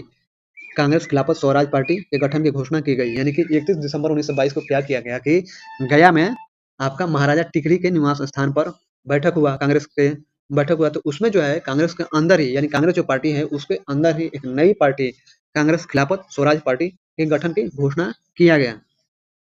Speaker 1: कांग्रेस खिलाफत स्वराज पार्टी के गठन की घोषणा की गई। यानी कि 31 दिसंबर 1922 को क्या किया गया कि गया में आपका महाराजा टिकरी के निवास स्थान पर बैठक हुआ, कांग्रेस के बैठक हुआ तो उसमें जो है कांग्रेस के अंदर ही यानी कांग्रेस जो पार्टी है उसके अंदर ही एक नई पार्टी कांग्रेस खिलाफत स्वराज पार्टी के गठन की घोषणा किया गया।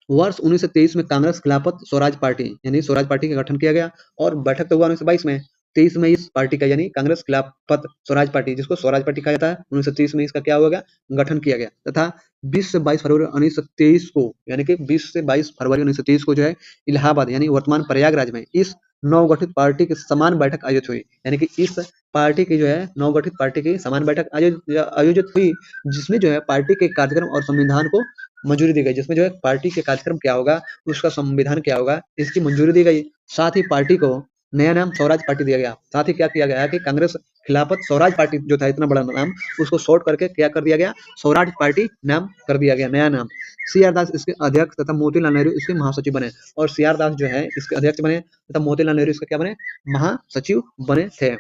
Speaker 1: वर्ष 1923 में कांग्रेस खिलाफत स्वराज पार्टी यानी स्वराज पार्टी का गठन किया गया और बैठक तो हुआ 1922 में। 23 में इस पार्टी का यानी कांग्रेस खिलाफत स्वराज पार्टी जिसको स्वराज पार्टी कहा जाता है 1930 में इसका क्या हो गया गठन किया गया तथा 20 से 22 फरवरी 1923 को यानी कि 20 से 22 फरवरी 1923 को जो है इलाहाबाद यानी वर्तमान प्रयागराज में इस नवगठित पार्टी की समान बैठक आयोजित हुई। यानी कि इस पार्टी की जो है नवगठित पार्टी की समान बैठक आयोजित हुई जिसमें जो है पार्टी के कार्यक्रम और संविधान को मंजूरी दी गई। जिसमें जो है पार्टी के कार्यक्रम क्या होगा उसका संविधान क्या होगा इसकी मंजूरी दी गई। साथ ही पार्टी को नया नाम स्वराज पार्टी दिया गया। साथ ही क्या किया गया कि कांग्रेस खिलाफत स्वराज पार्टी जो था इतना बड़ा नाम उसको शॉर्ट करके क्या कर दिया गया स्वराज पार्टी नाम कर दिया गया नया नाम। सी आर दास इसके अध्यक्ष तथा मोतीलाल नेहरू इसके महासचिव बने और सी आर दास जो है इसके अध्यक्ष बने तथा मोतीलाल नेहरू इसके क्या बने महासचिव बने थे।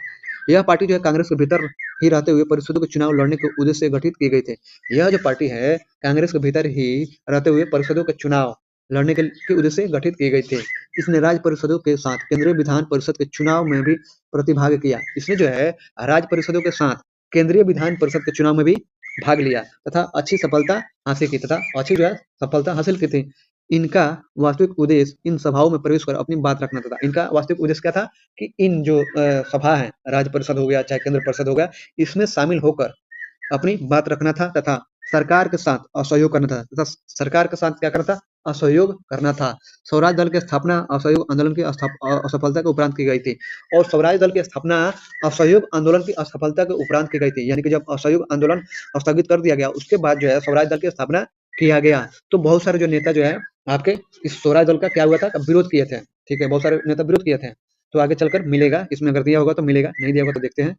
Speaker 1: यह पार्टी जो है कांग्रेस के भीतर ही रहते हुए परिषदों के चुनाव लड़ने के उद्देश्य से गठित की गई थी। यह जो पार्टी है कांग्रेस के भीतर ही रहते हुए परिषदों के चुनाव लड़ने के उद्देश्य से गठित की गई थी। इसने राज्य परिषदों के साथ केंद्रीय विधान परिषद के चुनाव में भी प्रतिभाग किया। इसने जो है राज्य परिषदों के साथ केंद्रीय विधान परिषद के चुनाव में भी भाग लिया तथा अच्छी सफलता हासिल की तथा अच्छी जो है सफलता हासिल की थी। इनका वास्तविक उद्देश्य इन सभाओं में प्रवेश कर अपनी बात रखना था। इनका वास्तविक उद्देश्य क्या था कि इन जो सभा है, राज्य परिषद हो गया चाहे केंद्र परिषद हो गया, इसमें शामिल होकर अपनी बात रखना था तथा सरकार के साथ असहयोग करना था तथा सरकार के साथ क्या करना था, असहयोग करना था। स्वराज दल की स्थापना असहयोग आंदोलन की असफलता के उपरांत की गई थी और स्वराज दल की स्थापना असहयोग आंदोलन की असफलता के उपरांत की गई थी। यानी कि जब असहयोग आंदोलन स्थगित कर दिया गया उसके बाद जो है स्वराज दल की स्थापना किया गया। तो बहुत सारे जो नेता जो है आपके इस स्वराज दल का क्या हुआ था, विरोध किए थे। ठीक है, बहुत सारे नेता विरोध किए थे। तो आगे चलकर मिलेगा, इसमें अगर दिया होगा तो मिलेगा, नहीं दिया होगा तो देखते हैं।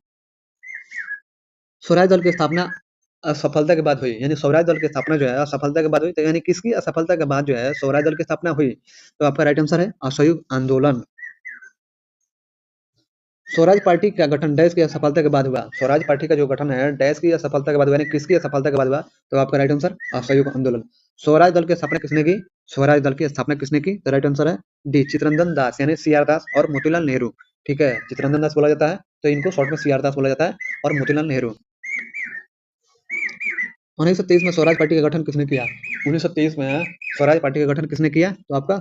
Speaker 1: स्वराज दल की स्थापना असफलता के बाद हुई, यानी स्वराज दल की स्थापना जो है असफलता के बाद हुई। तो यानी किसकी असफलता के बाद जो है स्वराज दल की स्थापना हुई, तो आपका राइट आंसर है असहयोग आंदोलन। स्वराज पार्टी का गठन डैश की असफलता के बाद हुआ। स्वराज पार्टी का जो गठन है डैश की असफलता के बाद हुआ, यानी किसकी असफलता के बाद हुआ, तो आपका राइट आंसर असहयोग आंदोलन। स्वराज दल की स्थापना किसने की, स्वराज दल की स्थापना किसने की, तो राइट आंसर है डी, चित्तरंजन दास यानी सी आर दास और मोतीलाल नेहरू। ठीक है, चित्तरंजन दास बोला जाता है तो इनको शॉर्ट में सी आर दास बोला जाता है और मोतीलाल नेहरू। 1923 में स्वराज पार्टी का गठन किसने किया, 1923 में स्वराज पार्टी का गठन किसने किया, तो आपका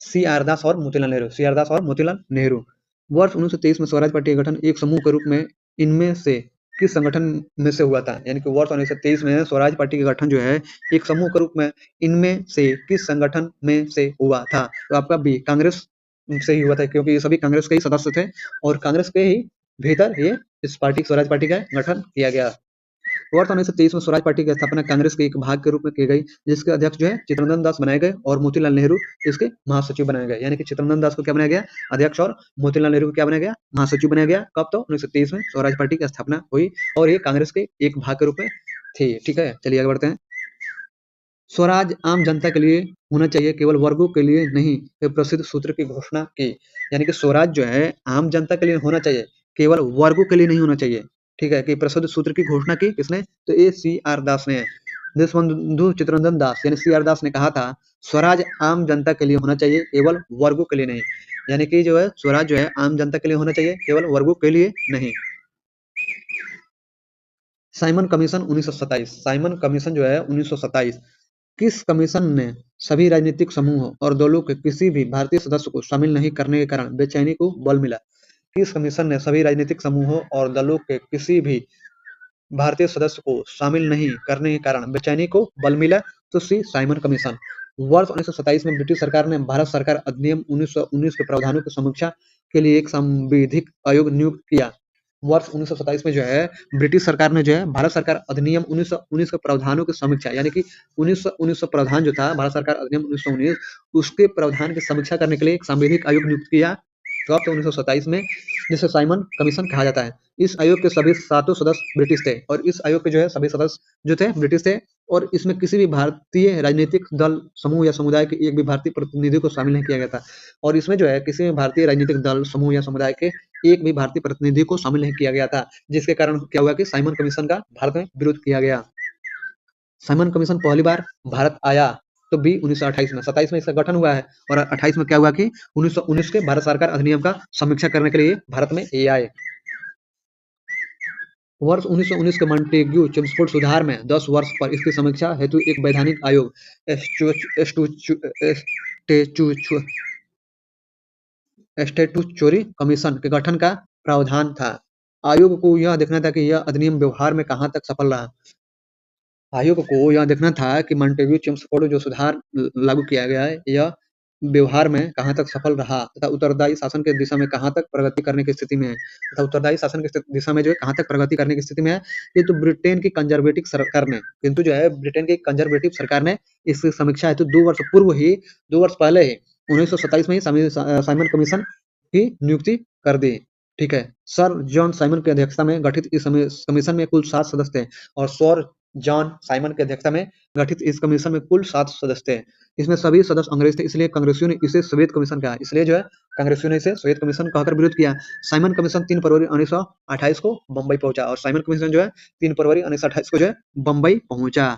Speaker 1: सी आर दास और मोतीलाल नेहरू, सी आर दास और मोतीलाल नेहरू। वर्ष 1923 में स्वराज पार्टी का गठन एक समूह के रूप में इनमें से किस संगठन में से हुआ था, यानी कि वर्ष 1923 में स्वराज पार्टी का गठन जो है एक समूह के रूप में इनमें से किस संगठन में से हुआ था, तो आपका बी, कांग्रेस से ही हुआ था, क्योंकि ये सभी कांग्रेस के ही सदस्य थे और कांग्रेस के ही भीतर ये इस पार्टी स्वराज पार्टी का गठन किया गया। वर्ष 1923 में स्वराज पार्टी की स्थापना कांग्रेस के एक भाग के रूप में की गई, जिसके अध्यक्ष जो है चित्तरंजन दास बनाए गए और मोतीलाल नेहरू इसके महासचिव बनाए गए। यानी कि चित्तरंजन दास को क्या बनाया गया, अध्यक्ष, और मोतीलाल नेहरू को क्या बनाया गया, महासचिव बनाया गया। कब, तो 1923 में स्वराज पार्टी की स्थापना हुई और ये कांग्रेस के एक भाग के रूप में थी। ठीक है, चलिए आगे बढ़ते हैं। स्वराज आम जनता के लिए होना चाहिए, केवल वर्गों के लिए नहीं, ये प्रसिद्ध सूत्र की घोषणा की। यानी कि स्वराज जो है आम जनता के लिए होना चाहिए, केवल वर्गों के लिए नहीं होना चाहिए। ठीक है, कि प्रसिद्ध सूत्र की घोषणा की किसने, तो ये सी आर दास ने। देशबंधु चित्तरंजन दास यानी सी आर दास ने कहा था स्वराज आम जनता के लिए होना चाहिए, केवल वर्गों के लिए नहीं। यानी कि जो है स्वराज जो है आम जनता के लिए होना चाहिए, केवल वर्गों के लिए नहीं। साइमन कमीशन 1927, साइमन कमीशन जो है 1927, किस कमीशन ने सभी राजनीतिक समूहों और दलों के किसी भी भारतीय सदस्य को शामिल नहीं करने के कारण बेचैनी को बल मिला। किस कमीशन ने सभी राजनीतिक समूहों और दलों के किसी भी भारतीय सदस्य को शामिल नहीं करने के कारण बेचैनी को बल मिला, तो सी, साइमन कमीशन। वर्ष 1927 में ब्रिटिश सरकार ने भारत सरकार अधिनियम 1919 के प्रावधानों की समीक्षा के लिए एक संविधिक आयोग नियुक्त किया। वर्ष 1927 में जो है ब्रिटिश सरकार ने जो है भारत सरकार अधिनियम 1919 के प्रावधानों की समीक्षा, यानी कि 1919 प्रावधान जो था भारत सरकार अधिनियम 1919 उसके प्रावधान की समीक्षा करने के लिए एक संवैधानिक आयोग नियुक्त किया। तो अब तो 1927 में, जिसे साइमन कमीशन कहा जाता है। इस आयोग के सभी सातों सदस्य ब्रिटिश थे और इस आयोग के जो है सभी सदस्य जो थे ब्रिटिश थे और इसमें किसी भी भारतीय राजनीतिक दल, समूह या समुदाय के एक भी भारतीय प्रतिनिधि को शामिल नहीं किया गया था। और इसमें जो है किसी भी भारतीय राजनीतिक दल, समूह या समुदाय के एक भी भारतीय प्रतिनिधि को शामिल नहीं किया गया था, जिसके कारण क्या हुआ कि साइमन कमीशन का भारत में विरोध किया गया। साइमन कमीशन पहली बार भारत आया तो बी 1928 में, 27 में इसका गठन हुआ है और 28 में क्या हुआ कि 1919 के भारत सरकार अधिनियम का समीक्षा करने के लिए भारत में ये आए। वर्ष 1919 के मॉन्टेग्यू चेम्सफोर्ड सुधार में 10 वर्ष पर इसकी समीक्षा हेतु एक वैधानिक आयोग स्टैट्यूटरी कमीशन के गठन का प्रावधान था। आयोग को यह देखना था कि यह अधिनियम व्यवहार में कहाँ तक सफल रहा। आयोग को यह देखना था कि मॉन्टेग्यू चेम्सफोर्ड जो सुधार लागू किया गया है यह व्यवहार में कहाँ तक सफल रहा तथा उत्तरदायी शासन के दिशा में कहाँ तक प्रगति करने की स्थिति में है, तथा उत्तरदायी शासन की दिशा में जो है कहाँ तक प्रगति करने की स्थिति में है। ये तो ब्रिटेन की कंजर्वेटिव सरकार ने, किंतु जो है ब्रिटेन की कंजर्वेटिव सरकार ने इसकी समीक्षा हेतु 2 वर्ष पूर्व ही, 2 वर्ष पहले ही 1927 में ही साइमन कमीशन की नियुक्ति कर दी। ठीक है, सर जॉन साइमन की अध्यक्षता में गठित इस कमीशन में कुल 7 सदस्य थे और सर जॉन साइमन की अध्यक्षता में गठित इस कमीशन में कुल 7 सदस्य थे। इसमें सभी सदस्य अंग्रेज थे, इसलिए कांग्रेसियों ने इसे श्वेत कमीशन कहा। इसलिए जो है कांग्रेसियों ने इसे श्वेत कमीशन कहकर विरोध किया। साइमन कमीशन 3 फरवरी 1928 को बंबई पहुंचा और साइमन कमीशन जो है 3 फरवरी 1928 को जो है बंबई पहुंचा।